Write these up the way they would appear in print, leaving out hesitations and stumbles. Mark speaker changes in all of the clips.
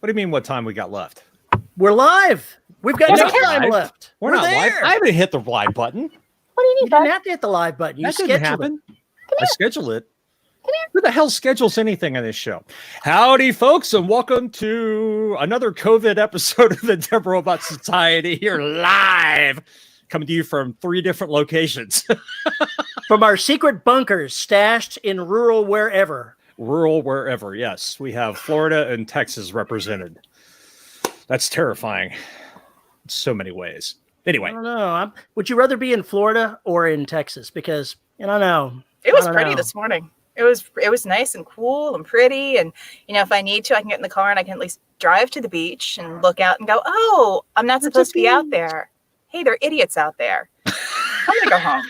Speaker 1: What do you mean what time we got left?
Speaker 2: We're live. We've got no time left.
Speaker 1: We're not
Speaker 2: there.
Speaker 1: live. I haven't hit the live button.
Speaker 3: What do you need,
Speaker 2: You didn't have to hit the live button. You
Speaker 1: That didn't
Speaker 2: scheduled
Speaker 1: happen.
Speaker 2: it.
Speaker 1: I schedule it. Who the hell schedules anything on this show? Howdy, folks, and welcome to another COVID episode of the Dead Robot Society here live, coming to you from 3 different locations.
Speaker 2: From our secret bunkers stashed in rural wherever.
Speaker 1: Rural wherever, yes. We have Florida and Texas represented. That's terrifying in so many ways. Anyway.
Speaker 2: I don't know. Would you rather be in Florida or in Texas? Because, I don't know.
Speaker 3: It was pretty this morning. It was nice and cool and pretty. And, you know, if I need to, I can get in the car and I can at least drive to the beach and look out and go, oh, I'm not supposed to be out there. Hey, there are idiots out there. I'm going to go home.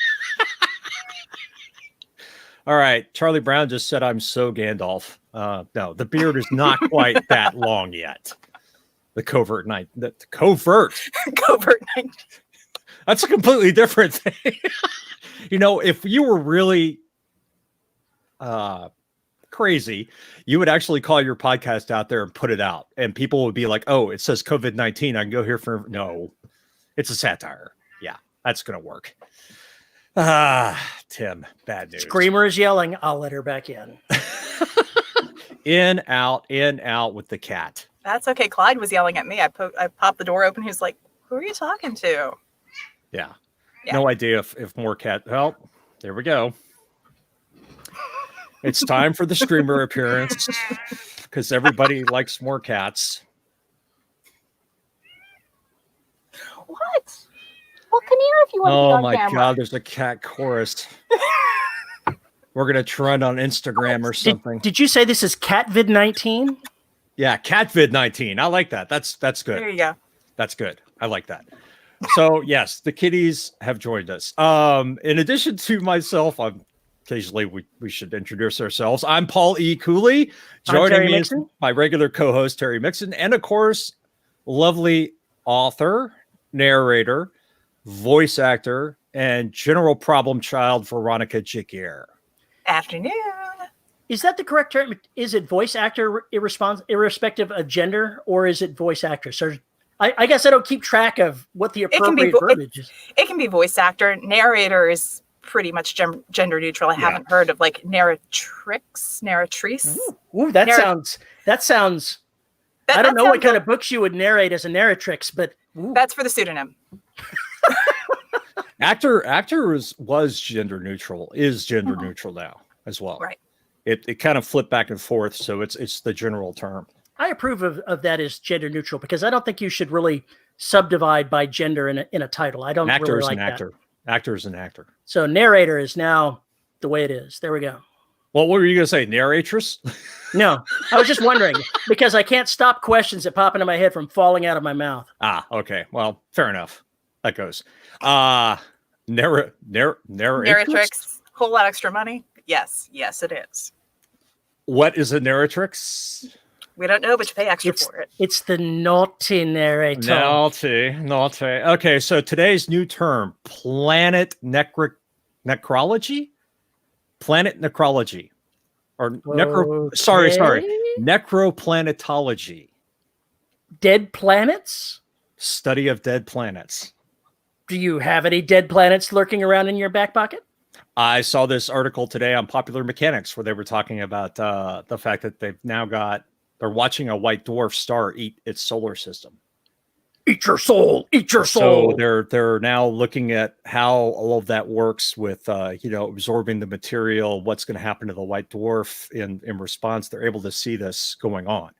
Speaker 1: All right. Charlie Brown just said, I'm so Gandalf. No, the beard is not quite that long yet. The covert night. The covert.
Speaker 3: Covert night.
Speaker 1: That's a completely different thing. You know, if you were really crazy, you would actually call your podcast out there and put it out. And people would be like, oh, it says COVID-19. I can go here for... No, it's a satire. Yeah, that's going to work. Tim, bad news.
Speaker 2: Screamer is yelling. I'll let her back in.
Speaker 1: in, out with the cat.
Speaker 3: That's okay. Clyde was yelling at me. I popped the door open. He was like, who are you talking to?
Speaker 1: Yeah. No idea if more cat. Well, there we go. It's time for the Screamer appearance because everybody likes more cats.
Speaker 3: What? Well, come here if you want to be on camera.
Speaker 1: Oh my God, there's a cat chorus. We're going to trend on Instagram or something.
Speaker 2: Did you say this is CatVid-19?
Speaker 1: Yeah, CatVid-19. I like that. That's good.
Speaker 3: There you go.
Speaker 1: That's good. I like that. So yes, the kitties have joined us. In addition to myself, occasionally we should introduce ourselves. I'm Paul E. Cooley. Joining me is my regular co-host Terry Mixon, and of course, lovely author, narrator, voice actor, and general problem child Veronica Giguere.
Speaker 3: Afternoon.
Speaker 2: Is that the correct term? Is it voice actor irrespective of gender, or is it voice actress? Or I guess I don't keep track of what the appropriate verbiage is.
Speaker 3: It can be voice actor. Narrator is pretty much gender neutral. I haven't heard of like narratrice.
Speaker 2: Ooh, that sounds. I don't know what kind of books you would narrate as a narratrix, but
Speaker 3: that's for the pseudonym.
Speaker 1: Actor was gender neutral, is gender neutral now as well.
Speaker 3: Right.
Speaker 1: It kind of flipped back and forth, so it's the general term.
Speaker 2: I approve of that as gender neutral because I don't think you should really subdivide by gender in a title. I don't really like that.
Speaker 1: Actor is an actor.
Speaker 2: So narrator is now the way it is. There we go.
Speaker 1: Well, what were you going to say? Narratress? No,
Speaker 2: I was just wondering because I can't stop questions that pop into my head from falling out of my mouth.
Speaker 1: Okay. Well, fair enough. That goes.
Speaker 3: Narratrix, whole lot extra money. Yes, it is.
Speaker 1: What is a narratrix?
Speaker 3: We don't know, but you pay extra for it.
Speaker 2: It's the naughty narrator.
Speaker 1: Naughty. Okay, so today's new term, planet necrology? Planet necrology. Or necroplanetology.
Speaker 2: Dead planets?
Speaker 1: Study of dead planets.
Speaker 2: Do you have any dead planets lurking around in your back pocket?
Speaker 1: I saw this article today on Popular Mechanics where they were talking about the fact that they're watching a white dwarf star eat its solar system.
Speaker 2: Eat your soul.
Speaker 1: So they're now looking at how all of that works with absorbing the material, what's going to happen to the white dwarf in response. They're able to see this going on.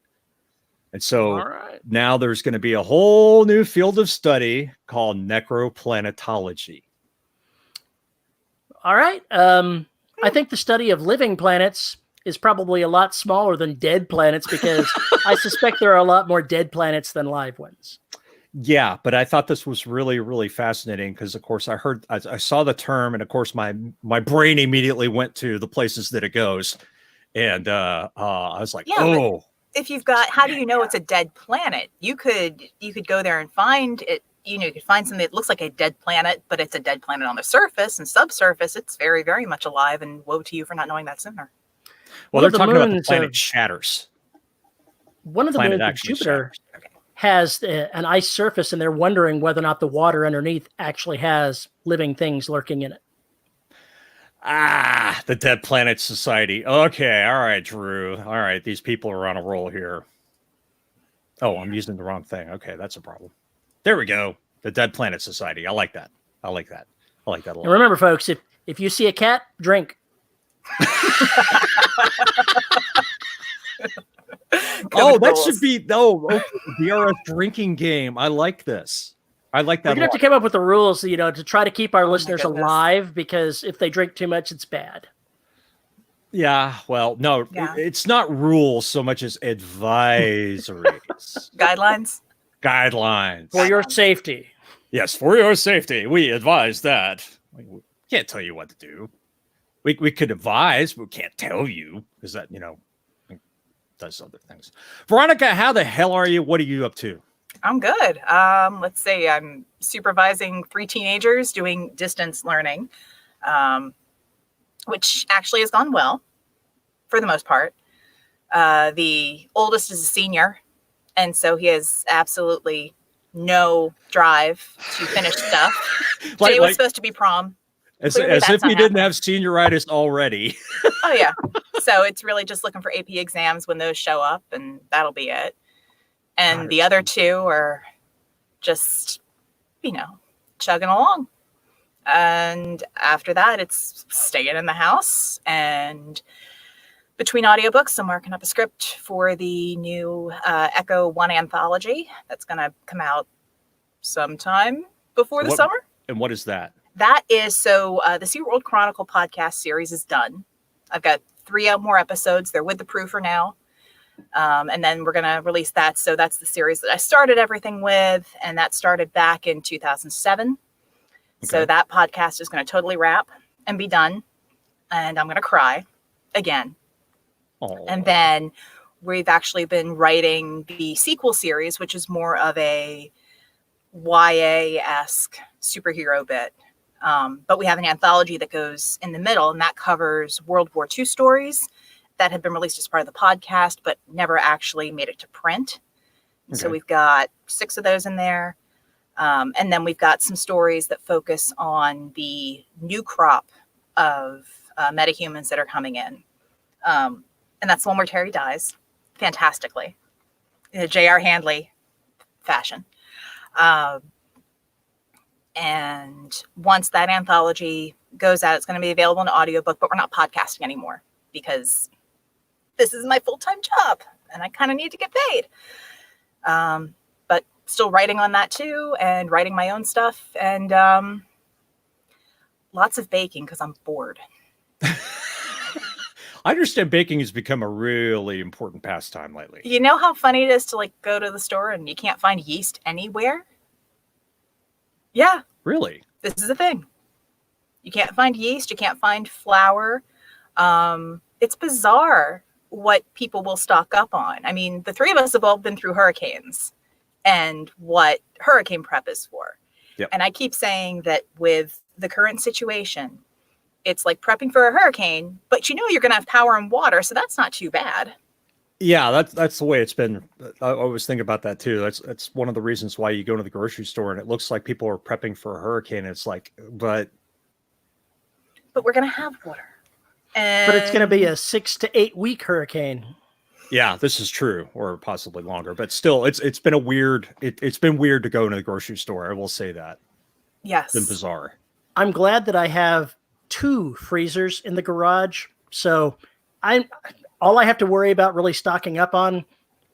Speaker 1: And so now there's going to be a whole new field of study called necroplanetology.
Speaker 2: All right. I think the study of living planets is probably a lot smaller than dead planets because I suspect there are a lot more dead planets than live ones.
Speaker 1: Yeah, but I thought this was really, really fascinating because, of course, I saw the term, and of course, my brain immediately went to the places that it goes, and I was like, oh.
Speaker 3: If you've got, how do you know it's a dead planet? You could go there and find it. You could find something that looks like a dead planet, but it's a dead planet on the surface and subsurface. It's very, very much alive, and woe to you for not knowing that sooner.
Speaker 1: Well, they're talking about the planet shatters.
Speaker 2: one of the
Speaker 1: planet
Speaker 2: moons of
Speaker 1: actually
Speaker 2: Jupiter
Speaker 1: shatters.
Speaker 2: has an ice surface, and they're wondering whether or not the water underneath actually has living things lurking in it.
Speaker 1: The Dead Planet Society. Okay, all right, Drew. All right, these people are on a roll here. Oh, I'm using the wrong thing. Okay, that's a problem. There we go. The Dead Planet Society. I like that. I like that a lot.
Speaker 2: And remember, folks, if you see a cat, drink.
Speaker 1: Oh, that should be the DRS drinking game. I like this. I like that.
Speaker 2: We're gonna have to come up with the rules, to try to keep our listeners
Speaker 3: goodness.
Speaker 2: alive, because if they drink too much, it's bad.
Speaker 1: Yeah, well, no, it's not rules so much as advisories. Guidelines.
Speaker 2: For your safety.
Speaker 1: Yes, for your safety. We advise that. We can't tell you what to do. We could advise, but we can't tell you, because that, does other things. Veronica, how the hell are you? What are you up to?
Speaker 3: I'm good. Let's say I'm supervising 3 teenagers doing distance learning, which actually has gone well for the most part. The oldest is a senior, and so he has absolutely no drive to finish stuff. Today was supposed to be prom.
Speaker 1: As if he didn't have senioritis already.
Speaker 3: Oh, yeah. So it's really just looking for AP exams when those show up, and that'll be it. And the other 2 are just, chugging along. And after that, it's staying in the house. And between audiobooks, I'm working up a script for the new Echo 1 anthology that's going to come out sometime before the summer.
Speaker 1: And what is that?
Speaker 3: That is, the SeaWorld Chronicle podcast series is done. I've got 3 more episodes. They're with the proofer now. And then we're going to release that. So that's the series that I started everything with. And that started back in 2007. Okay. So that podcast is going to totally wrap and be done. And I'm going to cry again. Aww. And then we've actually been writing the sequel series, which is more of a YA-esque superhero bit. But we have an anthology that goes in the middle, and that covers World War II stories that had been released as part of the podcast, but never actually made it to print. Okay. So we've got 6 of those in there. And then we've got some stories that focus on the new crop of metahumans that are coming in. And that's the one where Terry dies fantastically in a J.R. Handley fashion. And once that anthology goes out, it's going to be available in audiobook, but we're not podcasting anymore because this is my full-time job and I kind of need to get paid. But still writing on that too, and writing my own stuff, and lots of baking because I'm bored.
Speaker 1: I understand baking has become a really important pastime lately.
Speaker 3: You know how funny it is to go to the store and you can't find yeast anywhere? Yeah.
Speaker 1: Really?
Speaker 3: This is a thing. You can't find yeast. You can't find flour. It's bizarre what people will stock up on. I mean, the 3 of us have all been through hurricanes and what hurricane prep is for. Yep. And I keep saying that with the current situation, it's like prepping for a hurricane, but you're going to have power and water, so that's not too bad.
Speaker 1: Yeah, that's the way it's been. I always think about that too. That's one of the reasons why you go to the grocery store and it looks like people are prepping for a hurricane. It's like, but
Speaker 3: we're going to have water.
Speaker 2: But it's going to be a 6 to 8 week hurricane.
Speaker 1: Yeah, this is true, or possibly longer. But still, it's been it's been weird to go into the grocery store. I will say that.
Speaker 3: Yes,
Speaker 1: it's been bizarre.
Speaker 2: I'm glad that I have 2 freezers in the garage, so all I have to worry about really stocking up on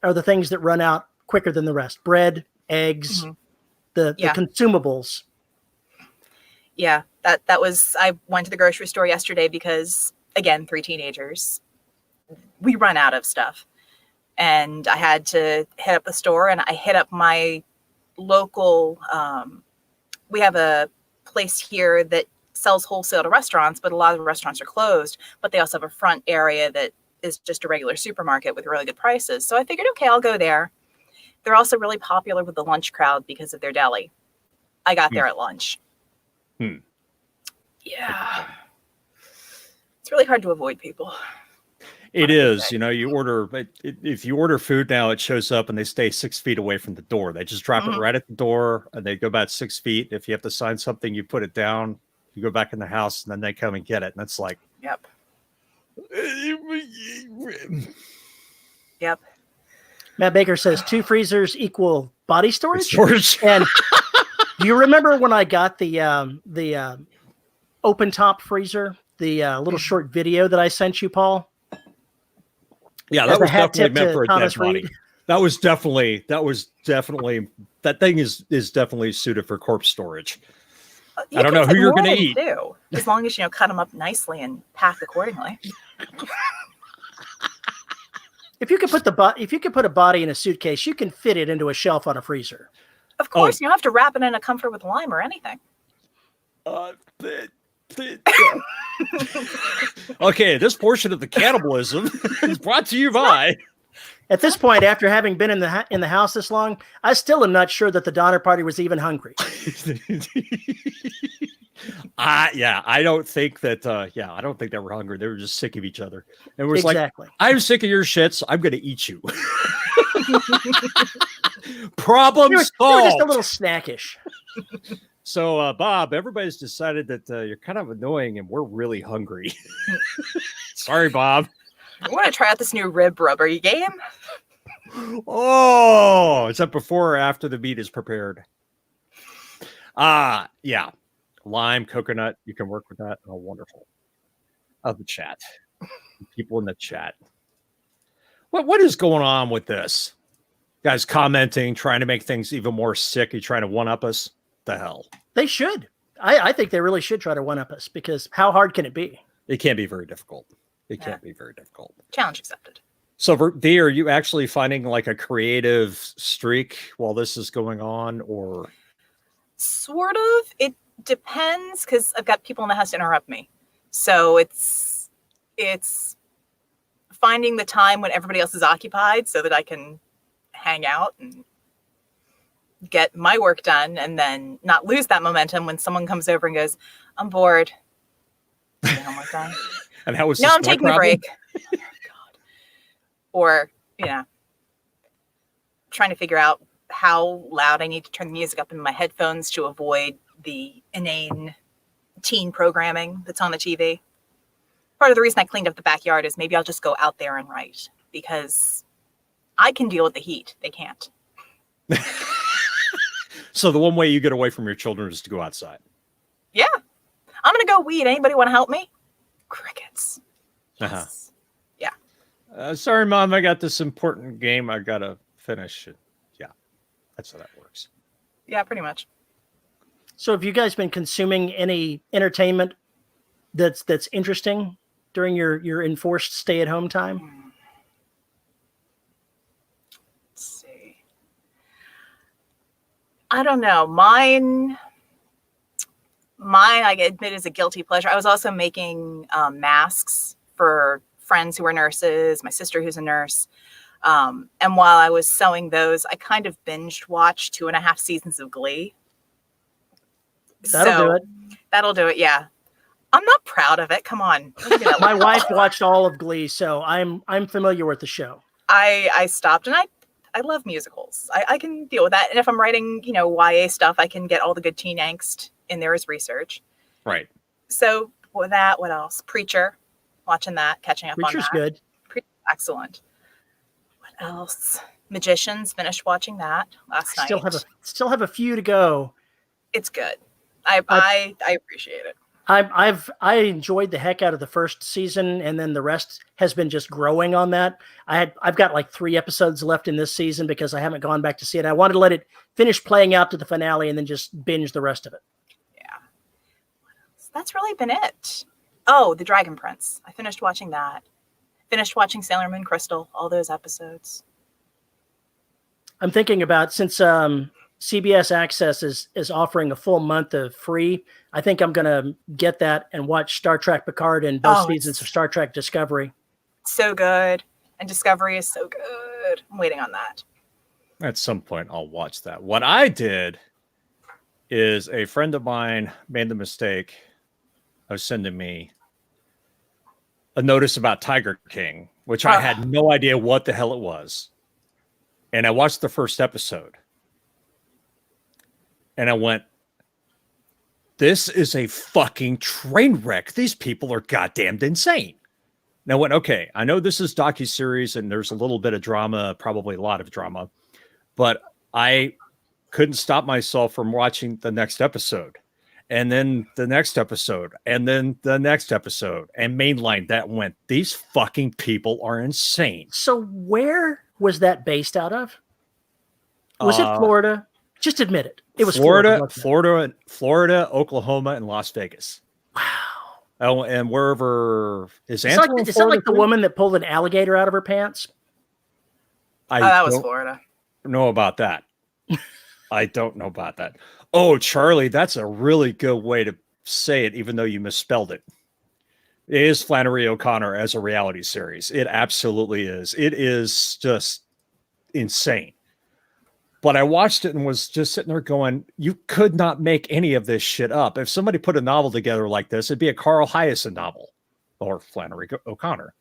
Speaker 2: are the things that run out quicker than the rest: bread, eggs, the consumables.
Speaker 3: Yeah, that was. I went to the grocery store yesterday because, again, 3 teenagers. We run out of stuff. And I had to hit up the store, and I hit up my local, we have a place here that sells wholesale to restaurants, but a lot of the restaurants are closed, but they also have a front area that is just a regular supermarket with really good prices. So I figured, okay, I'll go there. They're also really popular with the lunch crowd because of their deli. I got there at lunch. Yeah. It's really hard to avoid people.
Speaker 1: It is, you order, if you order food now, it shows up and they stay 6 feet away from the door. They just drop it right at the door and they go about 6 feet. If you have to sign something, you put it down, you go back in the house, and then they come and get it. And it's like,
Speaker 3: Yep. Yep.
Speaker 2: Matt Baker says 2 freezers equal body storage.
Speaker 1: And
Speaker 2: do you remember when I got the open top freezer, the little short video that I sent you, Paul?
Speaker 1: Yeah, that was definitely meant for a dead body. That thing is definitely suited for corpse storage. I don't know who you're going to eat.
Speaker 3: Too, as long as cut them up nicely and pack accordingly.
Speaker 2: If you could put a body in a suitcase, you can fit it into a shelf on a freezer.
Speaker 3: Of course, you don't have to wrap it in a comfort with lime or anything.
Speaker 1: Okay, this portion of the cannibalism is brought to you by.
Speaker 2: At this point, after having been in the house this long, I still am not sure that the Donner Party was even hungry.
Speaker 1: I don't think that. I don't think they were hungry. They were just sick of each other. It was
Speaker 2: exactly.
Speaker 1: Like, I'm sick of your shit, so I'm going to eat you. Problem solved.
Speaker 2: They were just a little snackish.
Speaker 1: So, Bob, everybody's decided that you're kind of annoying and we're really hungry. Sorry, Bob.
Speaker 3: I want to try out this new rib rub. Are you game?
Speaker 1: Oh, is that before or after the meat is prepared? Yeah. Lime, coconut. You can work with that. Oh, wonderful. The chat. People in the chat. What is going on with this? Guys commenting, trying to make things even more sick. You trying to one-up us? The hell? They
Speaker 2: should. I think they really should try to one-up us, because how hard can it be?
Speaker 1: It can't be very difficult. It can't be very difficult.
Speaker 3: Challenge accepted.
Speaker 1: So, Dee, are you actually finding like a creative streak while this is going on, or?
Speaker 3: Sort of. It depends, because I've got people in the house to interrupt me. So it's finding the time when everybody else is occupied so that I can hang out and get my work done, and then not lose that momentum when someone comes over and goes, "I'm bored." Homework done.
Speaker 1: And how was
Speaker 3: no, I'm taking a break. Oh, God. Or, trying to figure out how loud I need to turn the music up in my headphones to avoid the inane teen programming that's on the TV. Part of the reason I cleaned up the backyard is maybe I'll just go out there and write, because I can deal with the heat. They can't.
Speaker 1: So the one way you get away from your children is to go outside.
Speaker 3: Yeah. I'm going to go weed. Anybody want to help me? Crickets. Yes. Yeah.
Speaker 1: Sorry, Mom. I got this important game I got to finish. Yeah. That's how that works.
Speaker 3: Yeah, pretty much.
Speaker 2: So have you guys been consuming any entertainment that's interesting during your enforced stay-at-home time?
Speaker 3: Let's see. I don't know. Mine, I admit, is a guilty pleasure. I was also making masks for friends who were nurses, my sister who's a nurse. And while I was sewing those, I kind of binged watched 2.5 seasons of Glee.
Speaker 2: That'll do it.
Speaker 3: That'll do it, yeah. I'm not proud of it. Come on.
Speaker 2: My wife watched all of Glee, so I'm familiar with the show.
Speaker 3: I stopped, and I love musicals. I can deal with that. And if I'm writing, YA stuff, I can get all the good teen angst in there as research.
Speaker 1: Right.
Speaker 3: So with that, what else? Preacher, watching that, catching up on that.
Speaker 2: Preacher's good.
Speaker 3: Excellent. What else? Magicians, finished watching that last night.
Speaker 2: Still have a few to go.
Speaker 3: It's good. I appreciate it.
Speaker 2: I enjoyed the heck out of the first season, and then the rest has been just growing on that. I've got like 3 episodes left in this season because I haven't gone back to see it. I wanted to let it finish playing out to the finale and then just binge the rest of it.
Speaker 3: Yeah. What else? That's really been it. Oh, The Dragon Prince. I finished watching that. Finished watching Sailor Moon Crystal, all those episodes.
Speaker 2: I'm thinking about, since CBS Access is offering a full month of free, I think I'm going to get that and watch Star Trek Picard and both seasons of Star Trek Discovery.
Speaker 3: So good. And Discovery is so good. I'm waiting on that.
Speaker 1: At some point, I'll watch that. What I did is a friend of mine made the mistake of sending me a notice about Tiger King, which I had no idea what the hell it was. And I watched the first episode. And I went, this is a fucking train wreck. These people are goddamn insane. And I went, okay, I know this is docuseries and there's a little bit of drama, probably a lot of drama, but I couldn't stop myself from watching the next episode. And then the next episode, and then the next episode, and mainline that went, these fucking people are insane.
Speaker 2: So where was that based out of? Was it Florida? Just admit it. It was
Speaker 1: Florida, Oklahoma, and Las Vegas.
Speaker 2: Wow.
Speaker 1: Oh, and wherever is
Speaker 2: Is that like the woman that pulled an alligator out of her pants?
Speaker 3: That was Florida.
Speaker 1: Know about that. I don't know about that. Oh, Charlie, that's a really good way to say it, even though you misspelled it. It is Flannery O'Connor as a reality series. It absolutely is. It is just insane. But I watched it and was just sitting there going, you could not make any of this shit up. If somebody put a novel together like this, it'd be a Carl Hiaasen novel or Flannery O'Connor.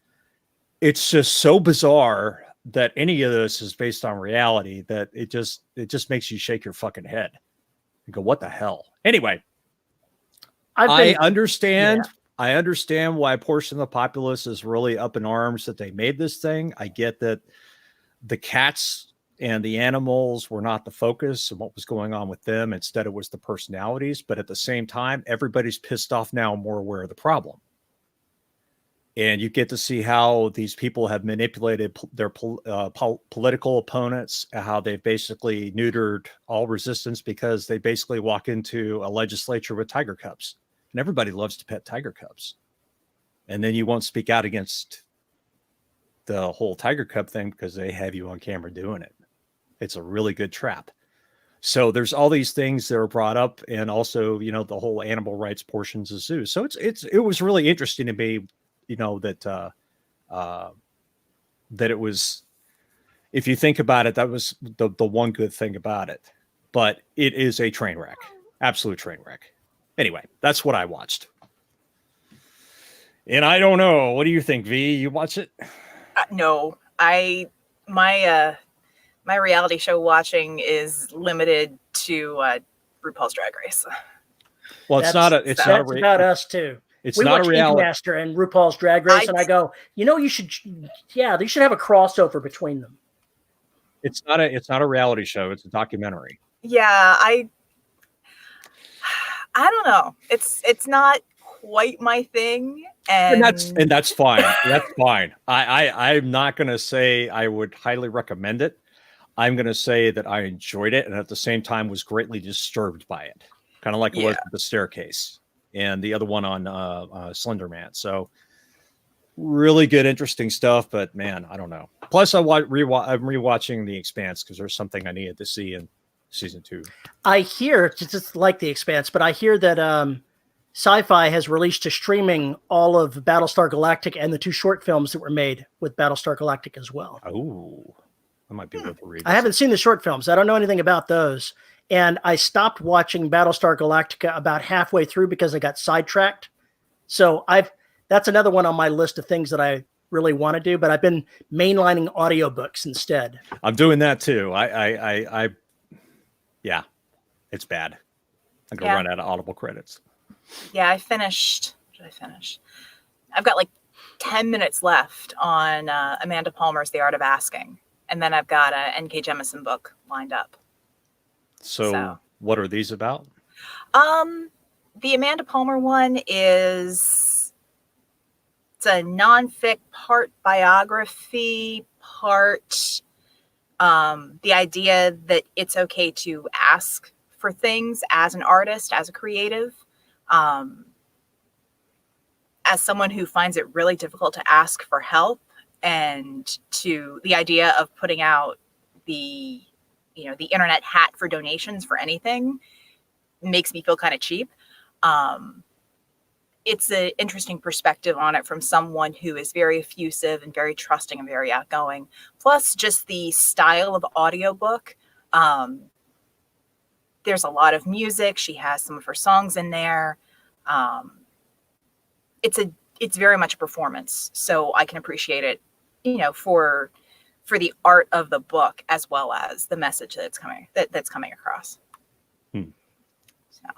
Speaker 1: It's just so bizarre that any of this is based on reality that it just makes you shake your fucking head and go, what the hell? Anyway, I understand why a portion of the populace is really up in arms that they made this thing. I get that the cats and the animals were not the focus and what was going on with them. Instead, it was the personalities. But at the same time, everybody's pissed off now and more aware of the problem. And you get to see how these people have manipulated their political opponents, how they've basically neutered all resistance because they basically walk into a legislature with tiger cubs. And everybody loves to pet tiger cubs. And then you won't speak out against the whole tiger cub thing because they have you on camera doing it. It's a really good trap. So there's all these things that are brought up, and also, you know, the whole animal rights portions of zoos. So it was really interesting to me, you know, that that it was, if you think about it, that was the one good thing about it. But it is a train wreck, absolute train wreck. Anyway, that's what I watched. And I don't know. What do you think, V? You watch it?
Speaker 3: No, my reality show watching is limited to RuPaul's Drag Race.
Speaker 1: Well, it's not
Speaker 2: about us too.
Speaker 1: We not
Speaker 2: watch
Speaker 1: a reality.
Speaker 2: Master and RuPaul's Drag Race, and I go, you know, they should have a crossover between them.
Speaker 1: It's not a reality show. It's a documentary.
Speaker 3: Yeah, I don't know. It's not quite my thing, and
Speaker 1: that's fine. That's fine. I'm not going to say I would highly recommend it. I'm going to say that I enjoyed it, and at the same time was greatly disturbed by it, kind of like it was with The Staircase and the other one on Slender Man. So really good, interesting stuff. But man, I don't know. Plus, I'm rewatching The Expanse because there's something I needed to see in season 2.
Speaker 2: I hear, just like The Expanse, but I hear that Sci-Fi has released to streaming all of Battlestar Galactica and the 2 short films that were made with Battlestar Galactica as well.
Speaker 1: Oh, that might be worth a read.
Speaker 2: I haven't seen the short films. I don't know anything about those. And I stopped watching Battlestar Galactica about halfway through because I got sidetracked. So that's another one on my list of things that I really want to do, but I've been mainlining audiobooks instead.
Speaker 1: I'm doing that too. Yeah, it's bad. I'm going to run out of Audible credits.
Speaker 3: Yeah, I finished. What did I finish? I've got like 10 minutes left on Amanda Palmer's The Art of Asking. And then I've got a N.K. Jemisin book lined up.
Speaker 1: So what are these about?
Speaker 3: The Amanda Palmer one it's a nonfic, part biography, part the idea that it's okay to ask for things as an artist, as a creative. As someone who finds it really difficult to ask for help, and to the idea of putting out the internet hat for donations for anything makes me feel kind of cheap. It's an interesting perspective on it from someone who is very effusive and very trusting and very outgoing. Plus just the style of audiobook. There's a lot of music. She has some of her songs in there. It's very much a performance, so I can appreciate it, for the art of the book as well as the message that's coming across. So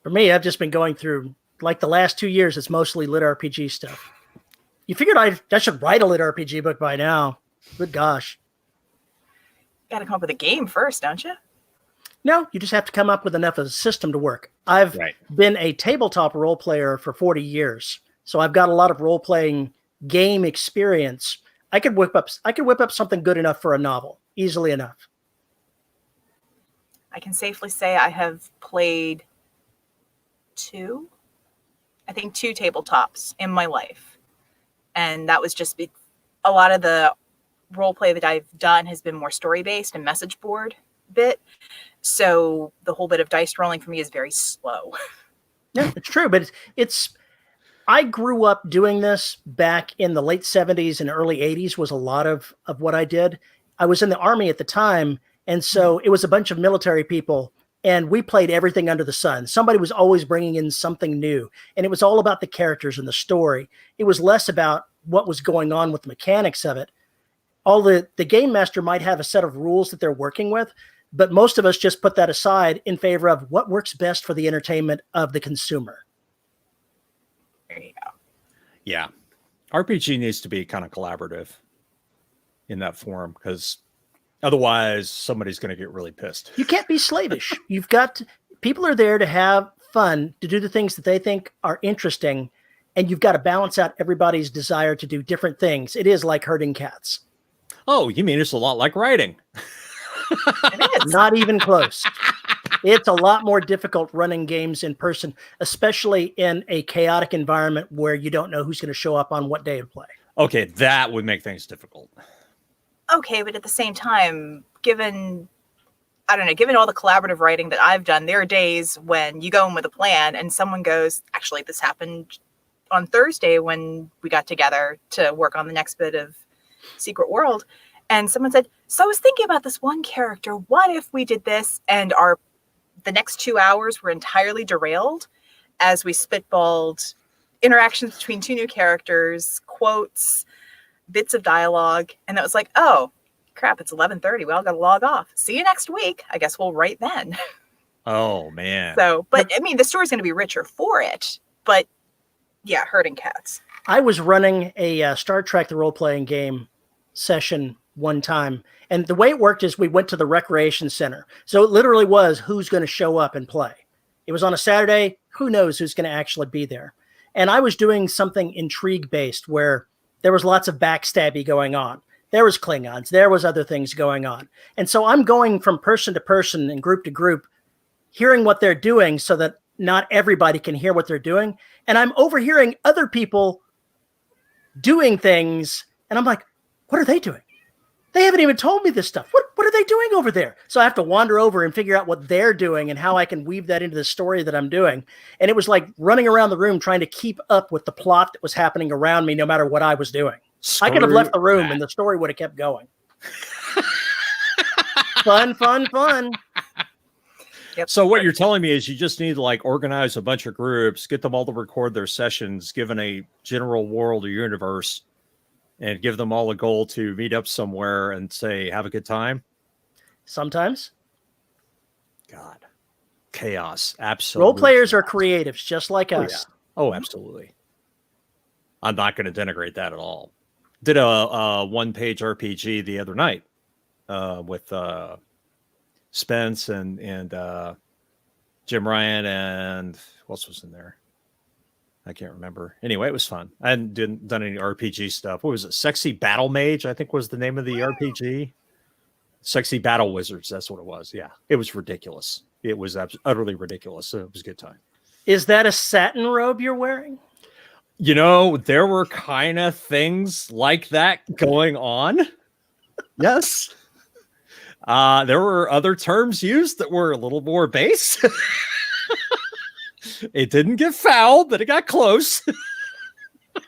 Speaker 2: for me, I've just been going through like the last 2 years. It's mostly lit RPG stuff. You figured I should write a lit RPG book by now. Good gosh.
Speaker 3: Got to come up with a game first, don't you?
Speaker 2: No, you just have to come up with enough of a system to work. I've been a tabletop role player for 40 years, so I've got a lot of role playing game experience. I could whip up something good enough for a novel, easily enough.
Speaker 3: I can safely say I have played two tabletops in my life. And that was just a lot of the role play that I've done has been more story based and message board bit. So the whole bit of dice rolling for me is very slow.
Speaker 2: Yeah, it's true. But I grew up doing this back in the late 70s and early 80s was a lot of what I did. I was in the Army at the time. And so it was a bunch of military people and we played everything under the sun. Somebody was always bringing in something new. And it was all about the characters and the story. It was less about what was going on with the mechanics of it. The game master might have a set of rules that they're working with, but most of us just put that aside in favor of what works best for the entertainment of the consumer.
Speaker 3: There you go.
Speaker 1: Yeah. RPG needs to be kind of collaborative in that form because otherwise somebody's going to get really pissed.
Speaker 2: You can't be slavish. People are there to have fun, to do the things that they think are interesting, and you've got to balance out everybody's desire to do different things. It is like herding cats.
Speaker 1: Oh, you mean it's a lot like writing?
Speaker 3: It is.
Speaker 2: Not even close. It's a lot more difficult running games in person, especially in a chaotic environment where you don't know who's going to show up on what day of play.
Speaker 1: Okay, that would make things difficult.
Speaker 3: Okay, but at the same time, given all the collaborative writing that I've done, there are days when you go in with a plan and someone goes, actually, this happened on Thursday when we got together to work on the next bit of Secret World. And someone said, so I was thinking about this one character. What if we did this? And the next 2 hours were entirely derailed as we spitballed interactions between two new characters, quotes, bits of dialogue. And that was like, oh, crap, it's 11:30. We all got to log off. See you next week. I guess we'll write then.
Speaker 1: Oh, man.
Speaker 3: So, but I mean, the story's going to be richer for it. But yeah, herding cats.
Speaker 2: I was running a Star Trek, the role-playing game session one time. And the way it worked is we went to the recreation center. So it literally was who's going to show up and play. It was on a Saturday. Who knows who's going to actually be there? And I was doing something intrigue-based where there was lots of backstabby going on. There was Klingons. There was other things going on. And so I'm going from person to person and group to group, hearing what they're doing so that not everybody can hear what they're doing. And I'm overhearing other people doing things. And I'm like, what are they doing? They haven't even told me this stuff. What are they doing over there? So I have to wander over and figure out what they're doing and how I can weave that into the story that I'm doing. And it was like running around the room trying to keep up with the plot that was happening around me, no matter what I was doing. I could have left the room and the story would have kept going. Fun.
Speaker 3: Yep.
Speaker 1: So what you're telling me is you just need to like organize a bunch of groups, get them all to record their sessions, given a general world or universe, and give them all a goal to meet up somewhere and say, have a good time.
Speaker 2: Sometimes.
Speaker 1: God. Chaos. Absolutely.
Speaker 2: Role players are creatives, just like us.
Speaker 1: Yeah. Oh, absolutely. I'm not going to denigrate that at all. Did a one-page RPG the other night with Spence and Jim Ryan and what else was in there? I can't remember. Anyway, it was fun. I hadn't done any RPG stuff. What was it? Sexy Battle Mage, I think was the name of the RPG. Sexy Battle Wizards. That's what it was. Yeah. It was ridiculous. It was utterly ridiculous. So it was a good time.
Speaker 2: Is that a satin robe you're wearing?
Speaker 1: You know, there were kind of things like that going on. Yes. There were other terms used that were a little more base. It didn't get foul, but it got close. It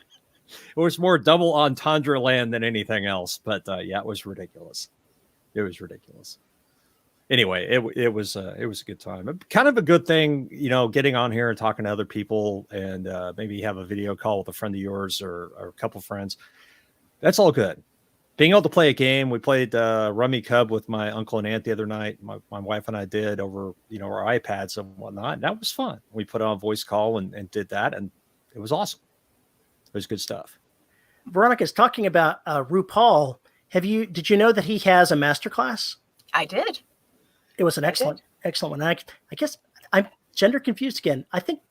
Speaker 1: was more double entendre land than anything else. But yeah, it was ridiculous. It was ridiculous. Anyway, it was a good time. Kind of a good thing, you know, getting on here and talking to other people and maybe have a video call with a friend of yours or a couple friends. That's all good. Being able to play a game, we played Rummy Cub with my uncle and aunt the other night. My wife and I did over, our iPads and whatnot. And that was fun. We put on a voice call and did that, and it was awesome. It was good stuff.
Speaker 2: Veronica's talking about RuPaul. Did you know that he has a masterclass?
Speaker 3: I did.
Speaker 2: It was an excellent one. I guess I'm gender confused again. I think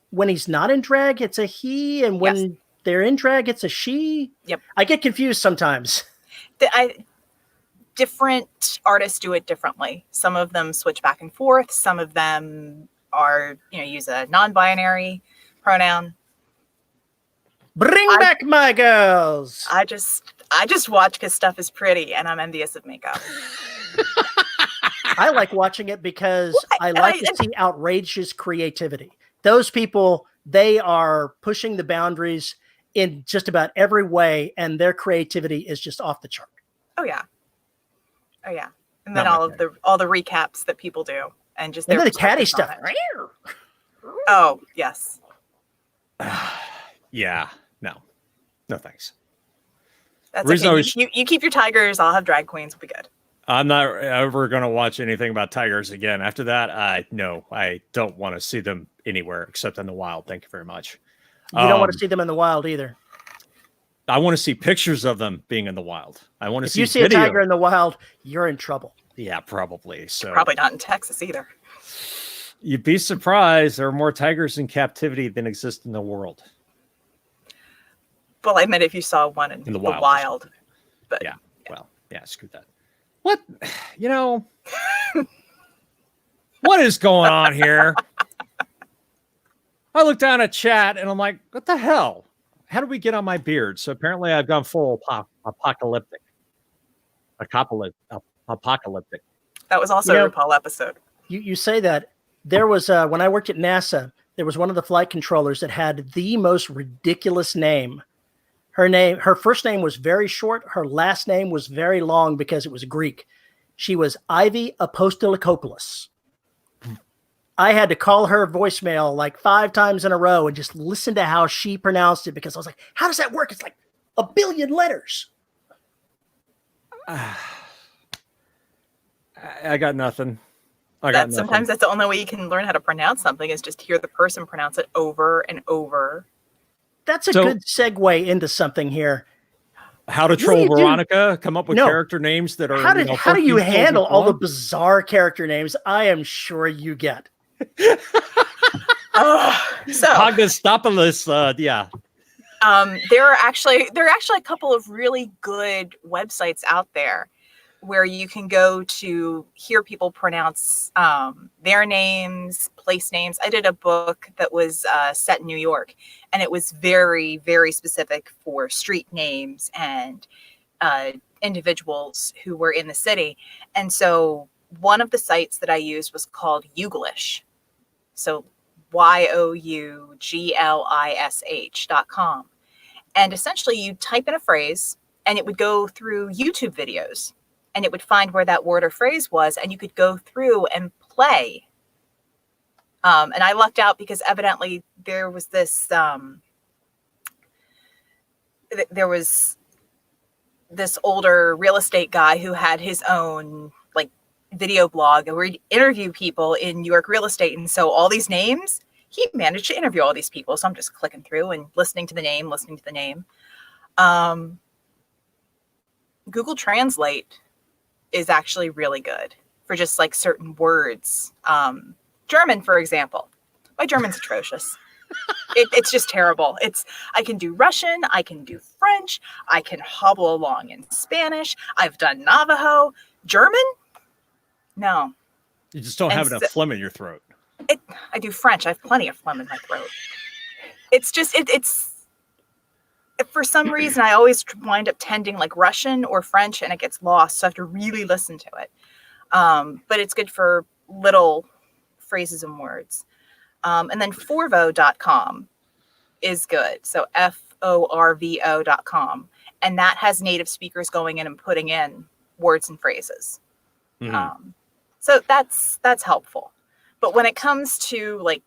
Speaker 2: when he's not in drag, it's a he, and when they're in drag, it's a she.
Speaker 3: Yep.
Speaker 2: I get confused sometimes.
Speaker 3: Different artists do it differently. Some of them switch back and forth. Some of them are, use a non-binary pronoun.
Speaker 2: Bring back my girls.
Speaker 3: I just watch because stuff is pretty, and I'm envious of makeup.
Speaker 2: I like watching it because I like to see outrageous creativity. Those people, they are pushing the boundaries in just about every way, and their creativity is just off the chart.
Speaker 3: Oh yeah. And then all the recaps that people do, and just their
Speaker 2: the catty stuff.
Speaker 3: Oh yes.
Speaker 1: Yeah. No thanks.
Speaker 3: That's okay. You keep your tigers. I'll have drag queens. We'll be good.
Speaker 1: I'm not ever going to watch anything about tigers again. After that, I don't want to see them anywhere except in the wild. Thank you very much.
Speaker 2: You don't want to see them in the wild either.
Speaker 1: I want to see pictures of them being in the wild. I want to see.
Speaker 2: If you see
Speaker 1: video.
Speaker 2: A tiger in the wild, you're in trouble.
Speaker 1: Yeah, probably. So
Speaker 3: probably not in Texas either.
Speaker 1: You'd be surprised. There are more tigers in captivity than exist in the world.
Speaker 3: Well, I meant if you saw one in the wild. But
Speaker 1: yeah. Well, yeah, screw that. What? What is going on here? I look down at chat and I'm like, what the hell? How do we get on my beard? So apparently I've gone full apocalyptic. Apocalyptic.
Speaker 3: That was also a RuPaul episode.
Speaker 2: You say that. There was, when I worked at NASA, there was one of the flight controllers that had the most ridiculous name. Her first name was very short. Her last name was very long because it was Greek. She was Ivy Apostolopoulos. I had to call her voicemail like 5 times in a row and just listen to how she pronounced it because I was like, how does that work? It's like 1 billion letters.
Speaker 1: I got nothing.
Speaker 3: Sometimes that's the only way you can learn how to pronounce something is just hear the person pronounce it over and over.
Speaker 2: That's a good segue into something here.
Speaker 1: How to troll Veronica, come up with character names that are.
Speaker 2: How do you handle all the bizarre character names I am sure you get?
Speaker 1: Cognistopolis, yeah.
Speaker 3: There are actually a couple of really good websites out there where you can go to hear people pronounce their names, place names. I did a book that was set in New York, and it was very, very specific for street names and individuals who were in the city. And so one of the sites that I used was called Youglish. So youglish.com. And essentially you type in a phrase and it would go through YouTube videos and it would find where that word or phrase was, and you could go through and play. And I lucked out because evidently there was this older real estate guy who had his own like video blog where he'd interview people in New York real estate. And so all these names, he managed to interview all these people. So I'm just clicking through and listening to the name. Google Translate is actually really good for just like certain words. German, for example. My German's atrocious. It's just terrible. I can do Russian. I can do French. I can hobble along in Spanish. I've done Navajo. German? No.
Speaker 1: You just don't have enough phlegm in your throat.
Speaker 3: I do French. I have plenty of phlegm in my throat. It's just, for some reason, I always wind up tending like Russian or French and it gets lost. So I have to really listen to it. But it's good for little phrases and words. And then forvo.com is good. So FORVO.com. And that has native speakers going in and putting in words and phrases. Mm-hmm. So that's helpful. But when it comes to when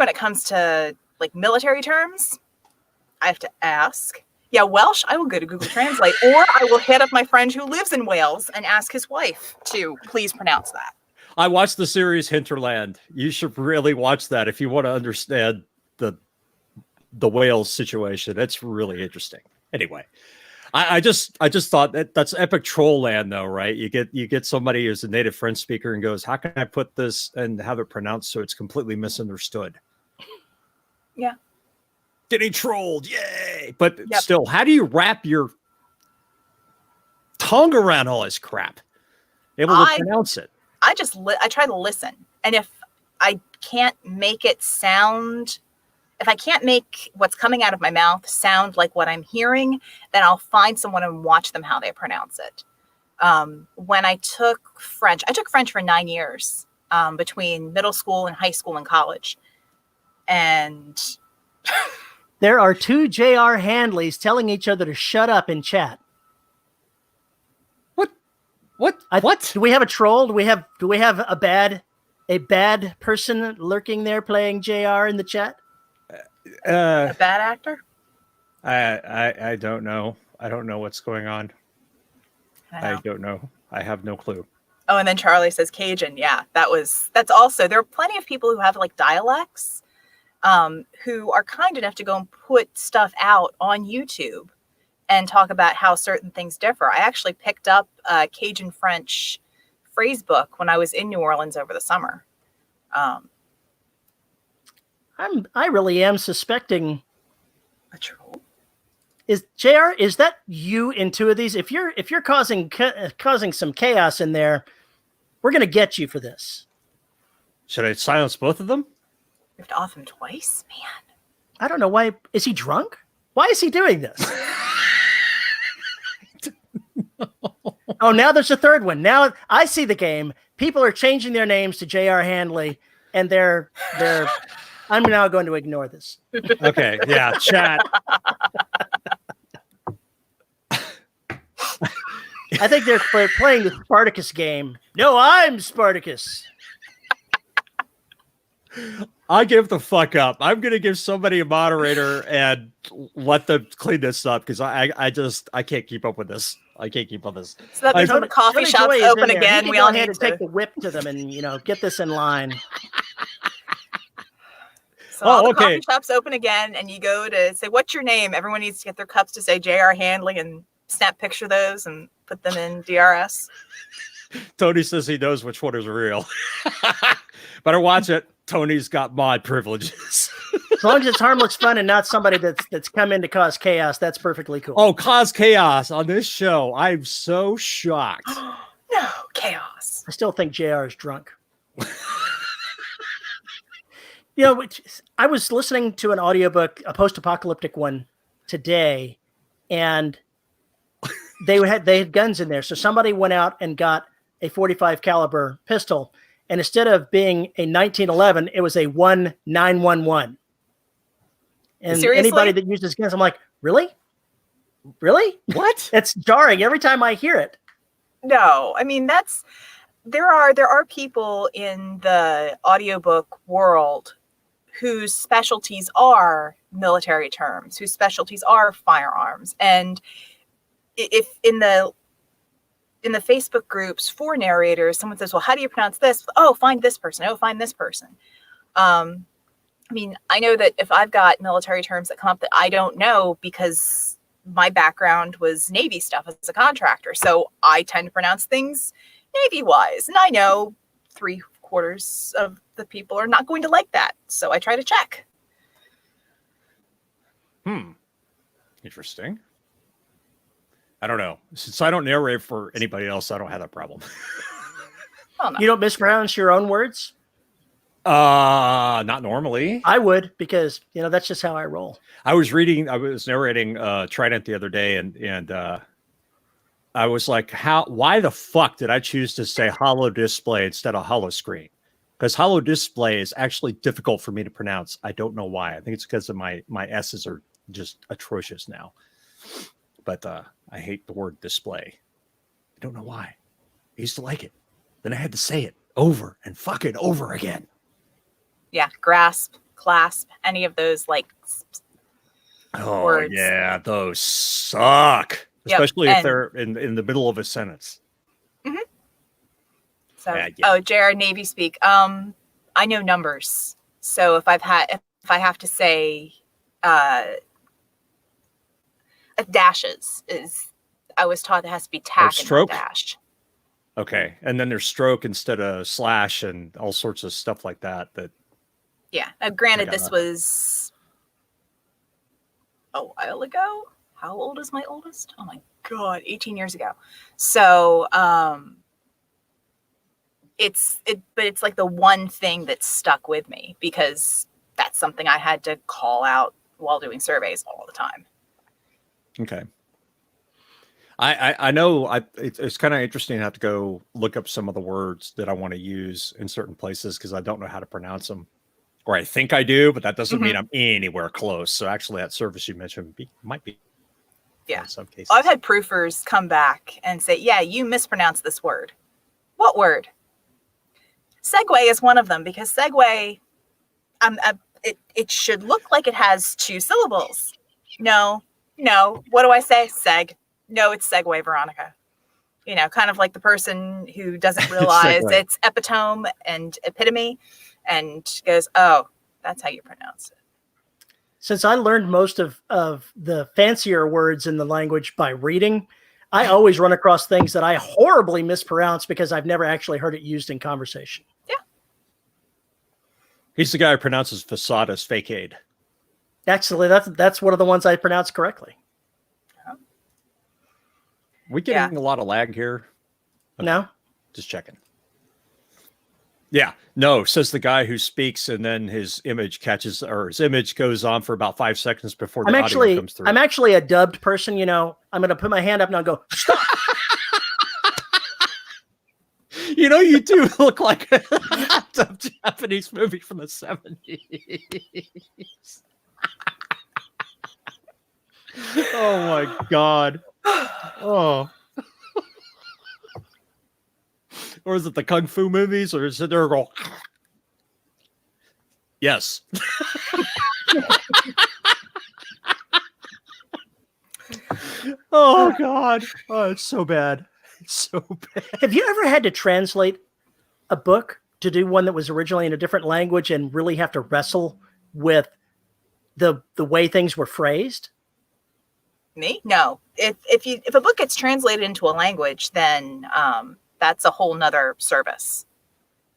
Speaker 3: it comes to military terms, I have to ask, yeah, Welsh, I will go to Google Translate, or I will hit up my friend who lives in Wales and ask his wife to please pronounce that.
Speaker 1: I watched the series Hinterland. You should really watch that if you want to understand the Wales situation. It's really interesting. Anyway, I just thought that's epic troll land, though, right? You get somebody who's a native French speaker and goes, "How can I put this and have it pronounced so it's completely misunderstood?"
Speaker 3: Yeah.
Speaker 1: Getting trolled, yay! But still, how do you wrap your tongue around all this crap? Able to pronounce it.
Speaker 3: I try to listen, and if I can't make it sound, if I can't make what's coming out of my mouth sound like what I'm hearing, then I'll find someone and watch them how they pronounce it. When I took French for 9 years, between middle school and high school and college, and
Speaker 2: there are two J.R. Handleys telling each other to shut up in chat.
Speaker 1: What?
Speaker 2: Do we have a troll? Do we have a bad person lurking there playing JR in the chat?
Speaker 3: A bad actor?
Speaker 1: I don't know. I don't know what's going on. I don't know. I have no clue.
Speaker 3: Oh, and then Charlie says Cajun. Yeah, that's also, there are plenty of people who have like dialects, who are kind enough to go and put stuff out on YouTube and talk about how certain things differ. I actually picked up a Cajun French phrase book when I was in New Orleans over the summer.
Speaker 2: I really am suspecting
Speaker 3: a troll.
Speaker 2: Is JR? Is that you in two of these? If you're causing some chaos in there, we're gonna get you for this.
Speaker 1: Should I silence both of them?
Speaker 3: You have to off him twice, man.
Speaker 2: I don't know why. Is he drunk? Why is he doing this? Oh, now there's a third one. Now I see the game. People are changing their names to J.R. Handley, and they're. I'm now going to ignore this.
Speaker 1: Okay, yeah, chat.
Speaker 2: I think they're playing the Spartacus game. No, I'm Spartacus.
Speaker 1: I give the fuck up. I'm gonna give somebody a moderator and let them clean this up because I can't keep up with this. I can't keep up with this.
Speaker 3: So that means when the coffee shop's open again, we all need to
Speaker 2: take the whip to them and get this in line.
Speaker 3: So all the coffee shop's open again, and you go to say, "What's your name?" Everyone needs to get their cups to say J.R. Handley and snap picture those and put them in DRS.
Speaker 1: Tony says he knows which one is real. Better watch it. Tony's got mod privileges.
Speaker 2: As long as it's harmless fun and not somebody that's come in to cause chaos, that's perfectly cool.
Speaker 1: Oh, cause chaos on this show. I'm so shocked.
Speaker 3: No, chaos.
Speaker 2: I still think JR is drunk. I was listening to an audiobook, a post-apocalyptic one today, and they had guns in there. So somebody went out and got a .45 caliber pistol, and instead of being a 1911, it was a 1911. And
Speaker 3: seriously?
Speaker 2: Anybody that uses guns, I'm like, really?
Speaker 1: What?
Speaker 2: It's jarring every time I hear it.
Speaker 3: No, I mean there are people in the audiobook world whose specialties are military terms, whose specialties are firearms, and if in the Facebook groups for narrators, someone says, "Well, how do you pronounce this?" "Oh, find this person. Oh, find this person." I mean, I know that if I've got military terms that come up that I don't know because my background was Navy stuff as a contractor, so I tend to pronounce things Navy-wise, and I know 3/4 of the people are not going to like that, so I try to check.
Speaker 1: Interesting. I don't know. Since I don't narrate for anybody else, I don't have that problem.
Speaker 3: Well, no.
Speaker 2: You don't mispronounce your own words?
Speaker 1: Not normally.
Speaker 2: I would, because that's just how I roll.
Speaker 1: I was narrating Trident the other day, and I was like, why the fuck did I choose to say holo display instead of holo screen? Because holo display is actually difficult for me to pronounce. I don't know why. I think it's because of my S's are just atrocious now. But I hate the word display. I don't know why. I used to like it. Then I had to say it over and fucking over again.
Speaker 3: Yeah, grasp, clasp, any of those, like,
Speaker 1: Oh
Speaker 3: words.
Speaker 1: yeah, those suck.
Speaker 3: Yep,
Speaker 1: Especially if
Speaker 3: and-
Speaker 1: they're in the middle of a sentence.
Speaker 3: Mhm. So,
Speaker 1: Yeah.
Speaker 3: oh, Jared, Navy speak. I know numbers. So if I have to say, dashes I was taught it has to be tack and not
Speaker 1: stroke?
Speaker 3: dash.
Speaker 1: Okay. And then there's stroke instead of slash and all sorts of stuff like that.
Speaker 3: Yeah. Now, granted,
Speaker 1: Okay.
Speaker 3: this was a while ago. How old is my oldest? Oh my God, 18 years ago. So, but it's like the one thing that stuck with me because that's something I had to call out while doing surveys all the time.
Speaker 1: Okay. I know it's kind of interesting to have to go look up some of the words that I want to use in certain places because I don't know how to pronounce them. Or I think I do, but that doesn't mean I'm anywhere close. So actually that service you mentioned might be in some cases.
Speaker 3: I've had proofers come back and say, yeah, you mispronounced this word. What word? Segue is one of them because segue, it should look like it has 2 syllables. No. What do I say? Seg. No, it's segue, Veronica. Kind of like the person who doesn't realize it's epitome and epitome and goes, oh, that's how you pronounce it.
Speaker 2: Since I learned most of the fancier words in the language by reading, I always run across things that I horribly mispronounce because I've never actually heard it used in conversation.
Speaker 3: Yeah.
Speaker 1: He's the guy who pronounces facade as fakeade.
Speaker 2: Actually, that's one of the ones I pronounced correctly.
Speaker 1: We getting a lot of lag here? Okay.
Speaker 2: No?
Speaker 1: Just checking. Yeah, no, says the guy who speaks and then his image goes on for about 5 seconds before the audio comes through.
Speaker 2: I'm actually a dubbed person, I'm going to put my hand up and I'll go, stop.
Speaker 1: You do look like a dubbed Japanese movie from the 70s. Oh my God. Oh. Or is it the Kung Fu movies? Or is it there go? Yes. Oh God. Oh, it's so bad. It's so bad.
Speaker 2: Have you ever had to translate a book to do one that was originally in a different language and really have to wrestle with the way things were phrased?
Speaker 3: Me? No. If a book gets translated into a language, then that's a whole nother service.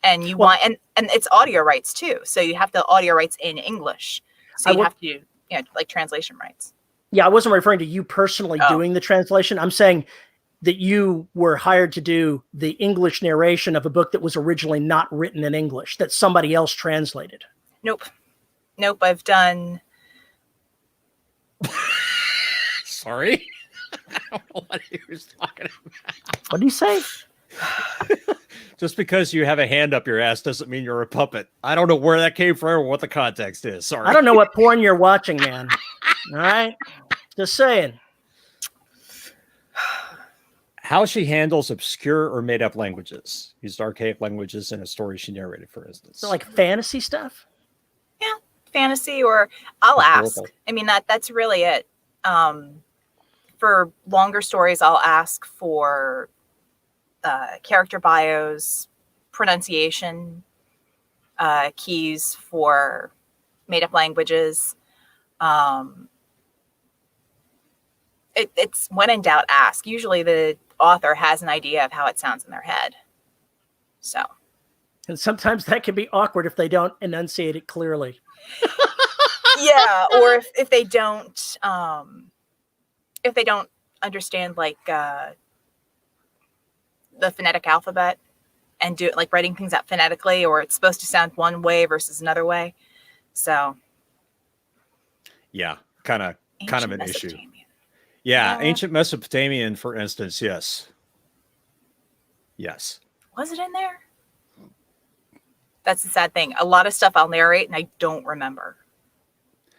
Speaker 3: And and it's audio rights too. So you have the audio rights in English. So you have to like translation rights.
Speaker 2: Yeah, I wasn't referring to you personally doing the translation. I'm saying that you were hired to do the English narration of a book that was originally not written in English, that somebody else translated.
Speaker 3: Nope. I've done.
Speaker 1: Sorry. I don't know what he was talking about.
Speaker 2: What did he say?
Speaker 1: Just because you have a hand up your ass doesn't mean you're a puppet. I don't know where that came from or what the context is. Sorry.
Speaker 2: I don't know what porn you're watching, man. All right. Just saying.
Speaker 1: How she handles obscure or made up languages. Used archaic languages in a story she narrated, for instance.
Speaker 2: So like fantasy stuff?
Speaker 3: Yeah. Fantasy, or I'll
Speaker 1: Historical.
Speaker 3: ask. I mean, that's really it. For longer stories, I'll ask for character bios, pronunciation, keys for made-up languages. It's when in doubt, ask. Usually the author has an idea of how it sounds in their head. So.
Speaker 2: And sometimes that can be awkward if they don't enunciate it clearly.
Speaker 3: Yeah, or if they don't understand like the phonetic alphabet and do it like writing things out phonetically, or it's supposed to sound one way versus another way. So
Speaker 1: yeah, kind of an issue.
Speaker 3: Mesopotamian.
Speaker 1: Yeah, ancient Mesopotamian, for instance, yes.
Speaker 3: Was it in there? That's the sad thing. A lot of stuff I'll narrate and I don't remember,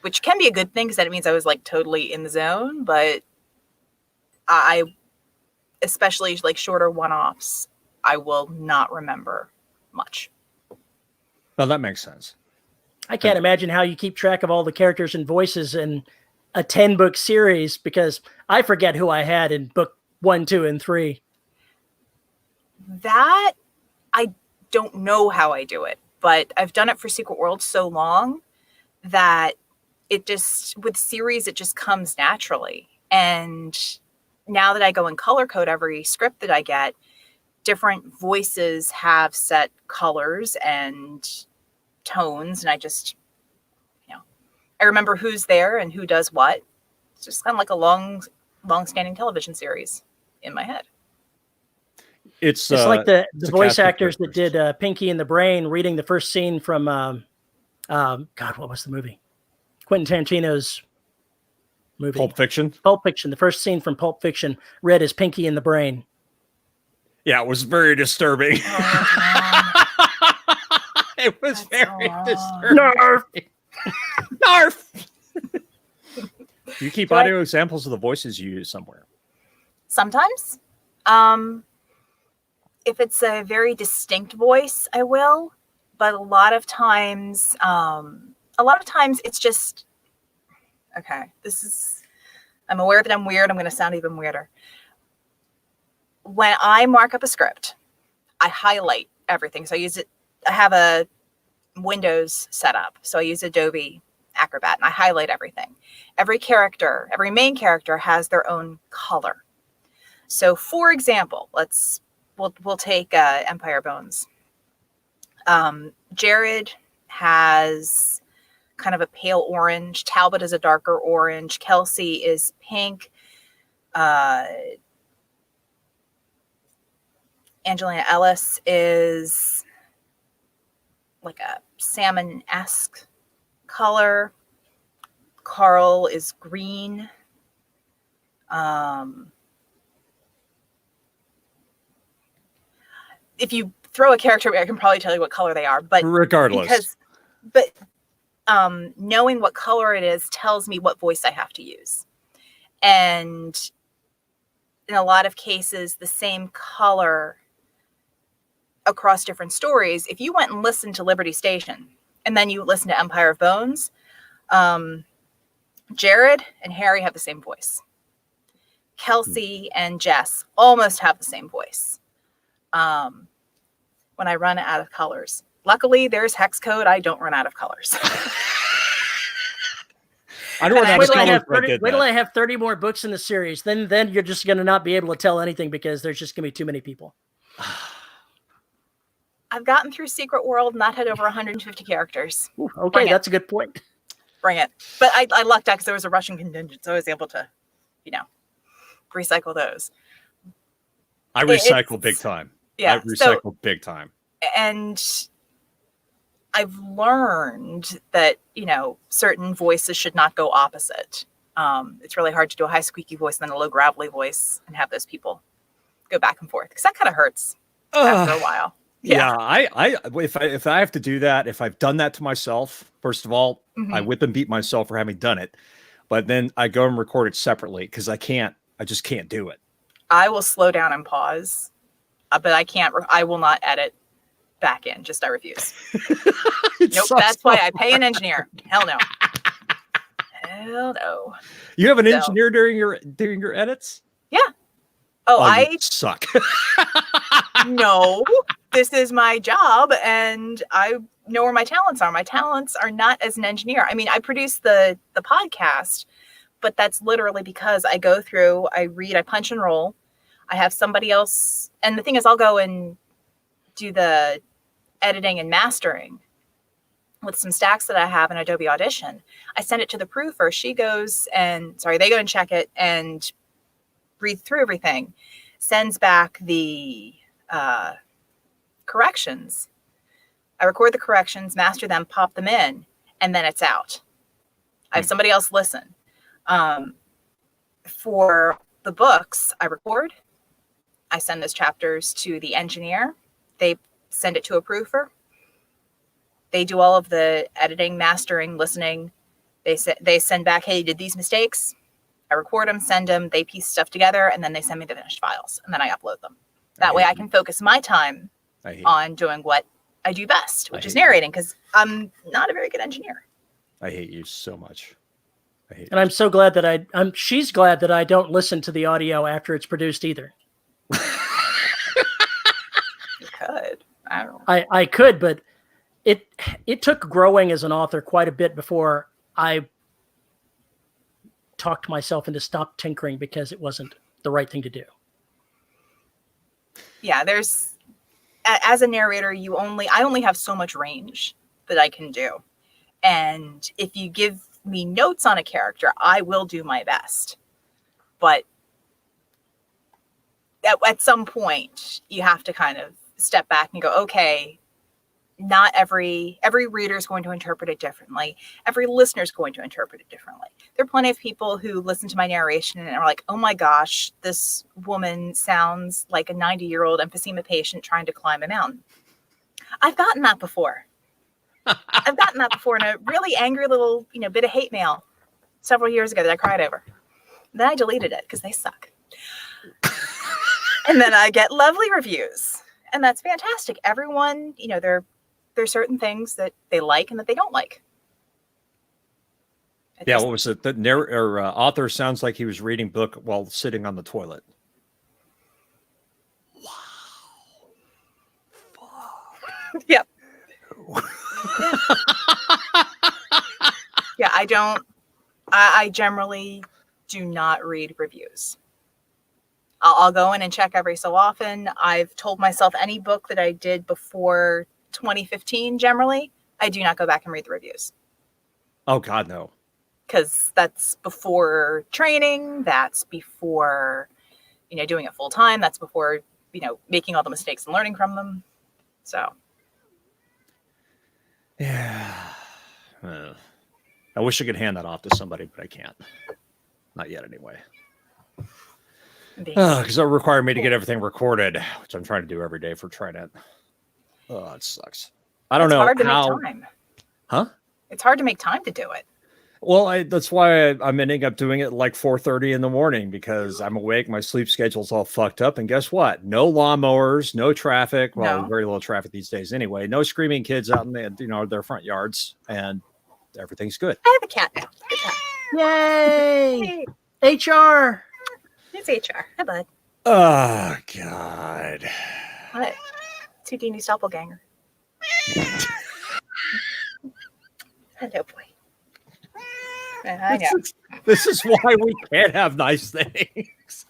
Speaker 3: which can be a good thing because that means I was like totally in the zone. But I, especially like shorter one-offs, I will not remember much.
Speaker 1: Well, that makes sense.
Speaker 2: I can't imagine how you keep track of all the characters and voices and a 10-book series, because I forget who I had in book 1, 2, and 3.
Speaker 3: That, I don't know how I do it, but I've done it for Secret World so long that it just, with series, it just comes naturally. And now that I go and color code every script that I get, different voices have set colors and tones, and I just, I remember who's there and who does what. It's just kind of like a long-standing television series in my head.
Speaker 2: It's like the voice actors that did Pinky and the Brain reading the first scene from God, what was the movie? Quentin Tarantino's movie.
Speaker 1: Pulp Fiction.
Speaker 2: Pulp Fiction. The first scene from Pulp Fiction read as Pinky and the Brain.
Speaker 1: Yeah, it was very disturbing. It was very disturbing.
Speaker 2: Narf.
Speaker 1: Narf. Do you keep audio examples of the voices you use somewhere?
Speaker 3: Sometimes. If it's a very distinct voice, I will. But a lot of times it's just, okay, I'm aware that I'm weird. I'm going to sound even weirder. When I mark up a script, I highlight everything. So I have a Windows setup. So I use Adobe Acrobat and I highlight everything. Every main character has their own color. So for example, we'll take Empire Bones. Jared has kind of a pale orange. Talbot is a darker orange. Kelsey is pink. Angelina Ellis is like a salmon-esque color. Carl is green. If you throw a character, I can probably tell you what color they are, but
Speaker 1: regardless,
Speaker 3: knowing what color it is tells me what voice I have to use. And in a lot of cases, the same color across different stories. If you went and listened to Liberty Station and then you listen to Empire of Bones, Jared and Harry have the same voice. Kelsey and Jess almost have the same voice. When I run out of colors, luckily there's hex code. I don't run out of colors.
Speaker 1: I don't run out of colors.
Speaker 2: Wait till I have 30 more books in the series. Then you're just going to not be able to tell anything because there's just going to be too many people.
Speaker 3: I've gotten through Secret World, not had over 150 characters.
Speaker 2: Ooh, okay, that's a good point.
Speaker 3: Bring it. But I lucked out because there was a Russian contingent, so I was able to, recycle those.
Speaker 1: I recycle big time.
Speaker 3: Yeah,
Speaker 1: I recycle big time.
Speaker 3: And I've learned that, certain voices should not go opposite. It's really hard to do a high squeaky voice and then a low gravelly voice and have those people go back and forth because that kind of hurts after a while.
Speaker 1: Yeah, if I have to do that, if I've done that to myself, first of all, I whip and beat myself for having done it. But then I go and record it separately because I just can't do it.
Speaker 3: I will slow down and pause, but I will not edit back in. Just I refuse. Nope, that's why I pay an engineer. Hell no. Hell no.
Speaker 1: You have an engineer during your edits?
Speaker 3: Yeah. Oh, I
Speaker 1: suck.
Speaker 3: No, this is my job and I know where my talents are. My talents are not as an engineer. I mean, I produce the podcast, but that's literally because I go through, I read, I punch and roll. I have somebody else. And the thing is, I'll go and do the editing and mastering with some stacks that I have in Adobe Audition. I send it to the proofer. They go and check it and read through everything, sends back the corrections. I record the corrections, master them, pop them in, and then it's out. I have somebody else listen. For the books, I record. I send those chapters to the engineer. They send it to a proofer. They do all of the editing, mastering, listening. They send back, hey, you did these mistakes. I record them, send them. They piece stuff together, and then they send me the finished files, and then I upload them. That way I can focus my time on doing what I do best, which is narrating, because I'm not a very good engineer.
Speaker 1: I hate you so much. I hate
Speaker 2: And I'm so glad that she's glad that I don't listen to the audio after it's produced either.
Speaker 3: You could. I don't know.
Speaker 2: I could, but it took growing as an author quite a bit before I talked myself into stop tinkering because it wasn't the right thing to do.
Speaker 3: Yeah, as a narrator, I only have so much range that I can do. And if you give me notes on a character, I will do my best. But at some point, you have to kind of step back and go, okay, not every reader is going to interpret it differently. Every listener is going to interpret it differently. There are plenty of people who listen to my narration and are like, oh my gosh, this woman sounds like a 90-year-old emphysema patient trying to climb a mountain. I've gotten that before. I've gotten that before in a really angry little, bit of hate mail several years ago that I cried over. Then I deleted it because they suck. And then I get lovely reviews. And that's fantastic. Everyone, there's certain things that they like and that they don't like.
Speaker 1: What was it? The author sounds like he was reading book while sitting on the toilet. Wow. Fuck.
Speaker 3: Yep. Yeah, I generally do not read reviews. I'll go in and check every so often. I've told myself any book that I did before 2015, generally, I do not go back and read the reviews.
Speaker 1: Oh, God, no.
Speaker 3: Because that's before training. That's before, doing it full time. That's before, making all the mistakes and learning from them. So.
Speaker 1: Yeah. I wish I could hand that off to somebody, but I can't. Not yet, anyway. Because that required me to get everything recorded, which I'm trying to do every day for Trident. Oh, it sucks. I don't know
Speaker 3: hard to
Speaker 1: how.
Speaker 3: make time.
Speaker 1: Huh?
Speaker 3: It's hard to make time to do it.
Speaker 1: Well, that's why I'm ending up doing it like 4:30 in the morning because I'm awake. My sleep schedule's all fucked up. And guess what? No lawnmowers, no traffic. Well, very little traffic these days anyway. No screaming kids out in their front yards, and everything's good.
Speaker 3: I have a cat now. Good cat.
Speaker 2: Yay! HR.
Speaker 3: It's HR. Hi, bud.
Speaker 1: Oh, God.
Speaker 3: What? It's Houdini's doppelganger. Hello, boy. I know.
Speaker 1: This is why we can't have nice things.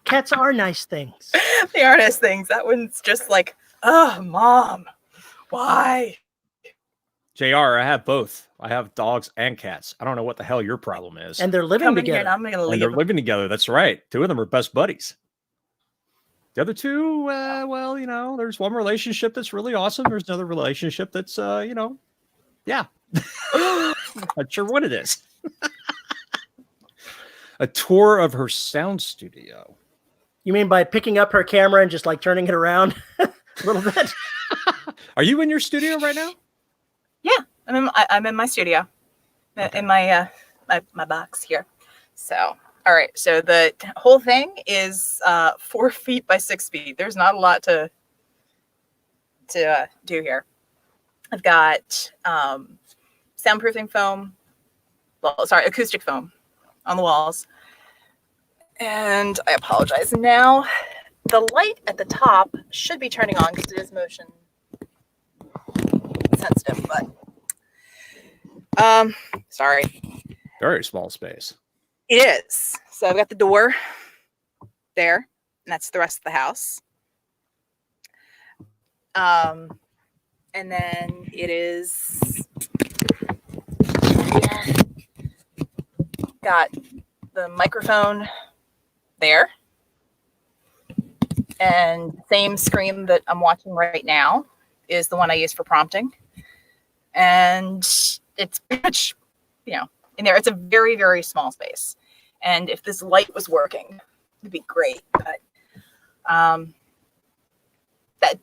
Speaker 2: Cats are nice things.
Speaker 3: They are nice things. That one's just like, oh, Mom, why?
Speaker 1: JR, I have both. I have dogs and cats. I don't know what the hell your problem is.
Speaker 2: And they're living together.
Speaker 3: Here, I'm gonna leave.
Speaker 1: And they're living together. That's right. Two of them are best buddies. The other two, there's one relationship that's really awesome. There's another relationship that's, yeah. Not sure what it is. A tour of her sound studio.
Speaker 2: You mean by picking up her camera and just like turning it around a little bit?
Speaker 1: Are you in your studio right now?
Speaker 3: Yeah, I'm in my studio, okay. In my my box here. So, all right. So the whole thing is 4 feet by 6 feet. There's not a lot to do here. I've got soundproofing foam. Acoustic foam on the walls. And I apologize. Now, the light at the top should be turning on because it is motion sensitive, but sorry.
Speaker 1: Very small space.
Speaker 3: It is. So I've got the door there, and that's the rest of the house. And then it is got the microphone there, and same screen that I'm watching right now is the one I use for prompting. And it's pretty much, in there. It's a very, very small space. And if this light was working, it'd be great. But that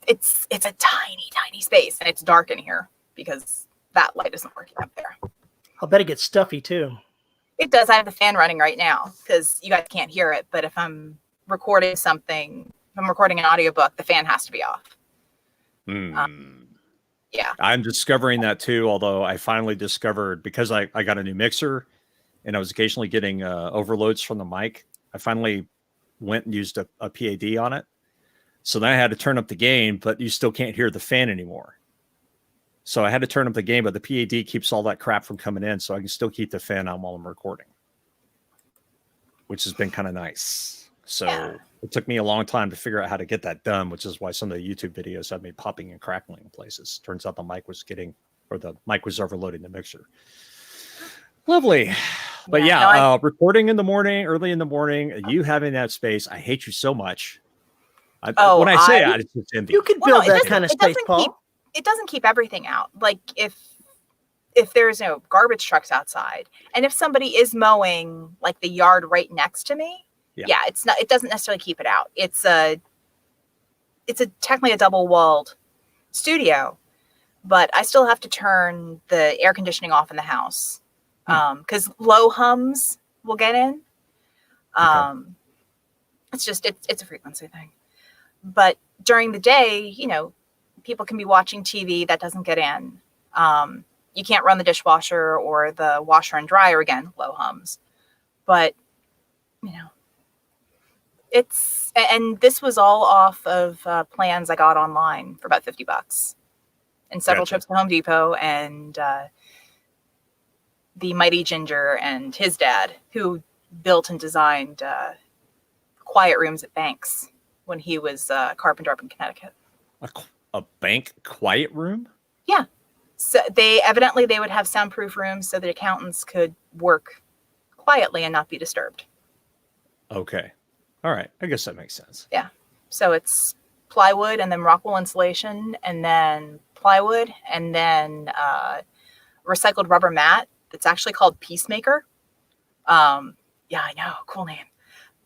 Speaker 3: it's a tiny, tiny space, and it's dark in here because that light isn't working up there.
Speaker 2: I'll bet it gets stuffy too.
Speaker 3: It does. I have the fan running right now because you guys can't hear it. But if I'm recording something, if I'm recording an audiobook, the fan has to be off. Yeah.
Speaker 1: I'm discovering that too, although I finally discovered because I got a new mixer and I was occasionally getting overloads from the mic. I finally went and used a PAD on it. So then I had to turn up the gain, but you still can't hear the fan anymore. So I had to turn up the gain, but the PAD keeps all that crap from coming in, so I can still keep the fan on while I'm recording, which has been kind of nice. So it took me a long time to figure out how to get that done, which is why some of the YouTube videos had me popping and crackling in places. Turns out the mic was overloading the mixer. Lovely. But recording in the morning, early in the morning, you having that space, I hate you so much. When I say it's just envy.
Speaker 2: You could build that kind of space, Paul.
Speaker 3: It doesn't keep everything out. Like if there's no garbage trucks outside, and if somebody is mowing like the yard right next to me, it doesn't necessarily keep it out. It's technically a double-walled studio, but I still have to turn the air conditioning off in the house because low hums will get in. It's a frequency thing. But during the day, people can be watching TV that doesn't get in. You can't run the dishwasher or the washer and dryer again, low hums. But, and this was all off of plans I got online for about $50 and several trips to Home Depot and the Mighty Ginger and his dad, who built and designed quiet rooms at banks when he was a carpenter up in Connecticut.
Speaker 1: A bank quiet room?
Speaker 3: Yeah. So they would have soundproof rooms so the accountants could work quietly and not be disturbed.
Speaker 1: Okay. All right. I guess that makes sense.
Speaker 3: Yeah. So it's plywood and then rock wool insulation and then plywood and then recycled rubber mat. It's actually called Peacemaker. I know. Cool name.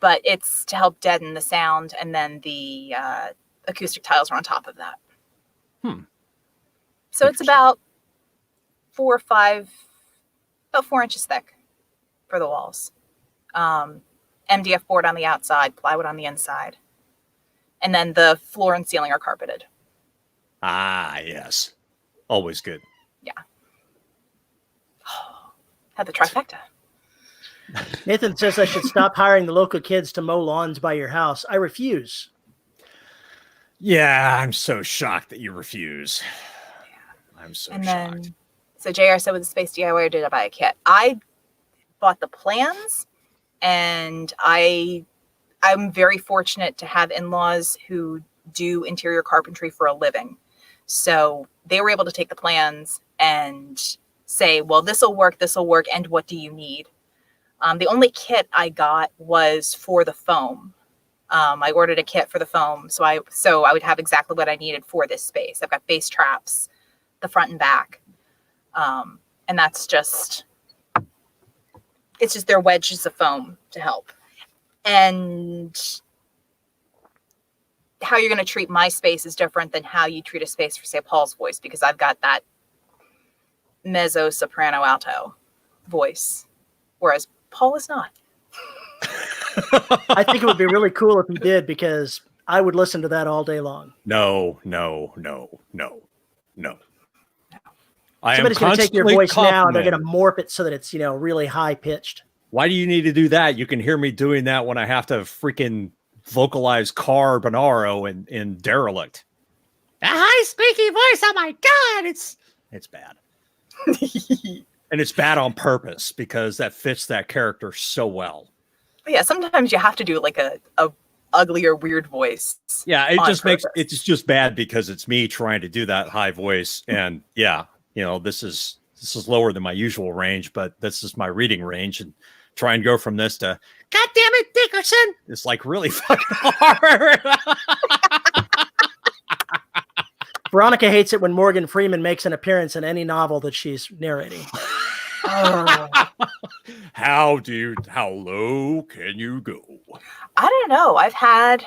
Speaker 3: But it's to help deaden the sound, and then the acoustic tiles are on top of that. So it's about 4 inches thick for the walls. MDF board on the outside, plywood on the inside. And then the floor and ceiling are carpeted.
Speaker 1: Ah, yes. Always good.
Speaker 3: Yeah. Had the trifecta.
Speaker 2: Nathan says I should stop hiring the local kids to mow lawns by your house. I refuse.
Speaker 1: Yeah, I'm so shocked that you refuse. I'm so shocked.
Speaker 3: So JR said with the Space DIY, or did I buy a kit? I bought the plans, and I'm very fortunate to have in-laws who do interior carpentry for a living. So they were able to take the plans and say, well, this will work, and what do you need? The only kit I got was for the foam. I ordered a kit for the foam, so I would have exactly what I needed for this space. I've got base traps, the front and back, and it's just their wedges of foam to help. And how you're going to treat my space is different than how you treat a space for, say, Paul's voice, because I've got that mezzo, soprano, alto voice, whereas Paul is not.
Speaker 2: I think it would be really cool if he did, because I would listen to that all day long.
Speaker 1: No.
Speaker 2: Somebody's going to take your voice now and they're going to morph it so that it's, really high pitched.
Speaker 1: Why do you need to do that? You can hear me doing that when I have to freaking vocalize Carbonaro in Derelict. A high squeaky voice. Oh my God. It's bad. And it's bad on purpose because that fits that character so well.
Speaker 3: But yeah, sometimes you have to do like a uglier, weird voice.
Speaker 1: Yeah, it's just bad because it's me trying to do that high voice. And yeah, this is lower than my usual range, but this is my reading range, and try and go from this to God damn it, Dickerson. It's like really fucking hard.
Speaker 2: Veronica hates it when Morgan Freeman makes an appearance in any novel that she's narrating.
Speaker 1: How low can you go?
Speaker 3: I don't know. I've had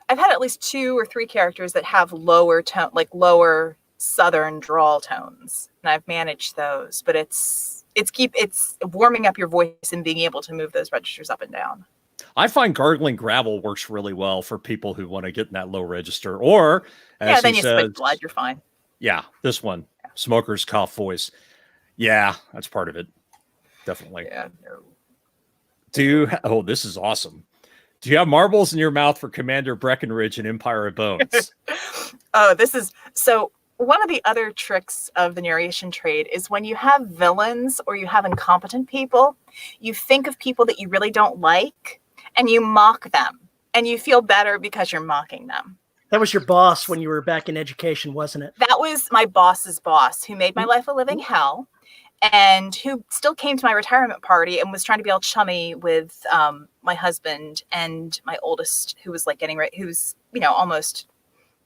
Speaker 3: at least 2 or 3 characters that have lower tone, like lower Southern drawl tones, and I've managed those. But it's warming up your voice and being able to move those registers up and down.
Speaker 1: I find gargling gravel works really well for people who want to get in that low register. Or, as
Speaker 3: then
Speaker 1: he
Speaker 3: you
Speaker 1: says,
Speaker 3: spit blood, you're fine.
Speaker 1: Yeah, this one, smoker's cough voice. Yeah, that's part of it. Definitely.
Speaker 3: Yeah. No.
Speaker 1: Oh, this is awesome. Do you have marbles in your mouth for Commander Breckenridge and Empire of Bones?
Speaker 3: Oh, this is so. One of the other tricks of the narration trade is when you have villains or you have incompetent people, you think of people that you really don't like and you mock them, and you feel better because you're mocking them.
Speaker 2: That was your boss when you were back in education, wasn't it?
Speaker 3: That was my boss's boss, who made my life a living hell, and who still came to my retirement party and was trying to be all chummy with my husband and my oldest, who was like getting ready, who's, almost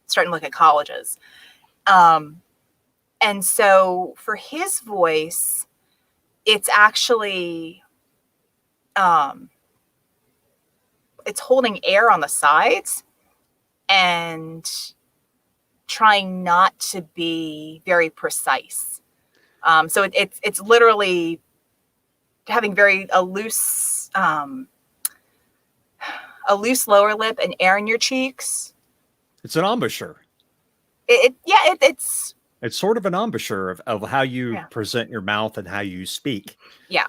Speaker 3: starting to look at colleges. And so for his voice, it's actually, it's holding air on the sides and trying not to be very precise. So it's literally having a loose lower lip and air in your cheeks.
Speaker 1: It's an embouchure.
Speaker 3: It's
Speaker 1: sort of an embouchure of how you present your mouth and how you speak.
Speaker 3: Yeah.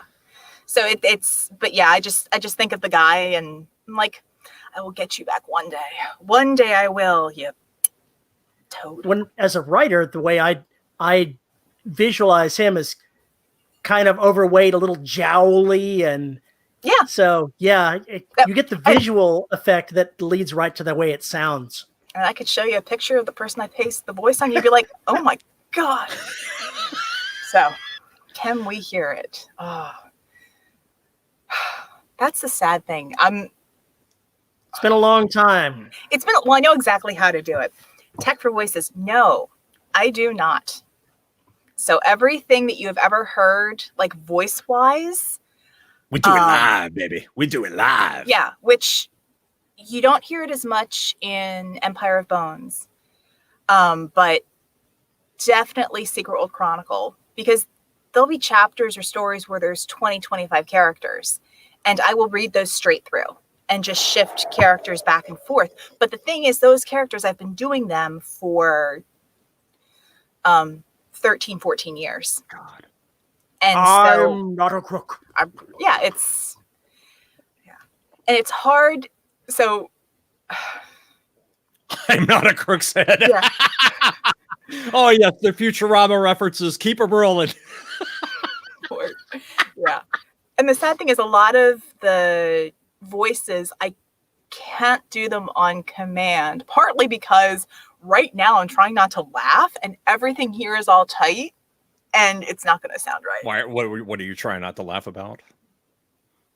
Speaker 3: So but yeah, I just think of the guy and I'm like, I will get you back one day. One day I will, you toad.
Speaker 2: When, as a writer, the way I visualize him as kind of overweight, a little jowly, and so you get the visual effect that leads right to the way it sounds.
Speaker 3: And I could show you a picture of the person I paste the voice on. You'd be like, oh my God. So can we hear it? Oh, that's the sad thing.
Speaker 2: It's been a long time.
Speaker 3: I know exactly how to do it. Tech for Voices. No, I do not. So everything that you have ever heard, like voice-wise.
Speaker 1: We do it live, baby. We do it live.
Speaker 3: Yeah, which you don't hear it as much in Empire of Bones. But definitely Secret World Chronicle, because there'll be chapters or stories where there's 20, 25 characters. And I will read those straight through and just shift characters back and forth. But the thing is, those characters, I've been doing them for 13, 14 years.
Speaker 2: God.
Speaker 3: And
Speaker 2: I'm not a crook.
Speaker 3: And it's hard. So
Speaker 1: I'm not a crook's head.
Speaker 3: Yeah.
Speaker 1: Oh, yes, the Futurama references. Keep them rolling.
Speaker 3: Yeah. And the sad thing is, a lot of the voices, I can't do them on command, partly because right now I'm trying not to laugh and everything here is all tight and it's not going to sound right.
Speaker 1: Why? What are you trying not to laugh about?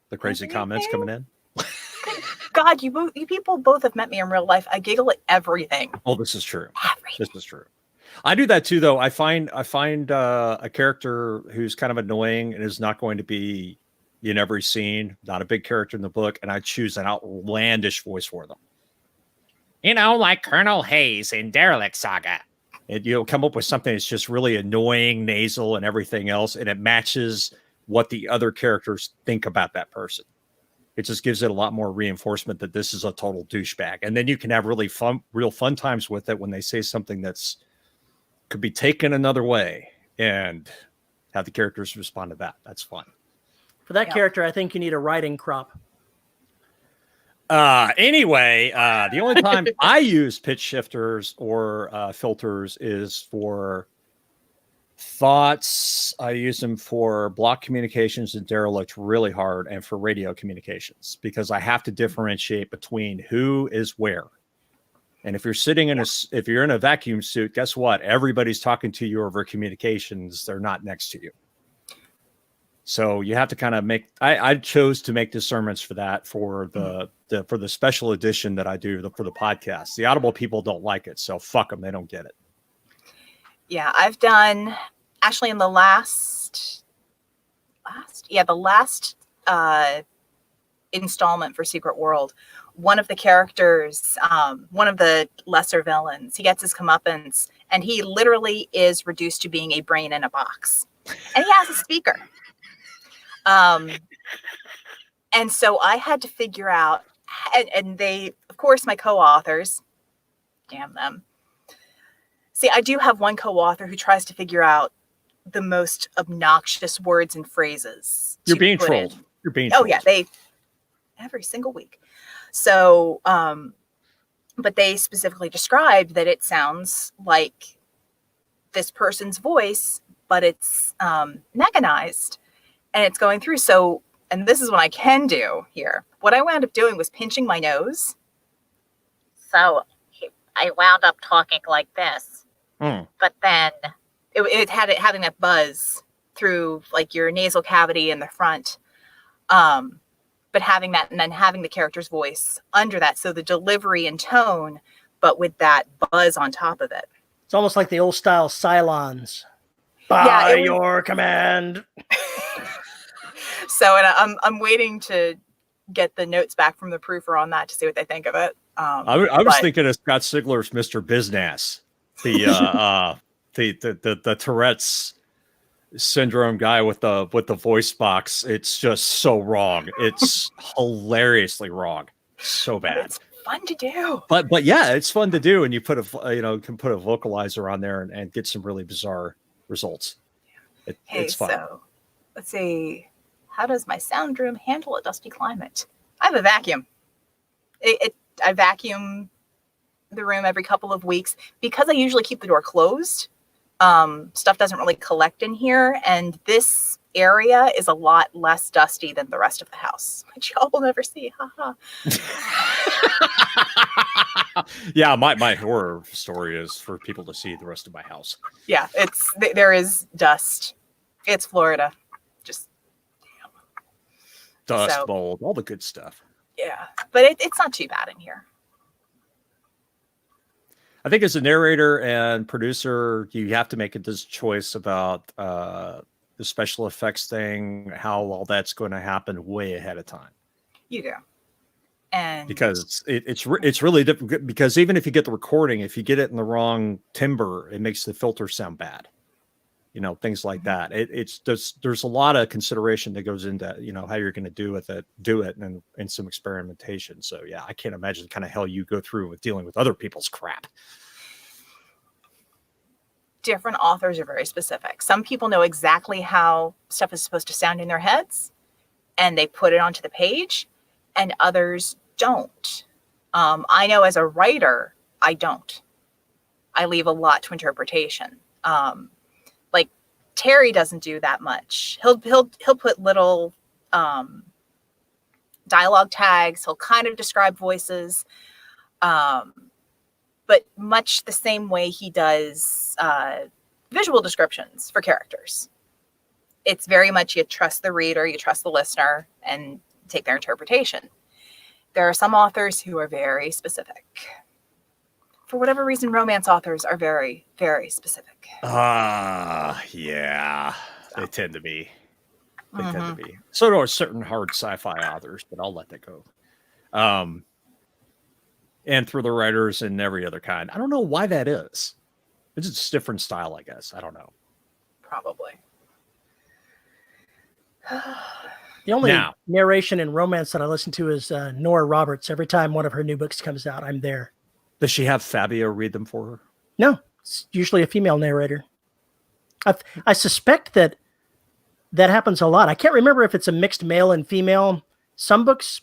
Speaker 1: The crazy comments coming in?
Speaker 3: God, you people both have met me in real life. I giggle at everything.
Speaker 1: Oh, this is true.
Speaker 3: Everything.
Speaker 1: This is true. I do that too, though. I find a character who's kind of annoying and is not going to be in every scene, not a big character in the book, and I choose an outlandish voice for them. Like Colonel Hayes in Derelict Saga. And you'll come up with something that's just really annoying, nasal, and everything else, and it matches what the other characters think about that person. It just gives it a lot more reinforcement that this is a total douchebag. And then you can have real fun times with it when they say something that's could be taken another way and have the characters respond to that. That's fun.
Speaker 2: For that character, I think you need a riding crop.
Speaker 1: Anyway, the only time I use pitch shifters or filters is for thoughts. I use them for block communications and derelict really hard, and for radio communications, because I have to differentiate between who is where. And if you're sitting if you're in a vacuum suit, guess what? Everybody's talking to you over communications. They're not next to you. So you have to kind of I chose to make discernments for that for the special edition that I do for the podcast. The Audible people don't like it, so fuck them. They don't get it.
Speaker 3: Yeah, I've done actually in the last installment for Secret World. One of the characters, one of the lesser villains, he gets his comeuppance, and he literally is reduced to being a brain in a box, and he has a speaker. And so I had to figure out, and they, of course, my co-authors, damn them. See, I do have one co-author who tries to figure out the most obnoxious words and phrases.
Speaker 1: You're being trolled. You're being
Speaker 3: trolled.
Speaker 1: Oh
Speaker 3: yeah, every single week. So, but they specifically described that it sounds like this person's voice, but it's mechanized and it's going through. So, and this is what I can do here. What I wound up doing was pinching my nose. So I wound up talking like this, but then it had it having that buzz through like your nasal cavity in the front. But having that and then having the character's voice under that. So the delivery and tone, but with that buzz on top of it.
Speaker 2: It's almost like the old style Cylons. By your command.
Speaker 3: So, and I'm waiting to get the notes back from the proofer on that to see what they think of it.
Speaker 1: I was thinking of Scott Sigler's Mr. Biznass, the Tourette's syndrome guy with the voice box. It's just so wrong. It's hilariously wrong. So bad.
Speaker 3: It's fun to do.
Speaker 1: But yeah, it's fun to do, and you put can put a vocalizer on there and get some really bizarre results. It's fun.
Speaker 3: So let's see. How does my sound room handle a dusty climate? I have a vacuum. I vacuum the room every couple of weeks because I usually keep the door closed. Stuff doesn't really collect in here, and this area is a lot less dusty than the rest of the house, which y'all will never see.
Speaker 1: Yeah, my horror story is for people to see the rest of my house.
Speaker 3: Yeah, there is dust. It's Florida. Just
Speaker 1: dust, mold, all the good stuff.
Speaker 3: Yeah, but it's not too bad in here.
Speaker 1: I think as a narrator and producer, you have to make this choice about the special effects thing, how all that's going to happen way ahead of time. You do. And because it's really difficult, because even if you get the recording, if you get it in the wrong timbre, it makes the filter sound bad. Things like that. There's a lot of consideration that goes into, how you're going to do it and some experimentation. So yeah, I can't imagine the kind of hell you go through with dealing with other people's crap.
Speaker 3: Different authors are very specific. Some people know exactly how stuff is supposed to sound in their heads and they put it onto the page, and others don't. I know as a writer, I don't. I leave a lot to interpretation. Like Terry doesn't do that much. He'll put little dialogue tags. He'll kind of describe voices, but much the same way he does visual descriptions for characters. It's very much you trust the reader, you trust the listener, and take their interpretation. There are some authors who are very specific. For whatever reason, romance authors are very, very specific.
Speaker 1: Yeah. They tend to be. So do certain hard sci-fi authors, but I'll let that go. And thriller writers and every other kind. I don't know why that is. It's just a different style, I guess. I don't know.
Speaker 3: Probably.
Speaker 2: The only narration in romance that I listen to is Nora Roberts. Every time one of her new books comes out, I'm there.
Speaker 1: Does she have Fabio read them for her?
Speaker 2: No, it's usually a female narrator. I suspect that happens a lot. I can't remember if it's a mixed male and female. Some books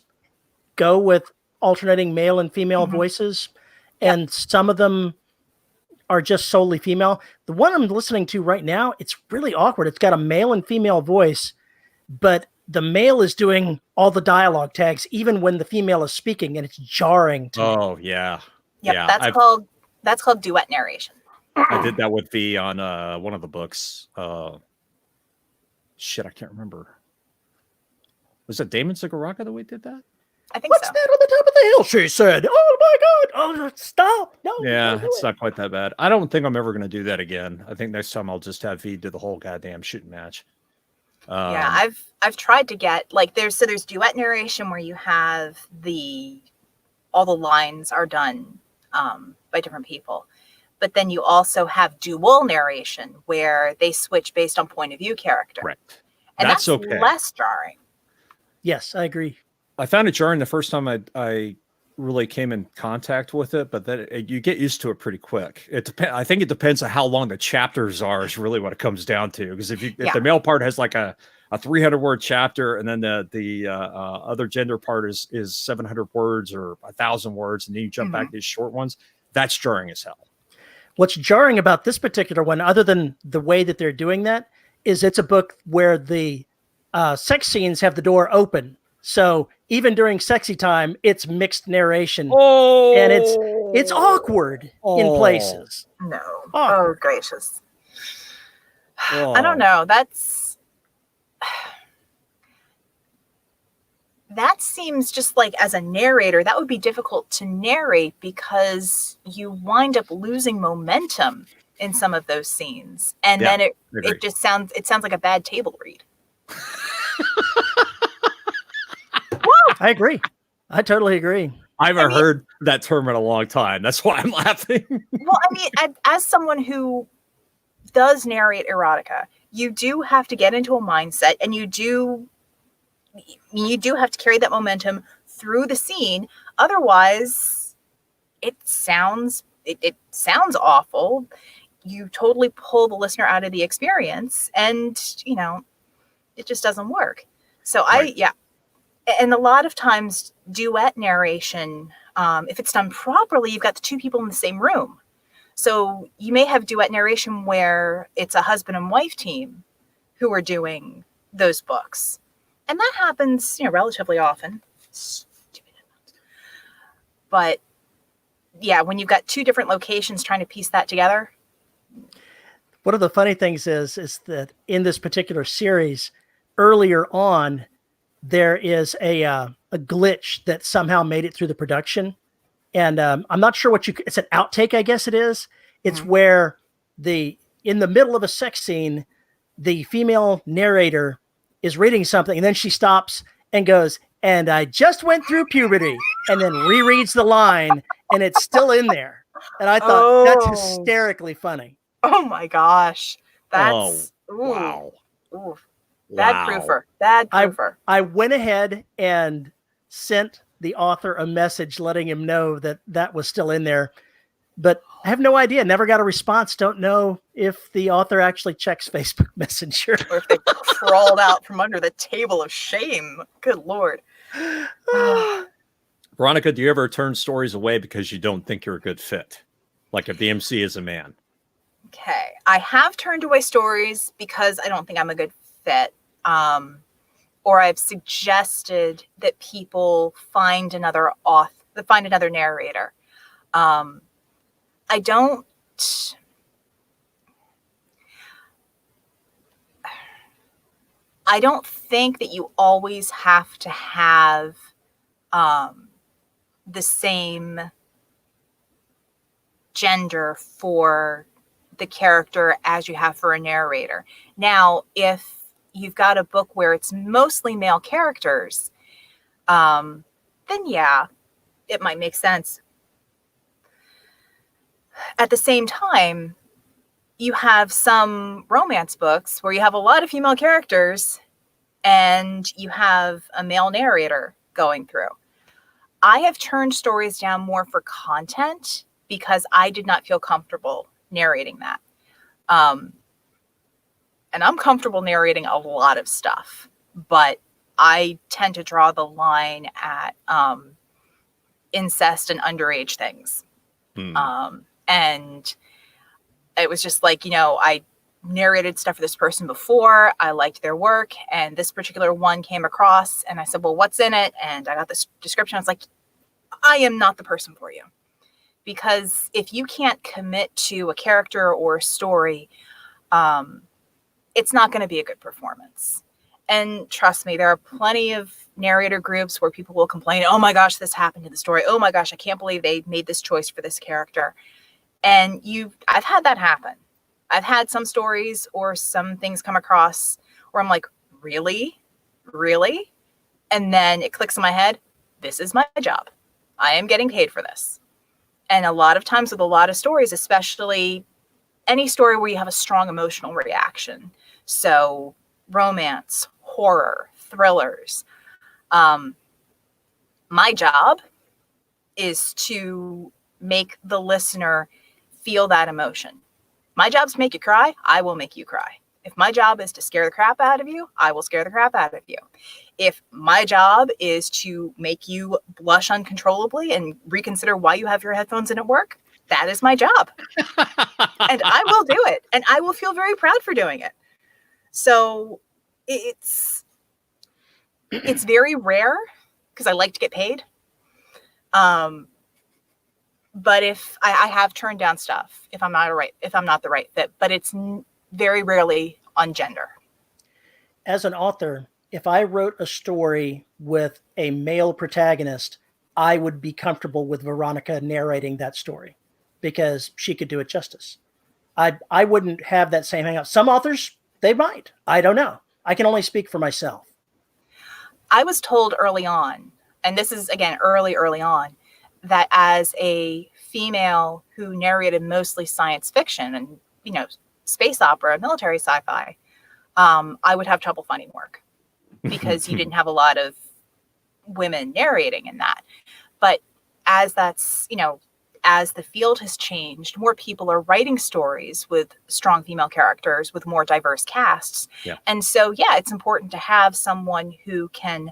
Speaker 2: go with alternating male and female voices, and some of them are just solely female. The one I'm listening to right now, it's really awkward. It's got a male and female voice, but the male is doing all the dialogue tags, even when the female is speaking, and it's jarring to me.
Speaker 1: Oh, yeah.
Speaker 3: Yep,
Speaker 1: yeah,
Speaker 3: that's called duet narration.
Speaker 1: I did that with V on one of the books. Shit, I can't remember. Was it Damon Siguraka that we did that?
Speaker 3: I think
Speaker 2: What's
Speaker 3: so.
Speaker 2: that on the top of the hill? She said, "Oh my God! Oh, stop! No,
Speaker 1: yeah, it's not quite that bad. I don't think I'm ever going to do that again. I think next time I'll just have V do the whole goddamn shooting match.
Speaker 3: Yeah, I've tried to get there's duet narration where you have all the lines are done by different people, but then you also have dual narration where they switch based on point of view character.
Speaker 1: Right,
Speaker 3: and that's
Speaker 1: okay.
Speaker 3: Less jarring.
Speaker 2: Yes, I agree.
Speaker 1: I found it jarring the first time I really came in contact with it, but then you get used to it pretty quick. It depends. I think it depends on how long the chapters are is really what it comes down to. Because if the male part has like a 300-word chapter, and then the other gender part is 700 words or 1,000 words, and then you jump back to these short ones, that's jarring as hell.
Speaker 2: What's jarring about this particular one, other than the way that they're doing that, is it's a book where the sex scenes have the door open. So even during sexy time, it's mixed narration.
Speaker 1: Oh,
Speaker 2: and it's awkward in places.
Speaker 3: No.
Speaker 2: Awkward.
Speaker 3: Oh, gracious.
Speaker 1: Oh.
Speaker 3: I don't know. That seems just like, as a narrator, that would be difficult to narrate because you wind up losing momentum in some of those scenes. And then it just sounds like a bad table read.
Speaker 2: I agree. I totally agree.
Speaker 1: I haven't heard that term in a long time. That's why I'm laughing.
Speaker 3: Well, I mean, as someone who does narrate erotica, you do have to get into a mindset, and you do have to carry that momentum through the scene. Otherwise, it sounds awful. You totally pull the listener out of the experience, and it just doesn't work. So and a lot of times duet narration, if it's done properly, you've got the two people in the same room. So you may have duet narration where it's a husband and wife team who are doing those books. And that happens, relatively often. But yeah, when you've got two different locations trying to piece that together.
Speaker 2: One of the funny things is that in this particular series, earlier on, there is a glitch that somehow made it through the production. And I'm not sure it's an outtake, I guess it is. It's where in the middle of a sex scene, the female narrator is reading something, and then she stops and goes, "And I just went through puberty," and then rereads the line, and it's still in there. And I thought that's hysterically funny.
Speaker 3: Oh my gosh. That's
Speaker 1: wow.
Speaker 3: Ooh. Bad proofer.
Speaker 2: I went ahead and sent the author a message letting him know that was still in there, but I have no idea. Never got a response. Don't know if the author actually checks Facebook Messenger.
Speaker 3: Or if they crawled out from under the table of shame. Good Lord.
Speaker 1: Veronica, do you ever turn stories away because you don't think you're a good fit? Like if the MC is a man?
Speaker 3: Okay. I have turned away stories because I don't think I'm a good fit. Or I've suggested that people find another narrator. I don't think that you always have to have the same gender for the character as you have for a narrator. Now, if you've got a book where it's mostly male characters, then yeah, it might make sense. At the same time, you have some romance books where you have a lot of female characters and you have a male narrator going through. I have turned stories down more for content because I did not feel comfortable narrating that. And I'm comfortable narrating a lot of stuff, but I tend to draw the line at incest and underage things. And it was just like, I narrated stuff for this person before. I liked their work, and this particular one came across, and I said, well, what's in it? And I got this description. I was like, I am not the person for you. Because if you can't commit to a character or a story, it's not going to be a good performance. And trust me, there are plenty of narrator groups where people will complain, oh my gosh, this happened in the story. Oh my gosh, I can't believe they made this choice for this character. And I've had that happen. I've had some stories or some things come across where I'm like, really? Really? And then it clicks in my head, this is my job. I am getting paid for this. And a lot of times with a lot of stories, especially any story where you have a strong emotional reaction. So romance, horror, thrillers. My job is to make the listener feel that emotion. My job is to make you cry. I will make you cry. If my job is to scare the crap out of you, I will scare the crap out of you. If my job is to make you blush uncontrollably and reconsider why you have your headphones in at work, that is my job. And I will do it. And I will feel very proud for doing it. So it's very rare because I like to get paid. But if I have turned down stuff, if I'm not the right fit, but it's very rarely on gender.
Speaker 2: As an author, if I wrote a story with a male protagonist, I would be comfortable with Veronica narrating that story because she could do it justice. I wouldn't have that same hang up. Some authors, they might. I don't know. I can only speak for myself.
Speaker 3: I was told early on, and this is, again, early on, that as a female who narrated mostly science fiction and, space opera, military sci-fi, I would have trouble finding work because you didn't have a lot of women narrating in that. But as as the field has changed, more people are writing stories with strong female characters, with more diverse casts.
Speaker 1: Yeah.
Speaker 3: And so, it's important to have someone who can,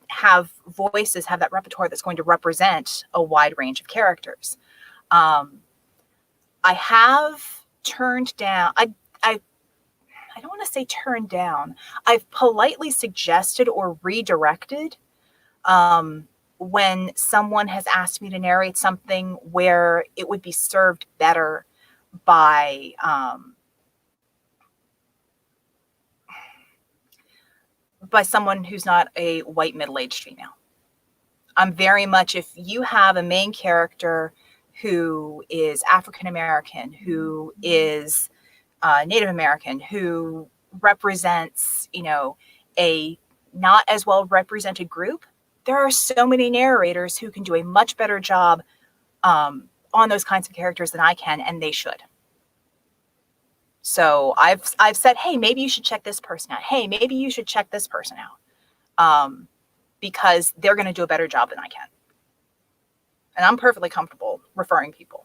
Speaker 3: have voices, have that repertoire that's going to represent a wide range of characters. I have turned down, I don't want to say turned down. I've politely suggested or redirected when someone has asked me to narrate something where it would be served better by someone who's not a white middle-aged female. I'm very much, if you have a main character who is African American, who is Native American, who represents, a not as well represented group, there are so many narrators who can do a much better job on those kinds of characters than I can, and they should. So I've said, hey, maybe you should check this person out. Hey, maybe you should check this person out, because they're going to do a better job than I can. And I'm perfectly comfortable referring people.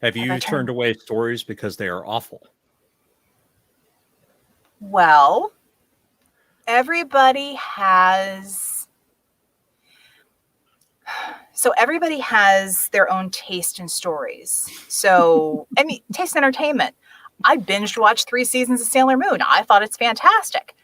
Speaker 1: Have you turned away stories because they are awful?
Speaker 3: Well, everybody has their own taste in stories. So, taste in entertainment. I binged watched 3 seasons of Sailor Moon. I thought it's fantastic.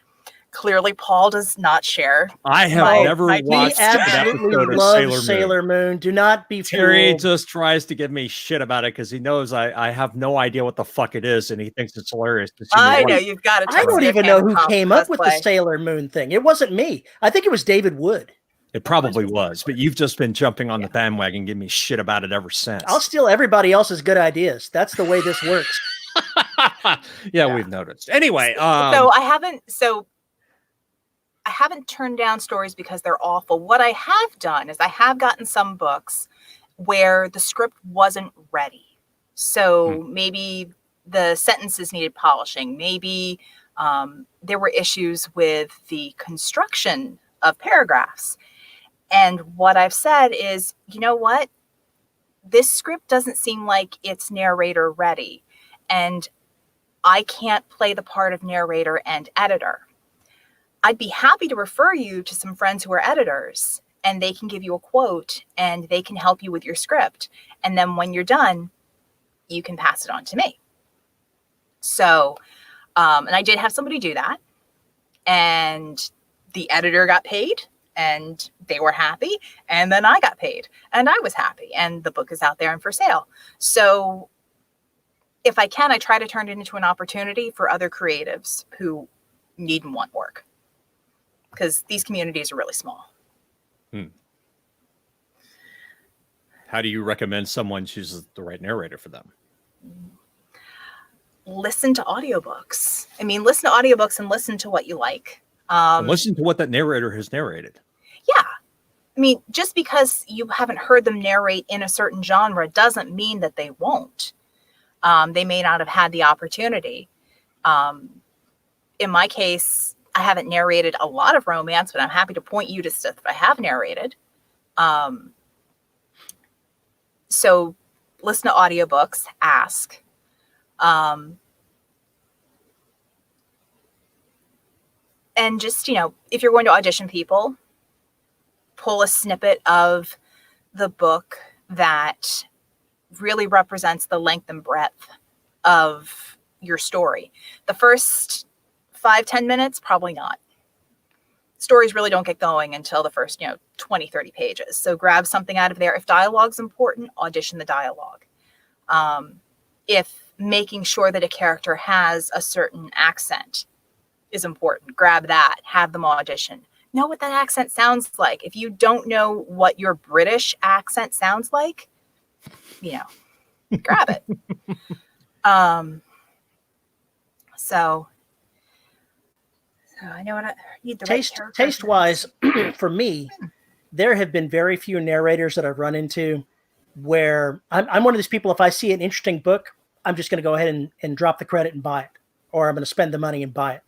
Speaker 3: Clearly, Paul does not share.
Speaker 1: I have never watched an episode of
Speaker 2: Sailor Moon. Do not be
Speaker 1: Terry
Speaker 2: fooled.
Speaker 1: just tries to give me shit about it because he knows I have no idea what the fuck it is, and he thinks it's hilarious.
Speaker 3: I know, you've got to.
Speaker 2: I don't even know who came up with the Sailor Moon thing. It wasn't me. I think it was David Wood.
Speaker 1: It probably was, but you've just been jumping on the bandwagon and giving me shit about it ever since.
Speaker 2: I'll steal everybody else's good ideas. That's the way this works.
Speaker 1: Yeah, we've noticed. Anyway,
Speaker 3: so I haven't turned down stories because they're awful. What I have done is I have gotten some books where the script wasn't ready. So maybe the sentences needed polishing. Maybe there were issues with the construction of paragraphs. And what I've said is, you know what? This script doesn't seem like it's narrator ready. And I can't play the part of narrator and editor. I'd be happy to refer you to some friends who are editors, and they can give you a quote and they can help you with your script. And then when you're done, you can pass it on to me. So, and I did have somebody do that, and the editor got paid and they were happy. And then I got paid and I was happy, and the book is out there and for sale. So if I can, I try to turn it into an opportunity for other creatives who need and want work, because these communities are really small.
Speaker 1: How do you recommend someone chooses the right narrator for them?
Speaker 3: Listen to audiobooks. Listen to audiobooks and listen to what you like.
Speaker 1: And listen to what that narrator has narrated.
Speaker 3: Yeah. Just because you haven't heard them narrate in a certain genre doesn't mean that they won't. They may not have had the opportunity. In my case, I haven't narrated a lot of romance, but I'm happy to point you to stuff that I have narrated. So listen to audiobooks, ask. And just, if you're going to audition people, pull a snippet of the book that really represents the length and breadth of your story. The first 5-10 minutes, probably not. Stories really don't get going until the first, 20, 30 pages. So grab something out of there. If dialogue's important, audition the dialogue. If making sure that a character has a certain accent is important, grab that, have them audition. Know what that accent sounds like. If you don't know what your British accent sounds like, grab it. So I know what I need the
Speaker 2: taste wise. For me, there have been very few narrators that I've run into where I'm one of these people. If I see an interesting book, I'm just going to go ahead and drop the credit and buy it, or I'm going to spend the money and buy it.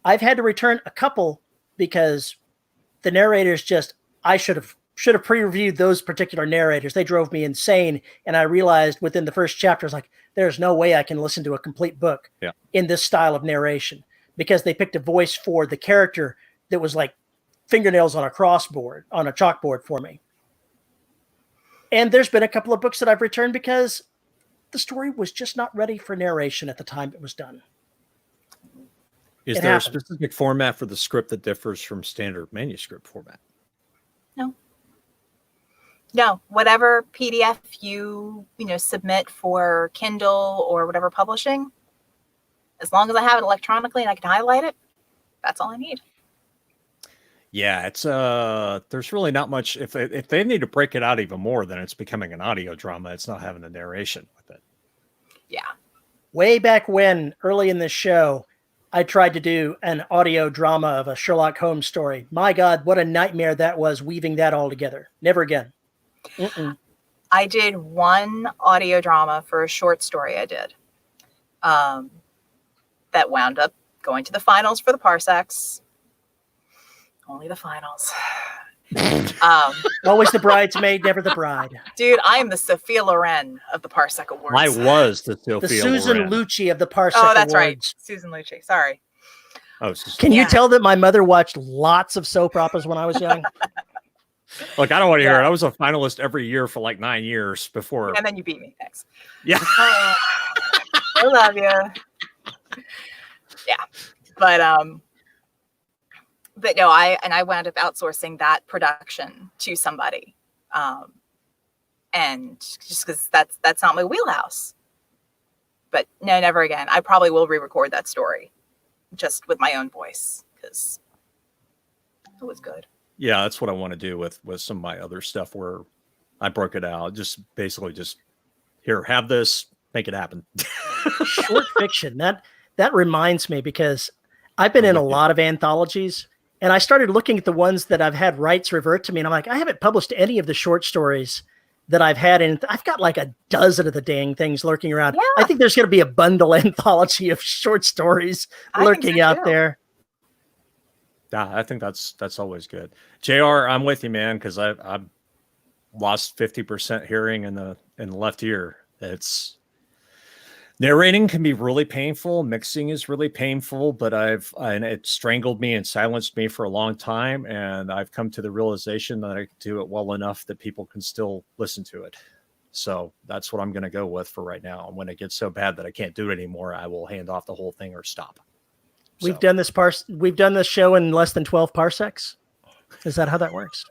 Speaker 2: I've had to return a couple because the narrators I should have pre-reviewed those particular narrators. They drove me insane. And I realized within the first chapter, I was like, there's no way I can listen to a complete book in this style of narration, because they picked a voice for the character that was like fingernails on a chalkboard for me. And there's been a couple of books that I've returned because the story was just not ready for narration at the time it was done.
Speaker 1: Is there a specific format for the script that differs from standard manuscript format?
Speaker 3: No, whatever PDF you submit for Kindle or whatever publishing, as long as I have it electronically and I can highlight it, that's all I need.
Speaker 1: Yeah, it's there's really not much. If they need to break it out even more, then it's becoming an audio drama. It's not having the narration with it.
Speaker 3: Yeah.
Speaker 2: Way back when, early in this show, I tried to do an audio drama of a Sherlock Holmes story. My God, what a nightmare that was, weaving that all together. Never again.
Speaker 3: I did one audio drama for a short story I did that wound up going to the finals for the Parsecs. Only the finals.
Speaker 2: Always the bridesmaid, never the bride.
Speaker 3: Dude, I am the Sophia Loren of the Parsec Awards.
Speaker 1: I was the Sophia
Speaker 2: Susan
Speaker 1: Loren.
Speaker 2: Lucci of the Parsec
Speaker 3: Oh, that's
Speaker 2: Awards.
Speaker 3: right. Susan Lucci. Sorry.
Speaker 1: Oh,
Speaker 2: Can you tell that my mother watched lots of soap operas when I was young?
Speaker 1: Look, I don't want to hear it. I was a finalist every year for like 9 years before.
Speaker 3: And then you beat me. Thanks.
Speaker 1: Yeah.
Speaker 3: I love you. Yeah. But no, I wound up outsourcing that production to somebody. And just because that's not my wheelhouse. But no, never again. I probably will re-record that story just with my own voice, because it was good.
Speaker 1: Yeah, that's what I want to do with some of my other stuff, where I broke it out. Just basically here, have this, make it happen.
Speaker 2: Short fiction. That reminds me, because I've been in a lot of anthologies, and I started looking at the ones that I've had rights revert to me, and I'm like, I haven't published any of the short stories that I've had, and I've got like a dozen of the dang things lurking around. Yeah. I think there's going to be a bundle anthology of short stories lurking out there.
Speaker 1: Yeah, I think that's always good. JR, I'm with you, man, because I've lost 50% hearing in the left ear. It's narrating can be really painful. Mixing is really painful, but it strangled me and silenced me for a long time. And I've come to the realization that I can do it well enough that people can still listen to it. So that's what I'm going to go with for right now. And when it gets so bad that I can't do it anymore, I will hand off the whole thing or stop.
Speaker 2: We've done this show in less than 12 parsecs. Is that how that works?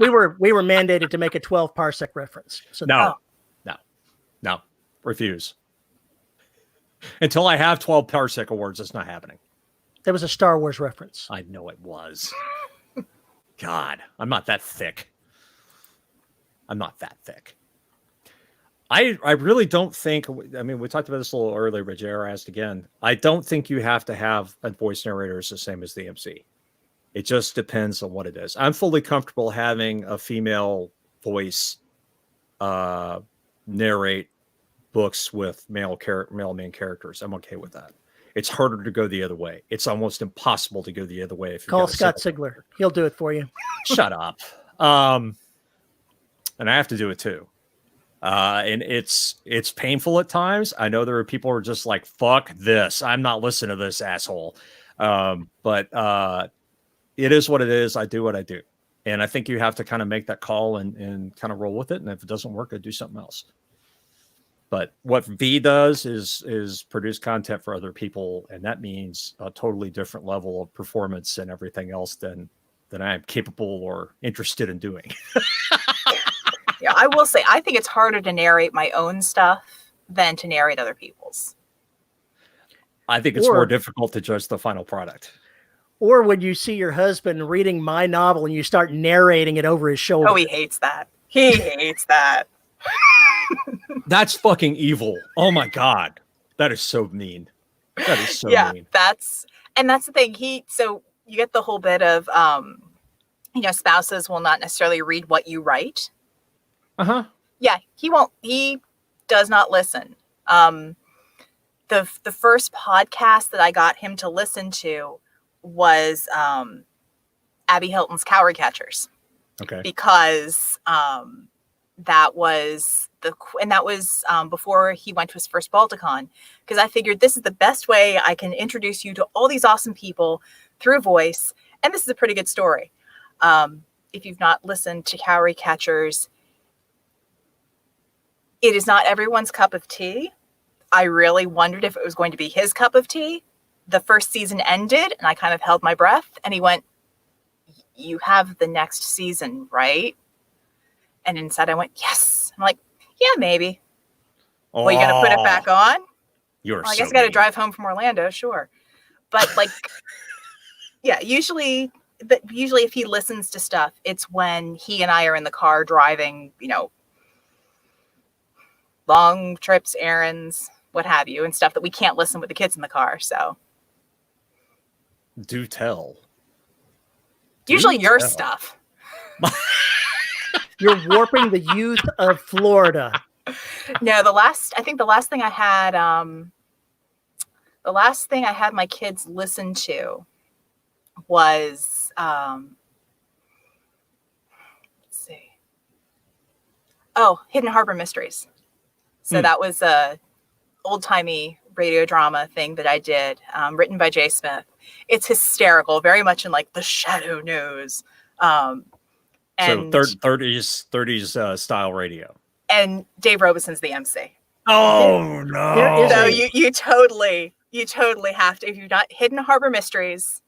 Speaker 2: we were mandated to make a 12 parsec reference. So
Speaker 1: no, refuse. Until I have 12 parsec awards, it's not happening.
Speaker 2: There was a Star Wars reference.
Speaker 1: I know it was. God, I'm not that thick. I really don't think, I mean, we talked about this a little earlier, but JR asked again. I don't think you have to have a voice narrator the same as the MC. It just depends on what it is. I'm fully comfortable having a female voice narrate books with male main characters. I'm okay with that. it's harder to go the other way. It's almost impossible to go the other way. If you
Speaker 2: Call Scott Sigler. He'll do it for you.
Speaker 1: Shut up. And I have to do it too. And it's painful at times. I know there are people who are just like, fuck this. I'm not listening to this asshole. But it is what it is. I do what I do. And I think you have to kind of make that call and kind of roll with it. And if it doesn't work, I do something else. But what V does is produce content for other people. And that means a totally different level of performance and everything else than I am capable or interested in doing.
Speaker 3: Yeah, I will say, I think it's harder to narrate my own stuff than to narrate other people's.
Speaker 1: I think it's more difficult to judge the final product.
Speaker 2: Or when you see your husband reading my novel and you start narrating it over his shoulder.
Speaker 3: Oh, he hates that. He hates that.
Speaker 1: That's fucking evil. Oh my God. That is so mean. That is so mean.
Speaker 3: That's the thing. So you get the whole bit of, spouses will not necessarily read what you write.
Speaker 1: Uh-huh.
Speaker 3: Yeah, he does not listen. The first podcast that I got him to listen to was Abby Hilton's Cowrie Catchers.
Speaker 1: Okay.
Speaker 3: Because that was before he went to his first Balticon. Because I figured this is the best way I can introduce you to all these awesome people through voice, and this is a pretty good story. If you've not listened to Cowrie Catchers, it is not everyone's cup of tea. I really wondered if it was going to be his cup of tea. The first season ended and I kind of held my breath, and he went, "You have the next season, right?" And inside I went, "Yes." I'm like, "Yeah, maybe." Oh, well, you going to put it back on? I guess I got to drive home from Orlando. Sure. But yeah, usually if he listens to stuff, it's when he and I are in the car driving, long trips, errands, what have you, and stuff that we can't listen with the kids in the car. So
Speaker 1: do tell.
Speaker 3: Usually your stuff.
Speaker 2: You're warping the youth of Florida.
Speaker 3: No, the last thing I had my kids listen to was let's see. Oh, Hidden Harbor Mysteries. So that was a old-timey radio drama thing that I did, written by Jay Smith. It's hysterical, very much in the Shadow Knows. And
Speaker 1: so 30s style radio.
Speaker 3: And Dave Robison's the MC.
Speaker 1: Oh no!
Speaker 3: So you totally have to. If you've not Hidden Harbor Mysteries,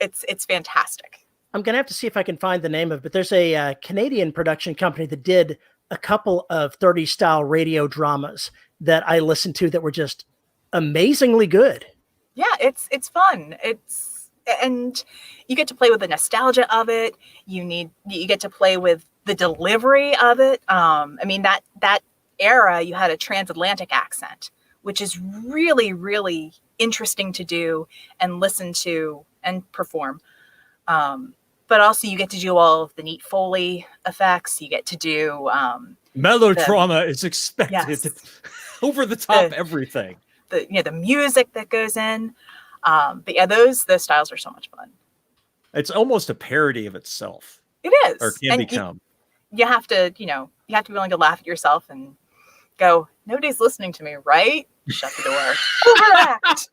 Speaker 3: it's fantastic.
Speaker 2: I'm gonna have to see if I can find the name of it. But there's a Canadian production company that did a couple of 30s style radio dramas that I listened to that were just amazingly good.
Speaker 3: Yeah, it's fun. And you get to play with the nostalgia of it. You get to play with the delivery of it. That era, you had a transatlantic accent, which is really, really interesting to do and listen to and perform. But also you get to do all of the neat Foley effects. You get to do
Speaker 1: melodrama is expected.
Speaker 3: Yes.
Speaker 1: Over the top everything.
Speaker 3: The music that goes in. But yeah, those styles are so much fun.
Speaker 1: It's almost a parody of itself.
Speaker 3: It is.
Speaker 1: Or can become.
Speaker 3: You have to be willing to laugh at yourself and go, "Nobody's listening to me, right?" Shut the door. Overact.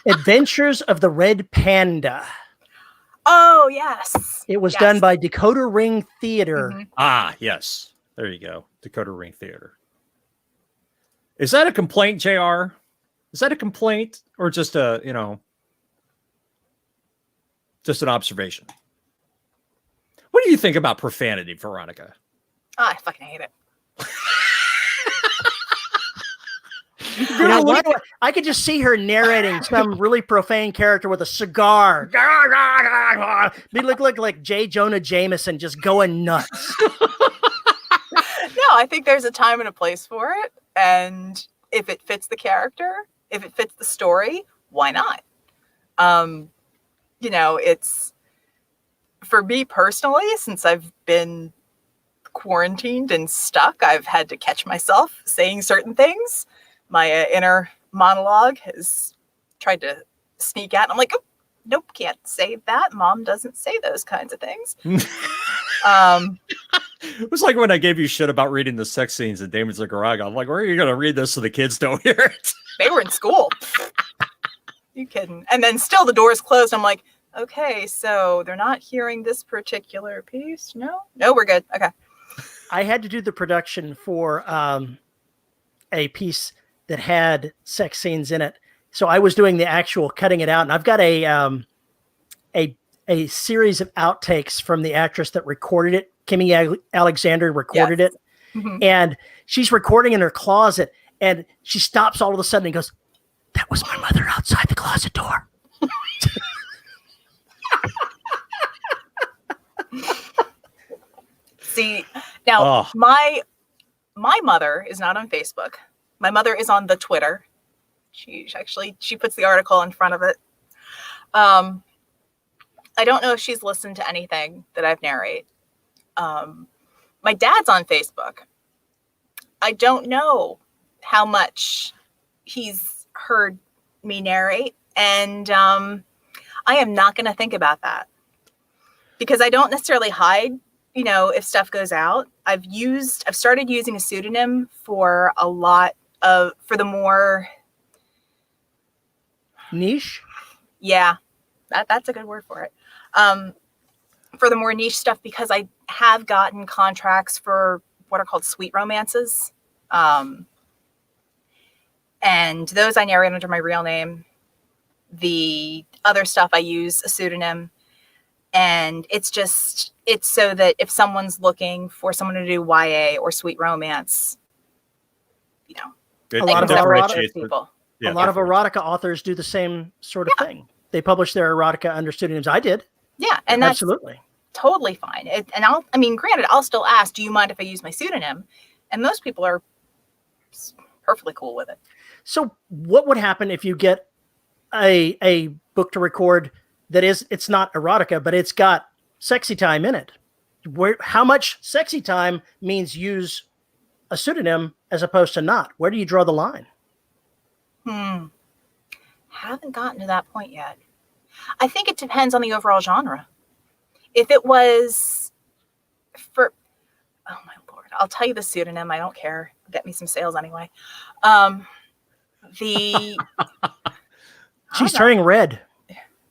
Speaker 2: Adventures of the Red Panda.
Speaker 3: Oh, yes.
Speaker 2: It was done by Dakota Ring Theater.
Speaker 3: Mm-hmm.
Speaker 1: Ah, yes. There you go. Dakota Ring Theater. Is that a complaint, JR? Is that a complaint or just just an observation? What do you think about profanity, Veronica?
Speaker 3: Oh, I fucking hate it.
Speaker 2: I could just see her narrating some really profane character with a cigar. Be look like J. Jonah Jameson just going nuts.
Speaker 3: No, I think there's a time and a place for it. And if it fits the character, if it fits the story, why not? It's for me personally, since I've been quarantined and stuck, I've had to catch myself saying certain things. My inner monologue has tried to sneak out. I'm like, oh, nope, can't say that. Mom doesn't say those kinds of things.
Speaker 1: It was like when I gave you shit about reading the sex scenes in Damon's Nicaragua. I'm like, where are you going to read this so the kids don't hear it?
Speaker 3: They were in school. You kidding? And then still the door's closed. I'm like, okay, so they're not hearing this particular piece? No, we're good. Okay.
Speaker 2: I had to do the production for a piece that had sex scenes in it. So I was doing the actual cutting it out, and I've got a series of outtakes from the actress that recorded it. Kimmy Alexander recorded it, and she's recording in her closet, and she stops all of a sudden and goes, "That was my mother outside the closet door."
Speaker 3: See, now my mother is not on Facebook. My mother is on the Twitter. She puts the article in front of it. I don't know if she's listened to anything that I've narrated. My dad's on Facebook. I don't know how much he's heard me narrate, and I am not going to think about that because I don't necessarily hide, if stuff goes out. I've started using a pseudonym for for the more
Speaker 2: niche.
Speaker 3: Yeah, that's a good word for it. For the more niche stuff, because I have gotten contracts for what are called sweet romances. And those I narrate under my real name. The other stuff I use a pseudonym. And it's so that if someone's looking for someone to do YA or sweet romance,
Speaker 2: a lot of erotica
Speaker 3: people.
Speaker 2: Yeah, a lot of erotica authors do the same sort of thing. They publish their erotica under pseudonyms. I did.
Speaker 3: Yeah, and that's
Speaker 2: absolutely
Speaker 3: totally fine. Granted, I'll still ask, do you mind if I use my pseudonym? And most people are perfectly cool with it.
Speaker 2: So what would happen if you get a book to record that it's not erotica, but it's got sexy time in it? How much sexy time means use a pseudonym as opposed to not? Where do you draw the line?
Speaker 3: Haven't gotten to that point yet. I think it depends on the overall genre. If it was oh my Lord, I'll tell you the pseudonym. I don't care. Get me some sales anyway.
Speaker 2: She's turning red.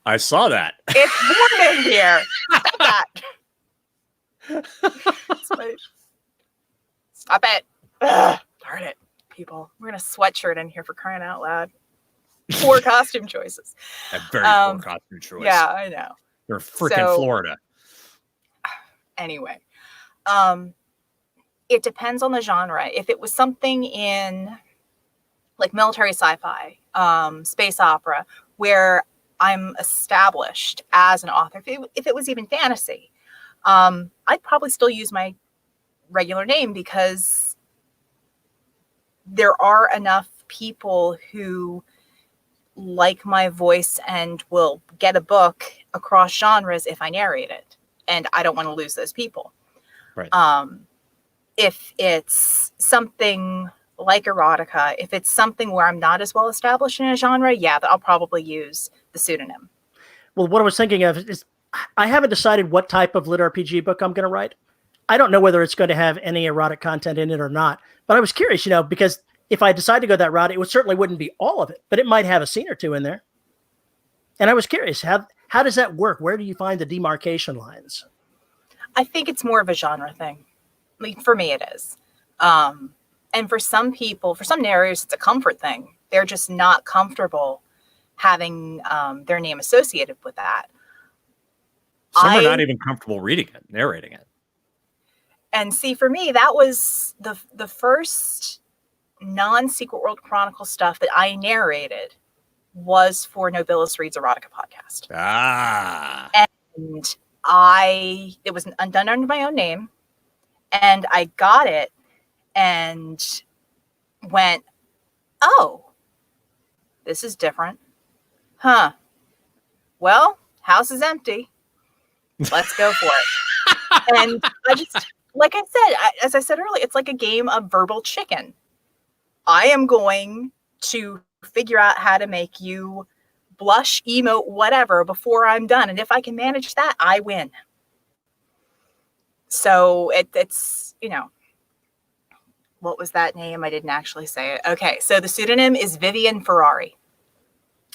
Speaker 1: I saw that.
Speaker 3: It's warm in here. Stop it. Ugh, darn it, people. We're in a sweatshirt in here for crying out loud. Poor costume choices.
Speaker 1: A very poor costume choice.
Speaker 3: Yeah, I know.
Speaker 1: They're freaking Florida.
Speaker 3: Anyway, it depends on the genre. If it was something in like military sci-fi, space opera, where I'm established as an author, if it was even fantasy, I'd probably still use my regular name because there are enough people who like my voice and will get a book across genres if I narrate it. And I don't want to lose those people.
Speaker 1: Right.
Speaker 3: If it's something like erotica, if it's something where I'm not as well established in a genre, I'll probably use the pseudonym.
Speaker 2: Well, what I was thinking of is I haven't decided what type of lit RPG book I'm going to write. I don't know whether it's going to have any erotic content in it or not. But I was curious, because if I decide to go that route, it certainly wouldn't be all of it, but it might have a scene or two in there. And I was curious, how does that work? Where do you find the demarcation lines?
Speaker 3: I think it's more of a genre thing. For me, it is. And for some people, for some narrators, it's a comfort thing. They're just not comfortable having their name associated with that.
Speaker 1: Some are not even comfortable reading it, narrating it.
Speaker 3: And see, for me, that was the first non-Secret World Chronicle stuff that I narrated was for Nobilis Reads Erotica podcast. And it was done under my own name, and I got it and went, oh, this is different. Huh. Well, house is empty. Let's go for it. And I just, like I said, as I said earlier, it's like a game of verbal chicken. I am going to figure out how to make you blush, emote, whatever before I'm done. And if I can manage that, I win. So it's, what was that name? I didn't actually say it. Okay. So the pseudonym is Vivian Ferrari.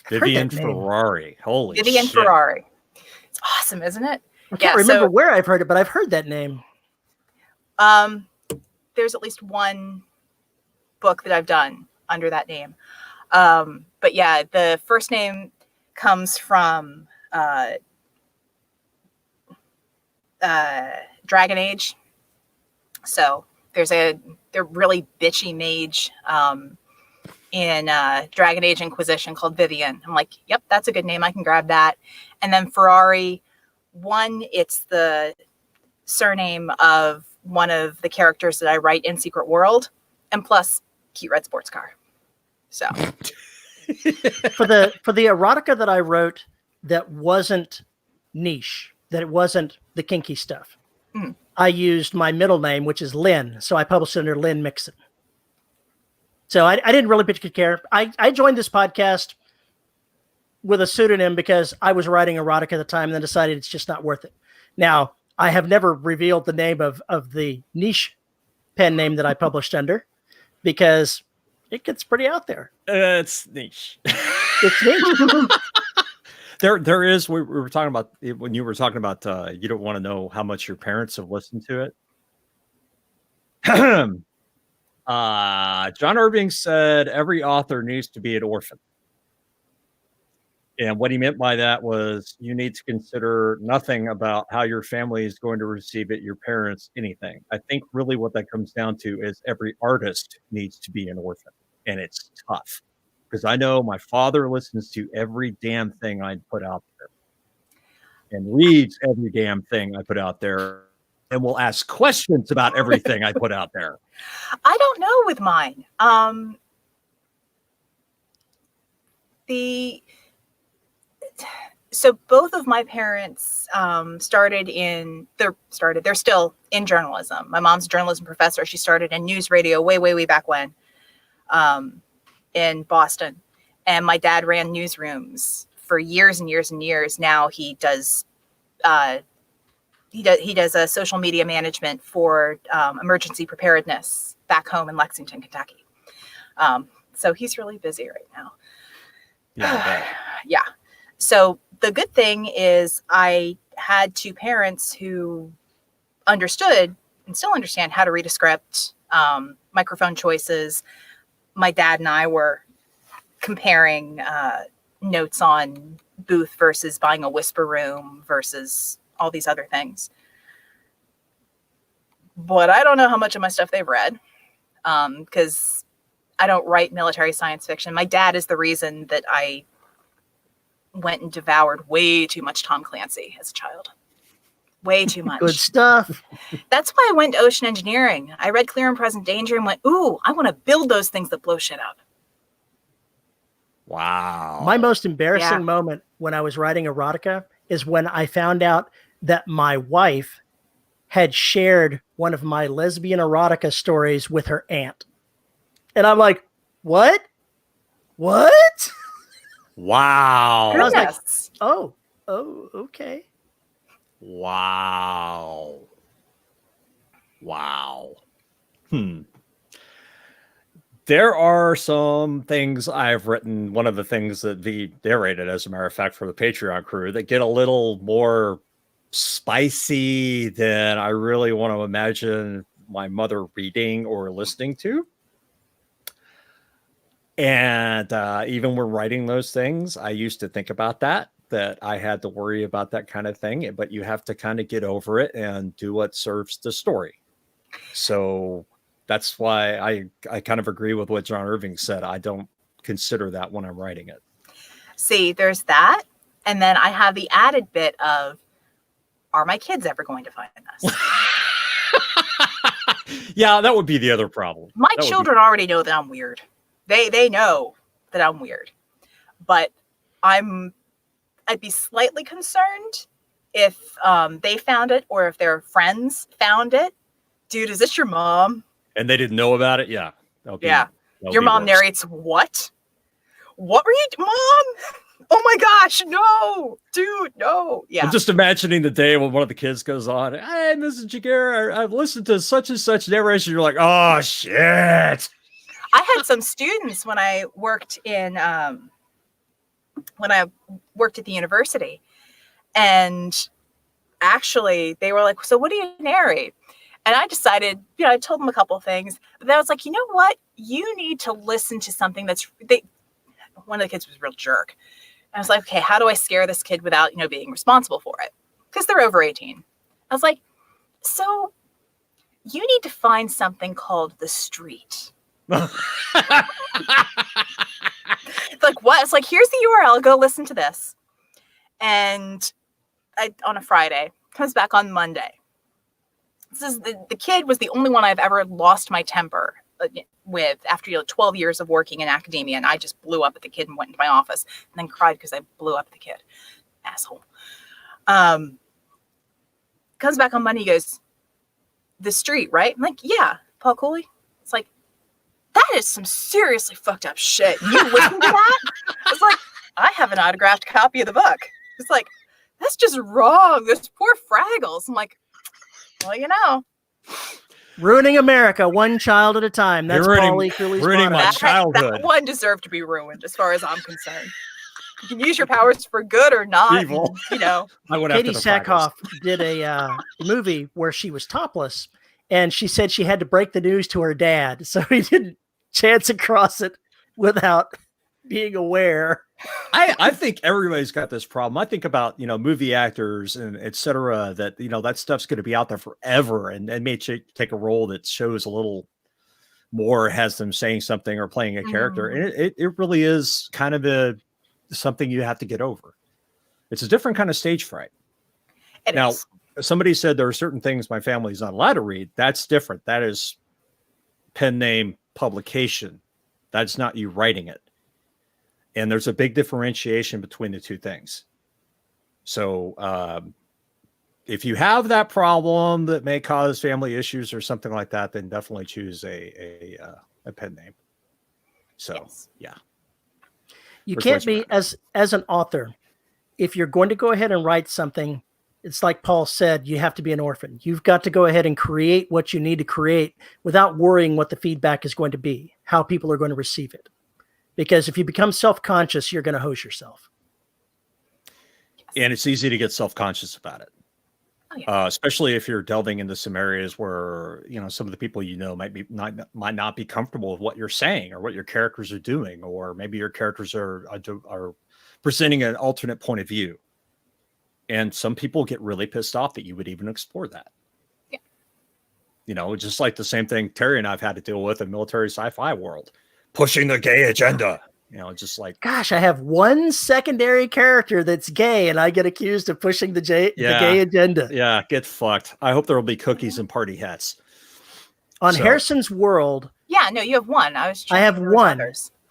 Speaker 1: Vivian Ferrari. Holy
Speaker 3: Vivian
Speaker 1: shit.
Speaker 3: Ferrari. It's awesome, isn't it?
Speaker 2: I can't remember where I've heard it, but I've heard that name.
Speaker 3: There's at least one book that I've done under that name. But yeah, the first name comes from Dragon Age. So they're really bitchy mage in Dragon Age Inquisition called Vivian. I'm like, yep, that's a good name. I can grab that. And then Ferrari, it's the surname of one of the characters that I write in Secret World, and plus cute red sports car. So
Speaker 2: for the erotica that I wrote that wasn't niche, that it wasn't the kinky stuff, I used my middle name, which is Lynn. So I published it under Lynn Mixon. So I didn't really particularly care. I joined this podcast with a pseudonym because I was writing erotica at the time and then decided it's just not worth it. Now, I have never revealed the name of the niche pen name that I published under because it gets pretty out there.
Speaker 1: It's niche.
Speaker 2: It's niche.
Speaker 1: There is, we were talking about, when you were talking about, you don't want to know how much your parents have listened to it. John Irving said every author needs to be an orphan. And what he meant by that was you need to consider nothing about how your family is going to receive it, your parents, anything. I think really what that comes down to is every artist needs to be an orphan. And it's tough because I know my father listens to every damn thing I put out there and reads every damn thing I put out there and will ask questions about everything I put out there.
Speaker 3: I don't know with mine. So both of my parents they're still in journalism. My mom's a journalism professor. She started in news radio way, way, way back when in Boston. And my dad ran newsrooms for years and years and years. Now he does a social media management for emergency preparedness back home in Lexington, Kentucky. So he's really busy right now.
Speaker 1: Yeah.
Speaker 3: Yeah. So the good thing is I had two parents who understood and still understand how to read a script, microphone choices. My dad and I were comparing notes on booth versus buying a whisper room versus all these other things. But I don't know how much of my stuff they've read because I don't write military science fiction. My dad is the reason that I went and devoured way too much Tom Clancy as a child. Way too much.
Speaker 2: Good stuff.
Speaker 3: That's why I went to ocean engineering. I read Clear and Present Danger and went, ooh, I want to build those things that blow shit up.
Speaker 1: Wow.
Speaker 2: My most embarrassing moment when I was writing erotica is when I found out that my wife had shared one of my lesbian erotica stories with her aunt. And I'm like, what? What?
Speaker 1: Wow.
Speaker 2: And I was like, oh, okay.
Speaker 1: Wow. There are some things I've written. One of the things that V narrated, as a matter of fact, for the Patreon crew that get a little more spicy than I really want to imagine my mother reading or listening to. And even when writing those things, I used to think about that I had to worry about that kind of thing, but you have to kind of get over it and do what serves the story. So that's why I kind of agree with what John Irving said. I don't consider that when I'm writing it.
Speaker 3: See, there's that. And then I have the added bit of, are my kids ever going to find this?
Speaker 1: Yeah, that would be the other problem.
Speaker 3: My children already know that I'm weird. They know that I'm weird. But I'd be slightly concerned if they found it or if their friends found it. Dude, is this your mom?
Speaker 1: And they didn't know about it? Yeah.
Speaker 3: Your mom narrates what? what were you, Mom? Oh my gosh, no, dude, no. Yeah.
Speaker 1: I'm just imagining the day when one of the kids goes on, hey, Mrs. Giguere, I've listened to such and such narration. You're like, oh, shit.
Speaker 3: I had some students when I worked at the university, and actually they were like, so what do you narrate? And I decided, I told them a couple of things, but then I was like, you know what? You need to listen to something one of the kids was a real jerk. I was like, okay, how do I scare this kid without, being responsible for it? Because they're over 18. I was like, so you need to find something called The Street. It's like, what? It's like, here's the URL. Go listen to this. And on a Friday, comes back on Monday. This is the kid was the only one I've ever lost my temper with after 12 years of working in academia, and I just blew up at the kid and went into my office and then cried because I blew up at the kid. Asshole. Comes back on Monday, he goes, The Street, right? I'm like, yeah, Paul Cooley. It's like, that is some seriously fucked up shit. You listen to that? It's like, I have an autographed copy of the book. It's like, that's just wrong. Those poor Fraggles. I'm like, well,
Speaker 2: Ruining America, one child at a time. That's Paul E. Cooley's
Speaker 1: ruining my childhood.
Speaker 3: That one deserved to be ruined, as far as I'm concerned. You can use your powers for good or not.
Speaker 1: Evil.
Speaker 3: And,
Speaker 1: I went
Speaker 2: Katie
Speaker 1: after the
Speaker 2: Sackhoff did a movie where she was topless, and she said she had to break the news to her dad, so he didn't chance across it without being aware.
Speaker 1: I think everybody's got this problem. I think about, movie actors and et cetera, that, that stuff's going to be out there forever and may take a role that shows a little more, has them saying something or playing a character. And it really is kind of something you have to get over. It's a different kind of stage fright. Now, somebody said there are certain things my family's not allowed to read. That's different. That is pen name publication. That's not you writing it. And there's a big differentiation between the two things. So if you have that problem that may cause family issues or something like that, then definitely choose a pen name. So, yeah.
Speaker 2: You can't be, as an author, if you're going to go ahead and write something, it's like Paul said, you have to be an orphan. You've got to go ahead and create what you need to create without worrying what the feedback is going to be, how people are going to receive it. Because if you become self-conscious, you're going to hose yourself.
Speaker 1: And it's easy to get self-conscious about it.
Speaker 3: Oh, yeah.
Speaker 1: Especially if you're delving into some areas where, some of the people might not be comfortable with what you're saying or what your characters are doing, or maybe your characters are presenting an alternate point of view. And some people get really pissed off that you would even explore that. Yeah. Just like the same thing Terry and I've had to deal with in military sci-fi world. Pushing the gay agenda, just like,
Speaker 2: gosh, I have one secondary character that's gay and I get accused of pushing the gay agenda.
Speaker 1: Yeah, get fucked. I hope there will be cookies and party hats.
Speaker 2: On Harrison's World.
Speaker 3: Yeah, no, you have one. I
Speaker 2: have one.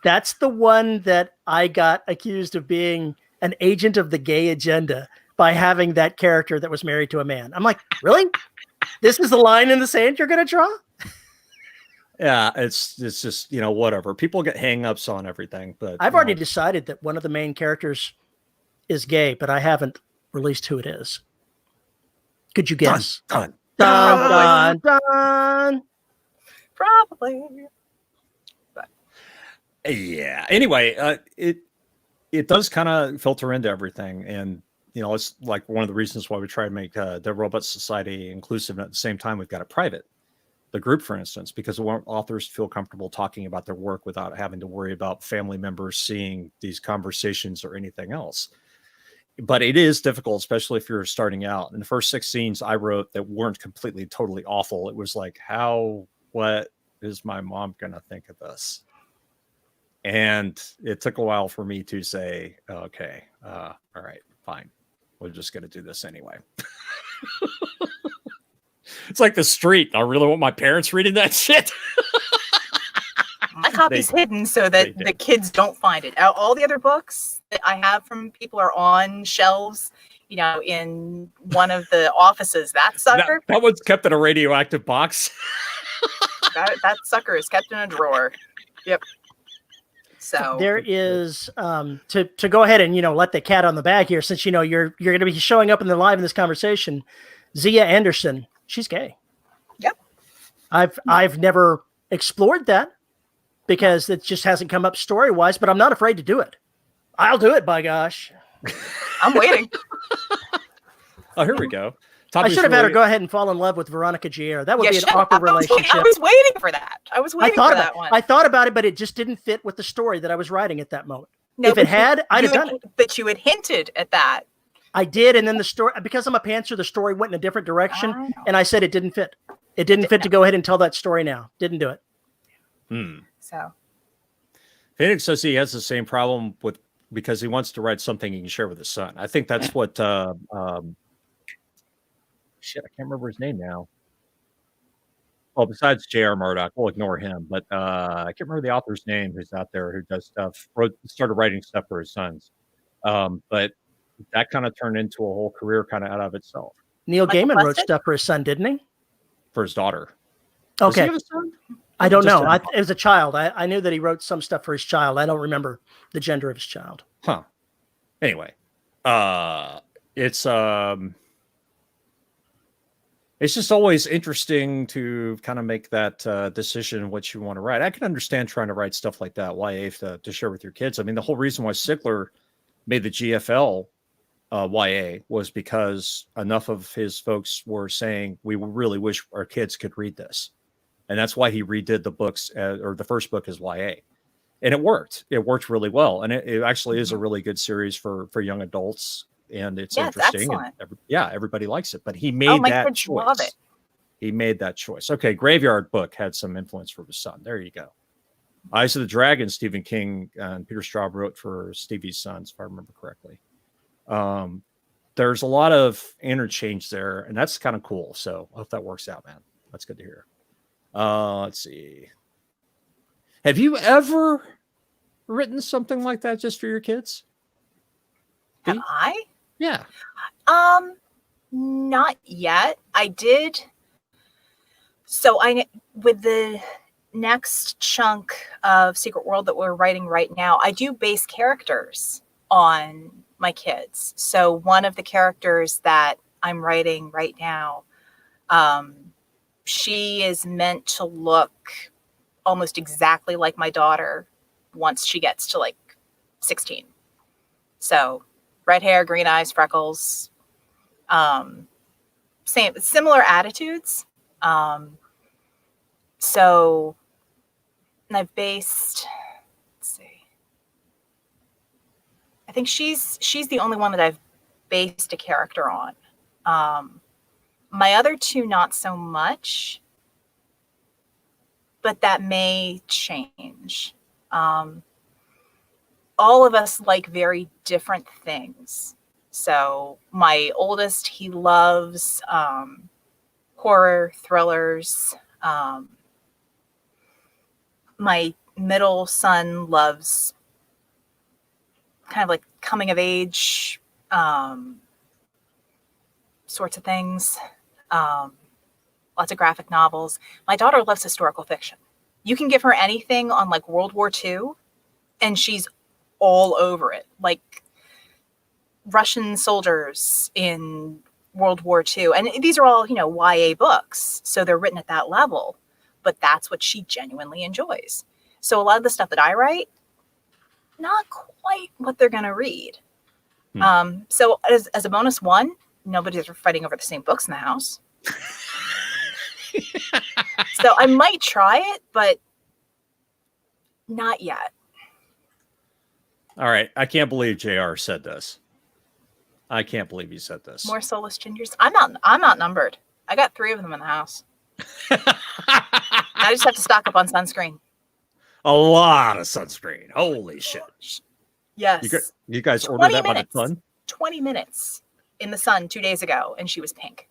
Speaker 2: That's the one that I got accused of being an agent of the gay agenda by having that character that was married to a man. I'm like, really? This is the line in the sand you're going to draw?
Speaker 1: Yeah, it's just, whatever. People get hang-ups on everything, but
Speaker 2: I've already decided that one of the main characters is gay, but I haven't released who it is. Could you guess?
Speaker 1: Done.
Speaker 3: Probably.
Speaker 1: But yeah. Anyway, it does kind of filter into everything, and it's like one of the reasons why we try to make the Robot Society inclusive, and at the same time we've got it private. The group, for instance, because we want authors to feel comfortable talking about their work without having to worry about family members seeing these conversations or anything else. But it is difficult, especially if you're starting out. And the first 6 scenes I wrote that weren't completely, totally awful. It was like, what is my mom going to think of this? And it took a while for me to say, okay, all right, fine. We're just going to do this anyway. It's like The Street. I really want my parents reading that shit.
Speaker 3: My copy's hidden so that the kids don't find it. All the other books that I have from people are on shelves, in one of the offices. That sucker.
Speaker 1: That one's kept in a radioactive box.
Speaker 3: that sucker is kept in a drawer. Yep. So
Speaker 2: there is to go ahead and let the cat on the bag here, since you're going to be showing up in this conversation. Zia Anderson, she's gay.
Speaker 3: Yep.
Speaker 2: I've never explored that because it just hasn't come up story wise, but I'm not afraid to do it. I'll do it, by gosh.
Speaker 3: I'm waiting.
Speaker 1: Oh, here we go.
Speaker 2: I should have had her go ahead and fall in love with Veronica Giguere. That would be an
Speaker 3: should.
Speaker 2: awkward relationship.
Speaker 3: I was waiting for that. I was waiting for that one.
Speaker 2: I thought about it, but it just didn't fit with the story that I was writing at that moment.
Speaker 3: No,
Speaker 2: if it had, I'd have done it.
Speaker 3: But you had hinted at that.
Speaker 2: I did, and then the story, because I'm a pantser, the story went in a different direction, and I said it didn't fit. It didn't fit to go ahead and tell that story now. Didn't do it.
Speaker 3: So
Speaker 1: Phoenix says he has the same problem because he wants to write something he can share with his son. I think that's what shit, I can't remember his name now. Well, besides J.R. Murdoch, we'll ignore him. But I can't remember the author's name who's out there who does stuff, started writing stuff for his sons. But that kind of turned into a whole career kind of out of itself.
Speaker 2: Neil Gaiman wrote stuff for his son, didn't he?
Speaker 1: For his daughter.
Speaker 2: Okay.
Speaker 1: Does he have a son?
Speaker 2: I don't know. It was a child. I knew that he wrote some stuff for his child. I don't remember the gender of his child.
Speaker 1: Huh. Anyway, it's just always interesting to kind of make that decision what you want to write. I can understand trying to write stuff like that, YA, to share with your kids. I mean, the whole reason why Sigler made the GFL YA was because enough of his folks were saying, we really wish our kids could read this. And that's why he redid the books, or the first book as YA. And it worked. It worked really well. And it actually is a really good series for young adults. And it's interesting. And everybody likes it. But he made that choice. Love it. He made that choice. Okay, Graveyard Book had some influence for his son. There you go. Eyes of the Dragon, Stephen King and Peter Straub wrote for Stevie's sons, if I remember correctly. There's a lot of interchange there, and that's kind of cool. So I hope that works out, man. That's good to hear. Let's see. Have you ever written something like that just for your kids?
Speaker 3: Have I?
Speaker 1: Yeah.
Speaker 3: Not yet. I did. So with the next chunk of Secret World that we're writing right now, I do base characters on my kids. So one of the characters that I'm writing right now, she is meant to look almost exactly like my daughter once she gets to like 16. So red hair, green eyes, freckles, similar attitudes. So, and I've based, let's see, I think she's the only one that I've based a character on. My other two, not so much, but that may change. All of us like very different things. So my oldest, he loves horror, thrillers. My middle son loves kind of like coming of age sorts of things. Lots of graphic novels. My daughter loves historical fiction. You can give her anything on like World War II and she's all over it. Like Russian soldiers in World War II. And these are all, YA books. So they're written at that level, but that's what she genuinely enjoys. So a lot of the stuff that I write, not quite what they're going to read. So as a bonus one, nobody's fighting over the same books in the house. So I might try it, but not yet.
Speaker 1: All right. I can't believe JR said this. I can't believe he said this.
Speaker 3: More soulless gingers. I'm outnumbered. I got 3 of them in the house. I just have to stock up on sunscreen.
Speaker 1: A lot of sunscreen. Holy shit.
Speaker 3: Yes.
Speaker 1: You guys ordered that by the ton?
Speaker 3: 20 minutes in the sun 2 days ago, and she was pink.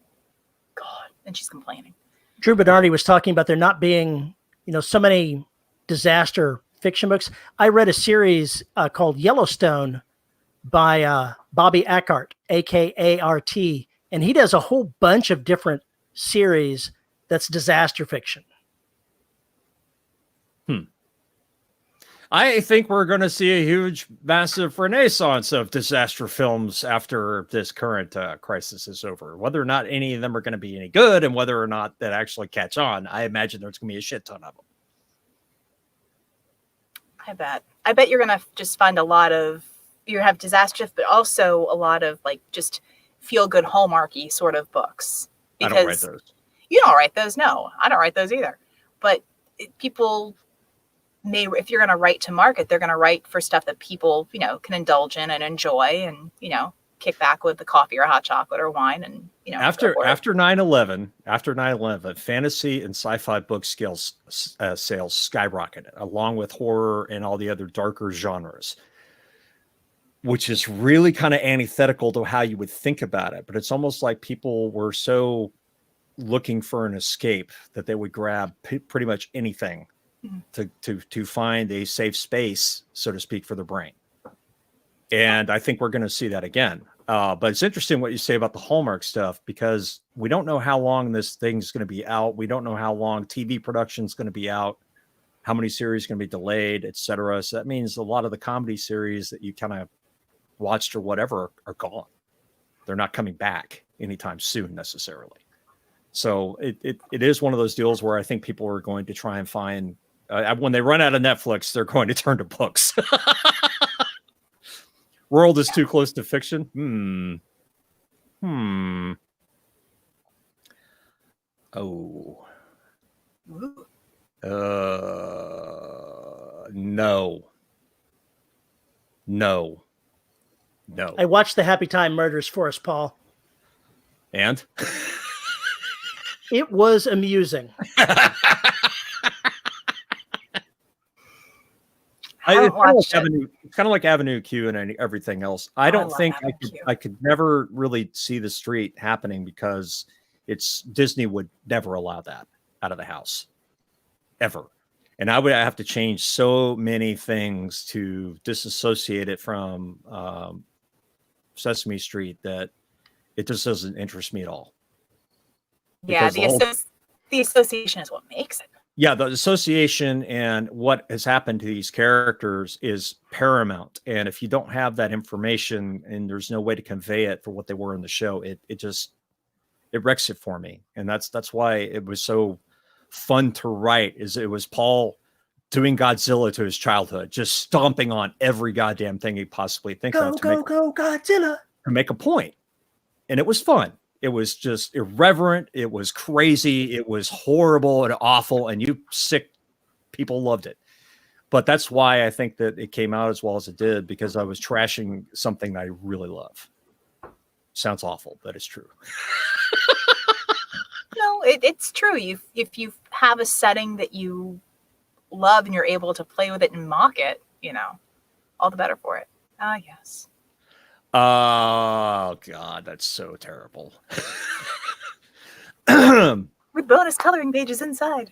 Speaker 3: God. And she's complaining.
Speaker 2: Drew Bernardi was talking about there not being, so many disaster fiction books. I read a series called Yellowstone by Bobby Akart, A-K-A-R-T, and he does a whole bunch of different series that's disaster fiction.
Speaker 1: I think we're going to see a huge, massive renaissance of disaster films after this current crisis is over. Whether or not any of them are going to be any good and whether or not that actually catch on, I imagine there's going to be a shit ton of them.
Speaker 3: I bet you're going to just find a lot of, you have disaster, but also a lot of like just feel good Hallmarky sort of books.
Speaker 1: Because I don't write those.
Speaker 3: You don't write those. No, I don't write those either. But people may, if you're going to write to market, they're going to write for stuff that people, can indulge in and enjoy and, kick back with the coffee or hot chocolate or wine. And,
Speaker 1: after 9/11, fantasy and sci-fi book sales skyrocketed along with horror and all the other darker genres, which is really kind of antithetical to how you would think about it. But it's almost like people were so looking for an escape that they would grab pretty much anything to find a safe space, so to speak, for the brain. And I think we're going to see that again. But it's interesting what you say about the Hallmark stuff, because we don't know how long this thing's going to be out. We don't know how long TV production is going to be out, how many series are going to be delayed, etc. So that means a lot of the comedy series that you kind of watched or whatever are gone. They're not coming back anytime soon necessarily. So it is one of those deals where I think people are going to try and find, when they run out of Netflix, they're going to turn to books. World is too close to fiction. Oh. No.
Speaker 2: I watched the Happy Time Murders for us, Paul.
Speaker 1: And?
Speaker 2: It was amusing.
Speaker 1: It's kind of like Avenue Q and everything else. I don't think I could never really see the street happening because Disney would never allow that out of the house ever. And I would have to change so many things to disassociate it from Sesame Street that it just doesn't interest me at all.
Speaker 3: Yeah, the association is what makes it.
Speaker 1: Yeah, the association and what has happened to these characters is paramount. And if you don't have that information and there's no way to convey it for what they were in the show, it wrecks it for me. And that's why it was so fun to write. It was Paul doing Godzilla to his childhood, just stomping on every goddamn thing he possibly thinks of
Speaker 2: go Godzilla
Speaker 1: to make a point. And it was fun. It was just irreverent. It was crazy. It was horrible and awful. And you sick people loved it. But that's why I think that it came out as well as it did, because I was trashing something that I really love. Sounds awful, but it's true.
Speaker 3: No, it's true. If you have a setting that you love and you're able to play with it and mock it, all the better for it. Ah, yes.
Speaker 1: Oh God, that's so terrible.
Speaker 3: With bonus coloring pages inside.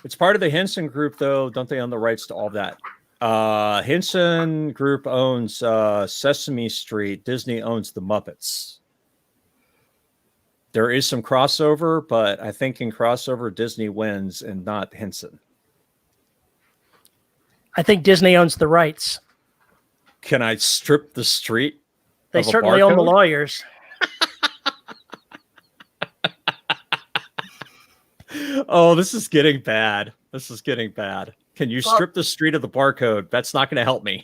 Speaker 1: It's part of the Henson Group, though. Don't they own the rights to all that? Henson Group owns Sesame Street. Disney owns the Muppets. There is some crossover, but I think in crossover, Disney wins and not Henson.
Speaker 2: I think Disney owns the rights.
Speaker 1: Can I strip the street?
Speaker 2: They certainly own the lawyers.
Speaker 1: Oh, this is getting bad. Can you strip the street of the barcode? That's not going to help me.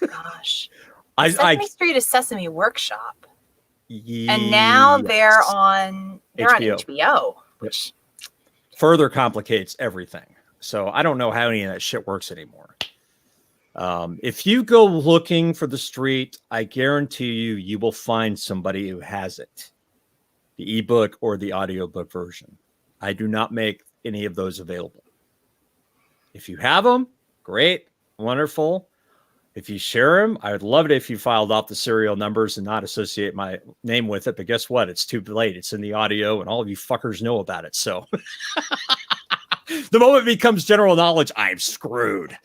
Speaker 3: Gosh. Sesame Street is Sesame Workshop.
Speaker 1: Yes.
Speaker 3: And now they're on HBO.
Speaker 1: Which further complicates everything. So I don't know how any of that shit works anymore. If you go looking for the street, I guarantee you will find somebody who has it. The ebook or the audiobook version. I do not make any of those available. If you have them, great, wonderful. If you share them, I would love it if you filed off the serial numbers and not associate my name with it. But guess what? It's too late. It's in the audio and all of you fuckers know about it. So the moment it becomes general knowledge, I'm screwed.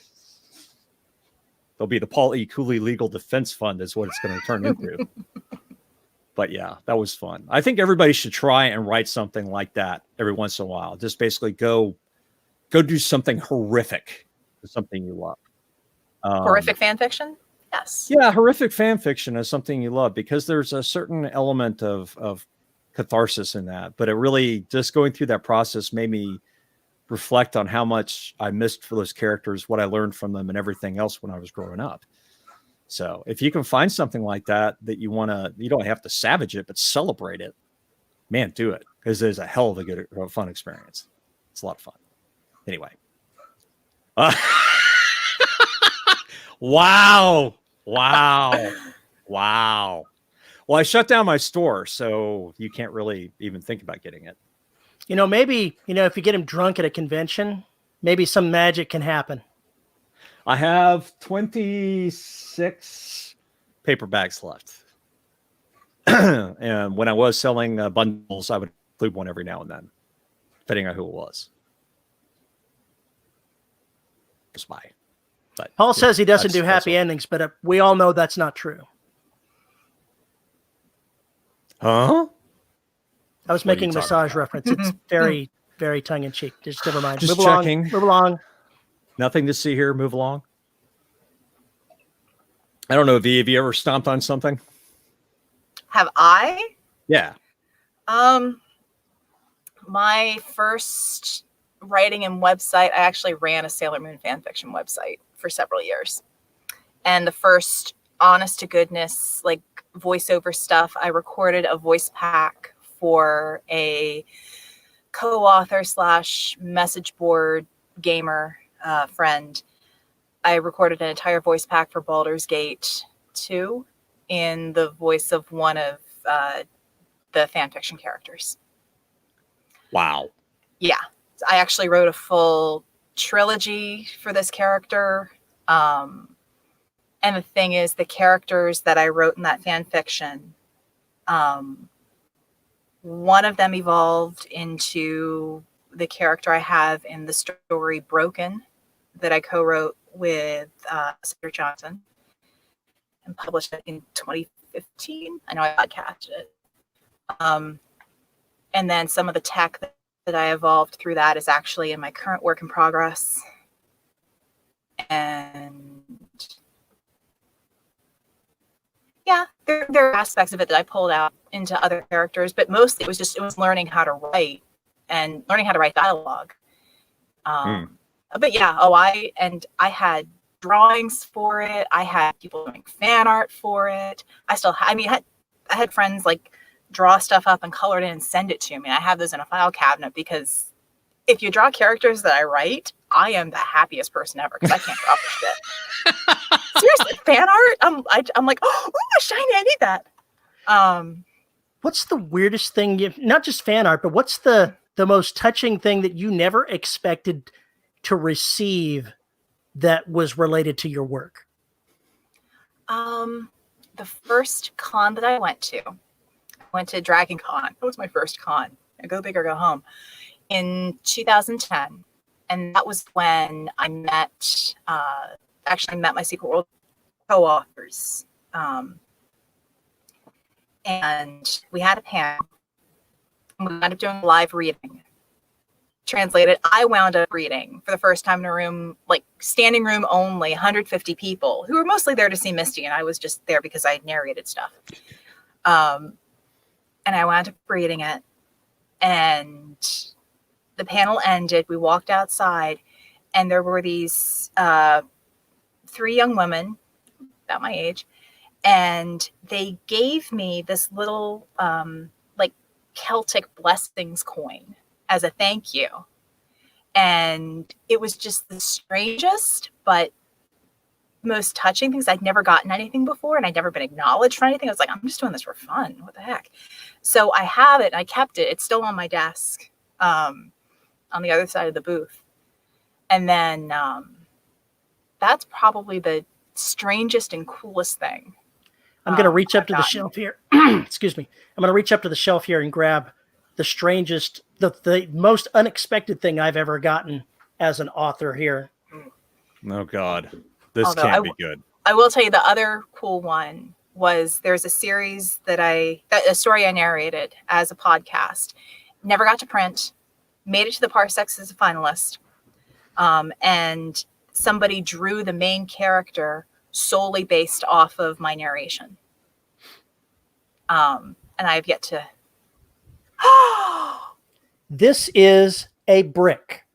Speaker 1: There'll be the Paul E. Cooley Legal Defense Fund is what it's going to turn into. But yeah, that was fun. I think everybody should try and write something like that every once in a while. Just basically go do something horrific, something you love.
Speaker 3: Horrific fan fiction? Yes.
Speaker 1: Yeah, horrific fan fiction is something you love because there's a certain element of catharsis in that. But it really, just going through that process made me reflect on how much I missed for those characters, what I learned from them, and everything else when I was growing up. So if you can find something like that you don't have to savage it, but celebrate it, man, do it. Because it's a hell of a fun experience. It's a lot of fun. Anyway. Wow. Well, I shut down my store, so you can't really even think about getting it.
Speaker 2: Maybe, if you get him drunk at a convention, maybe some magic can happen.
Speaker 1: I have 26 paperbacks left. And when I was selling bundles, I would include one every now and then, depending on who it was. Just buy. But
Speaker 2: Paul says he doesn't do happy endings, but we all know that's not true.
Speaker 1: Huh?
Speaker 2: I was making a massage reference. It's very, very tongue-in-cheek. Just never mind.
Speaker 1: Just
Speaker 2: Move
Speaker 1: checking.
Speaker 2: Move along.
Speaker 1: Nothing to see here. Move along. I don't know, V, have you ever stomped on something?
Speaker 3: Have I?
Speaker 1: Yeah.
Speaker 3: My first writing and website, I actually ran a Sailor Moon fan fiction website for several years. And the first honest to goodness, like voiceover stuff, I recorded a voice pack for a co-author / message board gamer friend. I recorded an entire voice pack for Baldur's Gate 2 in the voice of one of the fan fiction characters.
Speaker 1: Wow.
Speaker 3: Yeah. I actually wrote a full trilogy for this character. And the thing is, the characters that I wrote in that fan fiction, one of them evolved into the character I have in the story Broken that I co-wrote with Sarah Johnson and published it in 2015. I know I podcasted it. And then some of the tech that I evolved through that is actually in my current work in progress. And yeah, there are aspects of it that I pulled out into other characters, but mostly it was learning how to write and learning how to write dialogue. But yeah, I had drawings for it. I had people doing fan art for it. I had friends like draw stuff up and color it in and send it to me. I have those in a file cabinet because if you draw characters that I write, I am the happiest person ever because I can't draw for shit. Seriously, fan art. I'm like, oh, shiny, I need that.
Speaker 2: What's the weirdest thing? Not just fan art, but what's the most touching thing that you never expected to receive that was related to your work?
Speaker 3: The first con that I went to Dragon Con. That was my first con. Go big or go home. In 2010. And that was when I met my Secret World co-authors. And we had a panel. We wound up doing a live reading. Translated, I wound up reading for the first time in a room, like standing room only, 150 people who were mostly there to see Misty, and I was just there because I had narrated stuff. And I wound up reading it, and the panel ended. We walked outside, and there were these 3 young women about my age, and they gave me this little like Celtic blessings coin as a thank you. And it was just the strangest but most touching things. I'd never gotten anything before, and I'd never been acknowledged for anything. I was like, I'm just doing this for fun. What the heck? So I have it. I kept it. It's still on my desk on the other side of the booth. And then that's probably the strangest and coolest thing.
Speaker 2: I'm going to reach up to the shelf here. Excuse me. I'm going to reach up to the shelf here and grab the strangest, the most unexpected thing I've ever gotten as an author here.
Speaker 1: Oh God, this can't be good.
Speaker 3: I will tell you the other cool one was there's a series a story I narrated as a podcast, never got to print, made it to the Parsecs as a finalist. And somebody drew the main character solely based off of my narration. And I've yet to.
Speaker 2: This is a brick.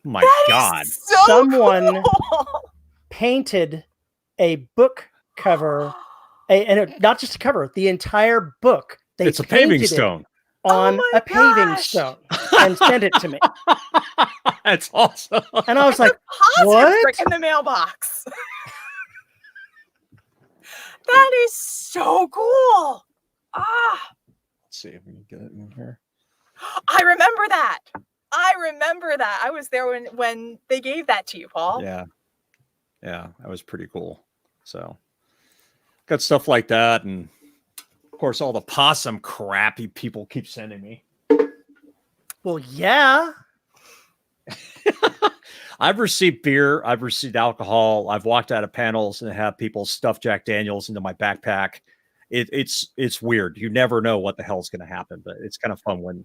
Speaker 1: My
Speaker 3: That
Speaker 1: God.
Speaker 3: is so
Speaker 2: Someone
Speaker 3: cool.
Speaker 2: painted a book cover, not just a cover, the entire book.
Speaker 1: It's a paving stone.
Speaker 2: On
Speaker 3: Oh
Speaker 2: a paving
Speaker 3: gosh.
Speaker 2: stone and sent it to me.
Speaker 1: That's awesome.
Speaker 2: And I was like,
Speaker 3: Positive
Speaker 2: what?
Speaker 3: brick in the mailbox. That is so cool. Ah,
Speaker 1: Let's see if we can get it in here.
Speaker 3: I remember that. I was there when they gave that to you, Paul.
Speaker 1: Yeah. Yeah, that was pretty cool. So got stuff like that. And of course, all the possum crappy people keep sending me.
Speaker 2: Well, yeah.
Speaker 1: I've received beer. I've received alcohol. I've walked out of panels and have people stuff Jack Daniels into my backpack. It's weird. You never know what the hell's going to happen, but it's kind of fun when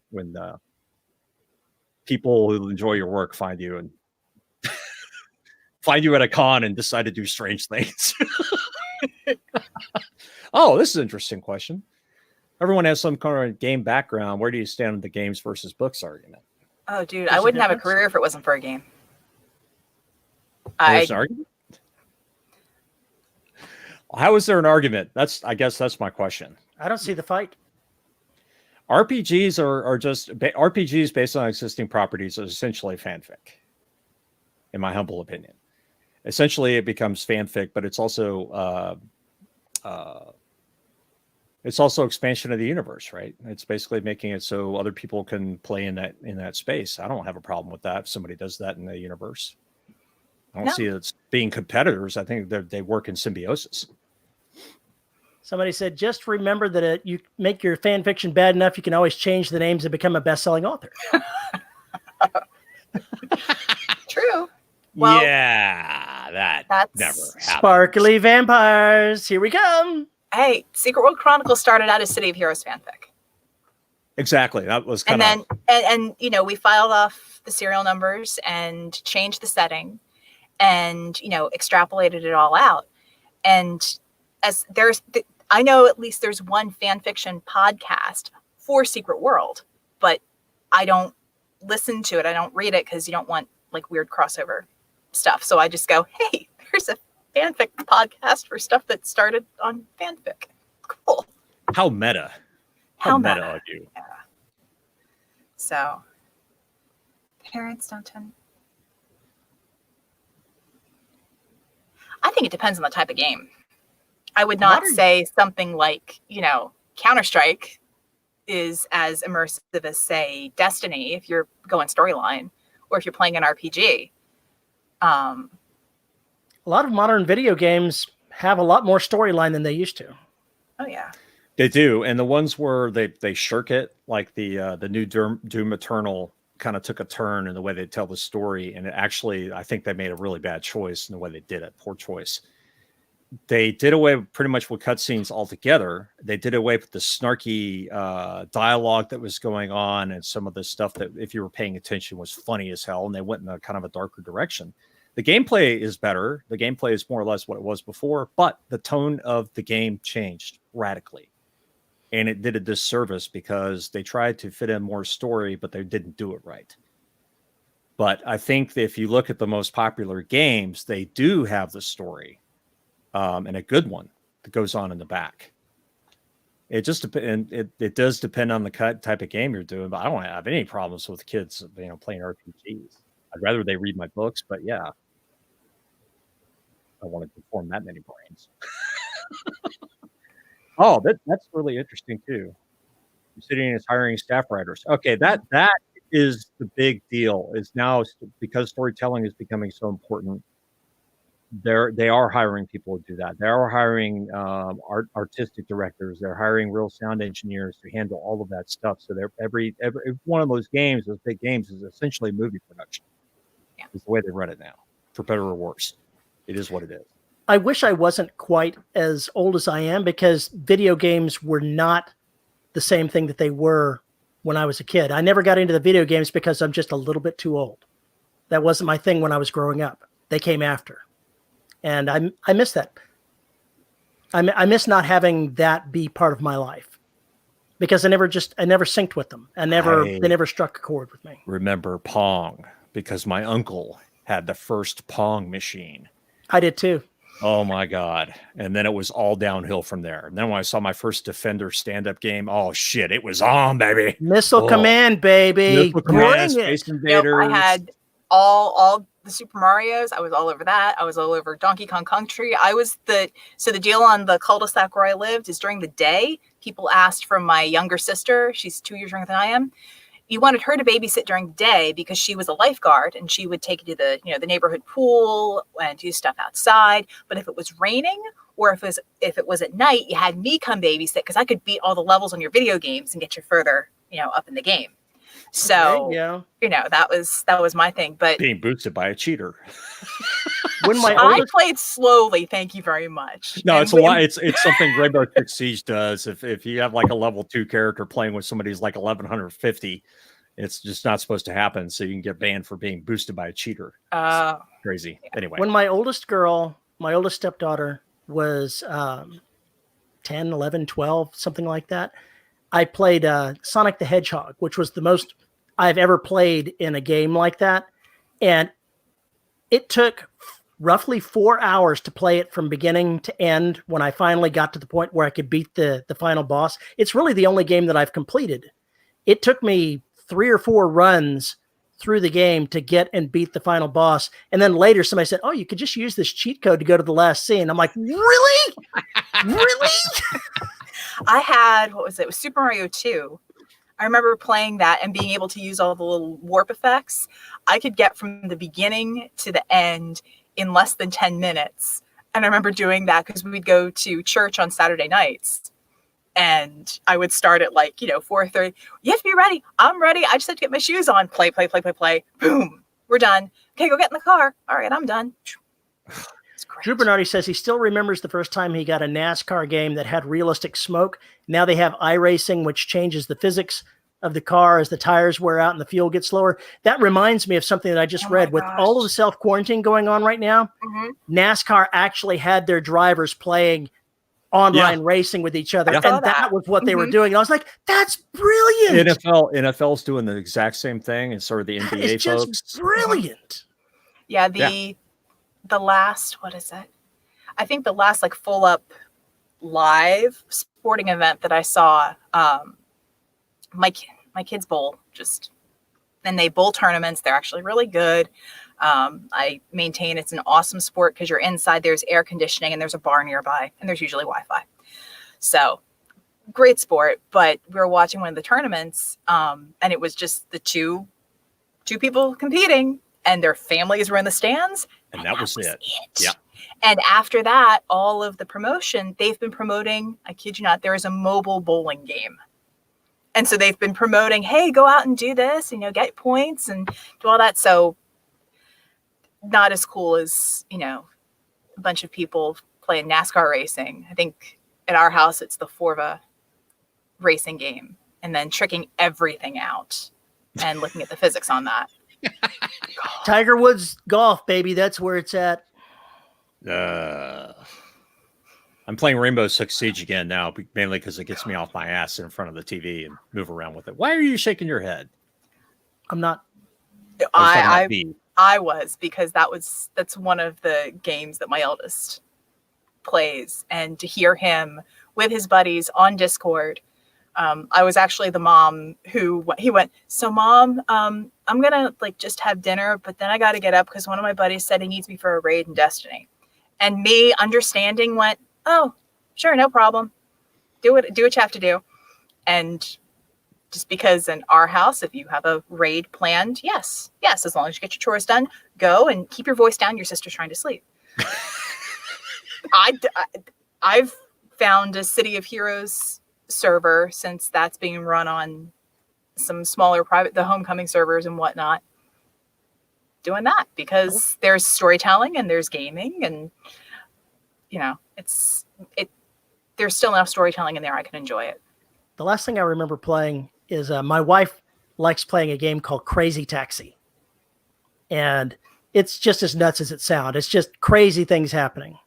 Speaker 1: people who enjoy your work find you and find you at a con and decide to do strange things. Oh, this is an interesting question. Everyone has some kind of game background. Where do you stand with the games versus books argument?
Speaker 3: Oh, dude,
Speaker 2: There's
Speaker 3: I
Speaker 2: a
Speaker 3: wouldn't have a
Speaker 2: difference?
Speaker 3: career if it wasn't for a game.
Speaker 1: There's an argument? How is there an argument? I guess that's my question.
Speaker 2: I don't see the fight.
Speaker 1: RPGs are just RPGs based on existing properties are essentially fanfic, in my humble opinion. Essentially, it becomes fanfic, but it's also expansion of the universe, right? It's basically making it so other people can play in that space. I don't have a problem with that if somebody does that in the universe. I don't see it being competitors. I think they work in symbiosis.
Speaker 2: Somebody said, just remember that you make your fan fiction bad enough, you can always change the names and become a best-selling author.
Speaker 3: True. Well,
Speaker 1: yeah, that's never happened.
Speaker 2: Sparkly vampires, here we come.
Speaker 3: Hey, Secret World Chronicles started out as City of Heroes fanfic.
Speaker 1: Exactly. That was kind
Speaker 3: And
Speaker 1: of
Speaker 3: then we filed off the serial numbers and changed the setting and extrapolated it all out. And as I know at least there's one fan fiction podcast for Secret World, but I don't listen to it. I don't read it because you don't want like weird crossover stuff. So I just go, hey, there's a fanfic podcast for stuff that started on fanfic. Cool.
Speaker 1: how meta. How meta of you.
Speaker 3: Yeah. So parents don't tend. I think it depends on the type of game. I would not say something like, Counter-Strike is as immersive as, say, Destiny if you're going storyline or if you're playing an RPG.
Speaker 2: A lot of modern video games have a lot more storyline than they used to.
Speaker 3: Oh, yeah.
Speaker 1: They do. And the ones where they shirk it, like the new Doom Eternal kind of took a turn in the way they tell the story. And it actually, I think they made a really bad choice in the way they did it. Poor choice. They did away pretty much with cutscenes altogether. They did away with the snarky dialogue that was going on and some of the stuff that, if you were paying attention, was funny as hell. And they went in a kind of a darker direction. The gameplay is better. The gameplay is more or less what it was before, but the tone of the game changed radically. And it did a disservice because they tried to fit in more story, but they didn't do it right. But I think that if you look at the most popular games, they do have the story. And a good one that goes on in the back. It just depends. It does depend on the type of game you're doing, but I don't have any problems with kids, playing RPGs. I'd rather they read my books, but yeah, I don't want to deform that many brains. Oh, that's really interesting too. Obsidian is hiring staff writers. Okay, that is the big deal. Is now because storytelling is becoming so important. They are hiring people to do that. They are hiring artistic directors. They're hiring real sound engineers to handle all of that stuff. So every one of those games, those big games, is essentially movie production. Yeah. Is the way they run it now, for better or worse. It is what it is.
Speaker 2: I wish I wasn't quite as old as I am, because video games were not the same thing that they were when I was a kid. I never got into the video games because I'm just a little bit too old. That wasn't my thing when I was growing up. They came after. And I miss that. I miss not having that be part of my life, because I never synced with them. They never struck a chord with me.
Speaker 1: Remember Pong, because my uncle had the first Pong machine.
Speaker 2: I did too.
Speaker 1: Oh my God. And then it was all downhill from there. And then when I saw my first Defender stand-up game, oh shit, it was on, baby.
Speaker 2: Missile Command, baby.
Speaker 1: Missile Command, Space Invaders.
Speaker 3: I had all the Super Marios. I was all over that. I was all over Donkey Kong Country. So the deal on the cul-de-sac where I lived is during the day, people asked from my younger sister, she's 2 years younger than I am, you wanted her to babysit during the day because she was a lifeguard and she would take you to the neighborhood pool and do stuff outside. But if it was raining or if it was at night, you had me come babysit because I could beat all the levels on your video games and get you further, up in the game. So,
Speaker 2: okay, yeah.
Speaker 3: That was my thing. But
Speaker 1: being boosted by a cheater.
Speaker 3: I played slowly. Thank you very much.
Speaker 1: No, it's a lot. It's something Rainbow Six Siege does. If you have like a level 2 character playing with somebody who's like 1150, it's just not supposed to happen. So you can get banned for being boosted by a cheater. Crazy. Anyway,
Speaker 2: when my oldest stepdaughter was 10, 11, 12, something like that, I played Sonic the Hedgehog, which was the most I've ever played in a game like that. And it took roughly 4 hours to play it from beginning to end when I finally got to the point where I could beat the final boss. It's really the only game that I've completed. It took me 3 or 4 runs through the game to get and beat the final boss. And then later somebody said, oh, you could just use this cheat code to go to the last scene. I'm like, really? Really?
Speaker 3: I had, what was it? It was Super Mario 2. I remember playing that and being able to use all the little warp effects. I could get from the beginning to the end in less than 10 minutes. And I remember doing that because we'd go to church on Saturday nights. And I would start at 4:30. You have to be ready. I'm ready. I just have to get my shoes on. Play. Boom. We're done. Okay, go get in the car. All right, I'm done.
Speaker 2: Drew Bernardi says he still remembers the first time he got a NASCAR game that had realistic smoke. Now they have iRacing, which changes the physics of the car as the tires wear out and the fuel gets slower. That reminds me of something that I just read. With all of the self-quarantine going on right now, NASCAR actually had their drivers playing online racing with each other. And that was what they were doing. And I was like, that's brilliant.
Speaker 1: NFL's doing the exact same thing. And sort of the NBA
Speaker 2: it's
Speaker 1: folks.
Speaker 2: Just brilliant.
Speaker 3: Yeah, the last, what is it? I think the last full up live sporting event that I saw, my kids bowl, and they bowl tournaments. They're actually really good. I maintain it's an awesome sport because you're inside, there's air conditioning and there's a bar nearby and there's usually Wi-Fi. So great sport. But we were watching one of the tournaments and it was just the two people competing and their families were in the stands.
Speaker 1: And that was it. Yeah.
Speaker 3: And after that, all of the promotion, they've been promoting, I kid you not, there is a mobile bowling game. And so they've been promoting, hey, go out and do this, get points and do all that. So not as cool as, a bunch of people playing NASCAR racing. I think at our house, it's the Forva racing game and then tricking everything out and looking at the physics on that.
Speaker 2: Tiger Woods golf, baby. That's where it's at.
Speaker 1: I'm playing Rainbow Six Siege again now, mainly because it gets me off my ass in front of the TV and move around with it. Why are you shaking your head?
Speaker 2: I'm not.
Speaker 3: I was, because that's one of the games that my eldest plays, and to hear him with his buddies on Discord. I was actually the mom he went, so Mom, I'm going to just have dinner, but then I got to get up because one of my buddies said he needs me for a raid in Destiny. And me understanding went, oh, sure. No problem. Do what you have to do. And just because in our house, if you have a raid planned, yes, as long as you get your chores done, go and keep your voice down. Your sister's trying to sleep. I've found a City of Heroes server since that's being run on some smaller the Homecoming servers and whatnot, doing that because there's storytelling and there's gaming and there's still enough storytelling in there. I can enjoy it.
Speaker 2: The last thing I remember playing is my wife likes playing a game called Crazy Taxi. And it's just as nuts as it sounds. It's just crazy things happening.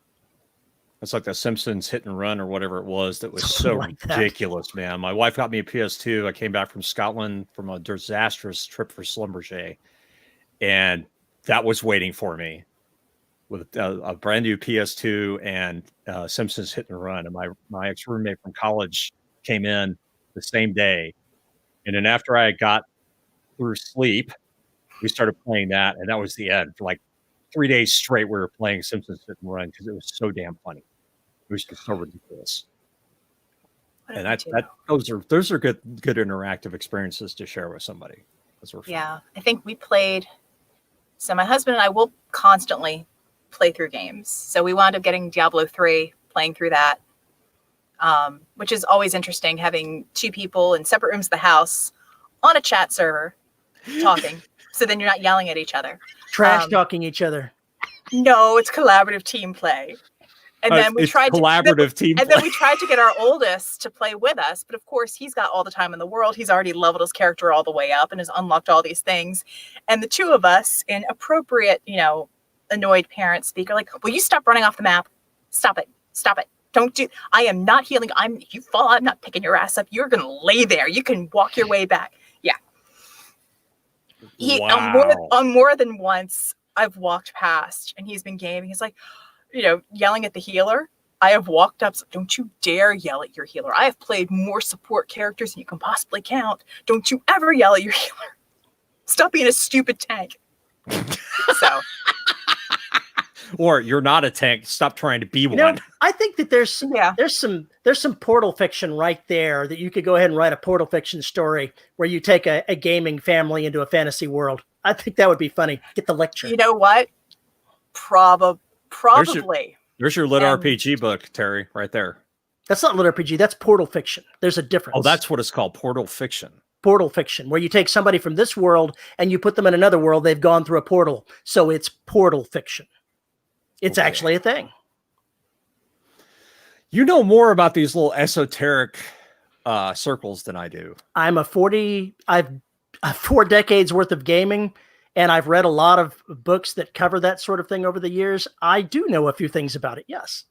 Speaker 1: It's like the Simpsons Hit and Run or whatever it was that was so
Speaker 2: Like that.
Speaker 1: ridiculous, man. My wife got me a PS2. I came back from Scotland from a disastrous trip for Schlumberger, and that was waiting for me with a brand new PS2 and Simpsons Hit and Run. And my ex-roommate from college came in the same day. And then after I got through sleep, we started playing that, and that was the end. For like 3 days straight, we were playing Simpsons Hit and Run because it was so damn funny. It was just so ridiculous. And those are good interactive experiences to share with somebody. Those were fun.
Speaker 3: Yeah, I think we played. So my husband and I will constantly play through games. So we wound up getting Diablo 3, playing through that, which is always interesting, having two people in separate rooms of the house on a chat server talking. So then you're not yelling at each other.
Speaker 2: Trash talking each other.
Speaker 3: No, it's collaborative team play. And then we tried to get our oldest to play with us, but of course he's got all the time in the world. He's already leveled his character all the way up and has unlocked all these things. And the two of us, in appropriate, annoyed parent speak, are like, "Will you stop running off the map? Stop it! Stop it! Don't do. I am not healing. If you fall, I'm not picking your ass up. You're gonna lay there. You can walk your way back." Yeah. On more than once, I've walked past and he's been gaming. He's like, yelling at the healer. I have walked up. So, don't you dare yell at your healer. I have played more support characters than you can possibly count. Don't you ever yell at your healer. Stop being a stupid tank. So.
Speaker 1: Or you're not a tank. Stop trying to be one.
Speaker 2: I think that there's some portal fiction right there that you could go ahead and write a portal fiction story where you take a gaming family into a fantasy world. I think that would be funny. Get the lecture.
Speaker 3: You know what? Probably.
Speaker 1: There's your lit RPG book, Terry, right there.
Speaker 2: That's not lit RPG. That's portal fiction. There's a difference.
Speaker 1: Oh, that's what it's called. Portal fiction.
Speaker 2: Portal fiction, where you take somebody from this world and you put them in another world. They've gone through a portal. So it's portal fiction. It's actually a thing. You know more about these little esoteric circles than I do. I've 4 decades worth of gaming, and I've read a lot of books that cover that sort of thing over the years. I do know a few things about it. Yes.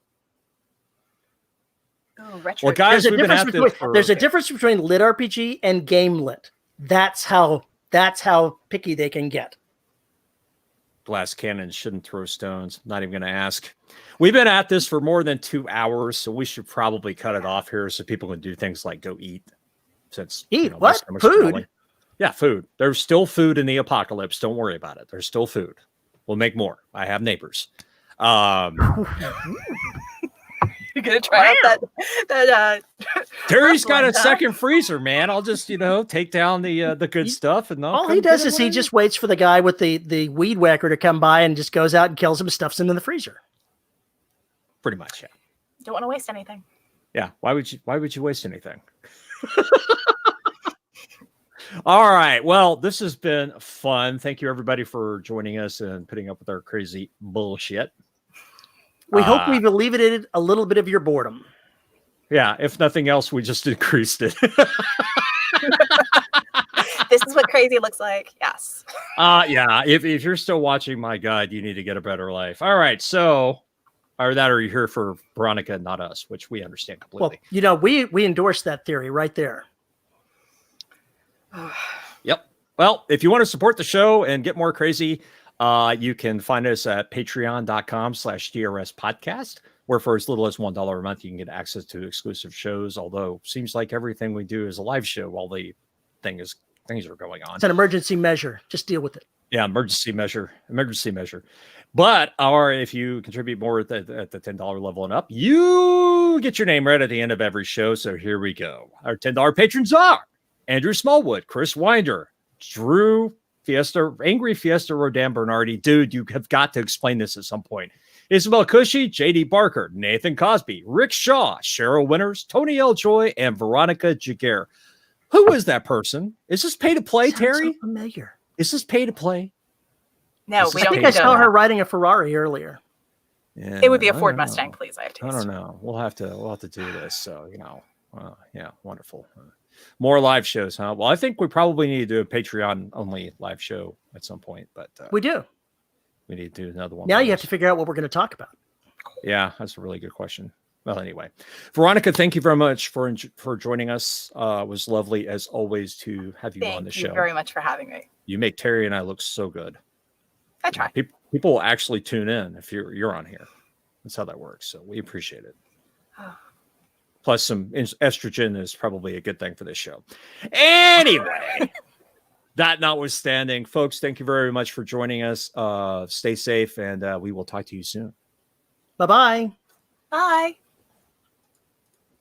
Speaker 3: Oh, retro.
Speaker 1: Well, guys,
Speaker 2: there's a difference between lit RPG and game lit. That's how picky they can get.
Speaker 1: Glass cannons shouldn't throw stones. Not even going to ask. We've been at this for more than 2 hours, so we should probably cut it off here so people can do things like go eat.
Speaker 2: What? Food?
Speaker 1: Yeah, food. There's still food in the apocalypse. Don't worry about it. There's still food. We'll make more. I have neighbors.
Speaker 3: You're gonna try out that
Speaker 1: Terry's got a second freezer, man. I'll just take down the good stuff, and
Speaker 2: all he does is he just waits for the guy with the weed whacker to come by and just goes out and kills him and stuffs him in the freezer.
Speaker 1: Pretty much, yeah.
Speaker 3: Don't want to waste anything.
Speaker 1: Yeah, why would you waste anything? All right. Well, this has been fun. Thank you everybody for joining us and putting up with our crazy bullshit.
Speaker 2: We hope we've alleviated a little bit of your boredom.
Speaker 1: Yeah, if nothing else, we just increased it.
Speaker 3: This is what crazy looks like. Yes.
Speaker 1: Yeah. If you're still watching, my God, you need to get a better life. All right. So, or you're here for Veronica, not us, which we understand completely.
Speaker 2: Well, we endorse that theory right there.
Speaker 1: Yep. Well, if you want to support the show and get more crazy, you can find us at patreon.com/DRS podcast, where for as little as $1 a month, you can get access to exclusive shows. Although seems like everything we do is a live show while things are going on.
Speaker 2: It's an emergency measure. Just deal with it.
Speaker 1: Yeah. Emergency measure. But if you contribute more at the $10 level and up, you get your name right at the end of every show. So here we go. Our $10 patrons are Andrew Smallwood, Chris Winder, Drew Fiesta, Angry Fiesta, Rodan Bernardi. Dude, you have got to explain this at some point. Isabel Cushy, JD Barker, Nathan Cosby, Rick Shaw, Cheryl Winters, Tony L. Joy, and Veronica Giguere. Who is that person? Is this pay to play, Terry?
Speaker 2: So familiar.
Speaker 1: Is this pay to play?
Speaker 3: No,
Speaker 2: I think I saw her riding a Ferrari earlier.
Speaker 1: Yeah,
Speaker 3: It would be a
Speaker 1: I
Speaker 3: Ford
Speaker 1: don't know.
Speaker 3: Mustang, please. I have
Speaker 1: I
Speaker 3: taste.
Speaker 1: don't know. We'll have to do this. So yeah, wonderful. More live shows, huh? Well, I think we probably need to do a Patreon only live show at some point, but
Speaker 2: We do.
Speaker 1: we need to do another one.
Speaker 2: Now
Speaker 1: of
Speaker 2: you have
Speaker 1: those.
Speaker 2: to figure out what we're going to talk about.
Speaker 1: Yeah, that's a really good question. Well, anyway, Veronica, thank you very much for joining us. It was lovely as always to have you on the
Speaker 3: Thank you
Speaker 1: show.
Speaker 3: very much for having me.
Speaker 1: You make Terry and I look so good.
Speaker 3: I try.
Speaker 1: People will actually tune in if you're on here. That's how that works. So we appreciate it.
Speaker 3: Oh.
Speaker 1: Plus, some estrogen is probably a good thing for this show. Anyway, that notwithstanding, folks, thank you very much for joining us. Stay safe, and we will talk to you soon.
Speaker 2: Bye-bye.
Speaker 3: Bye.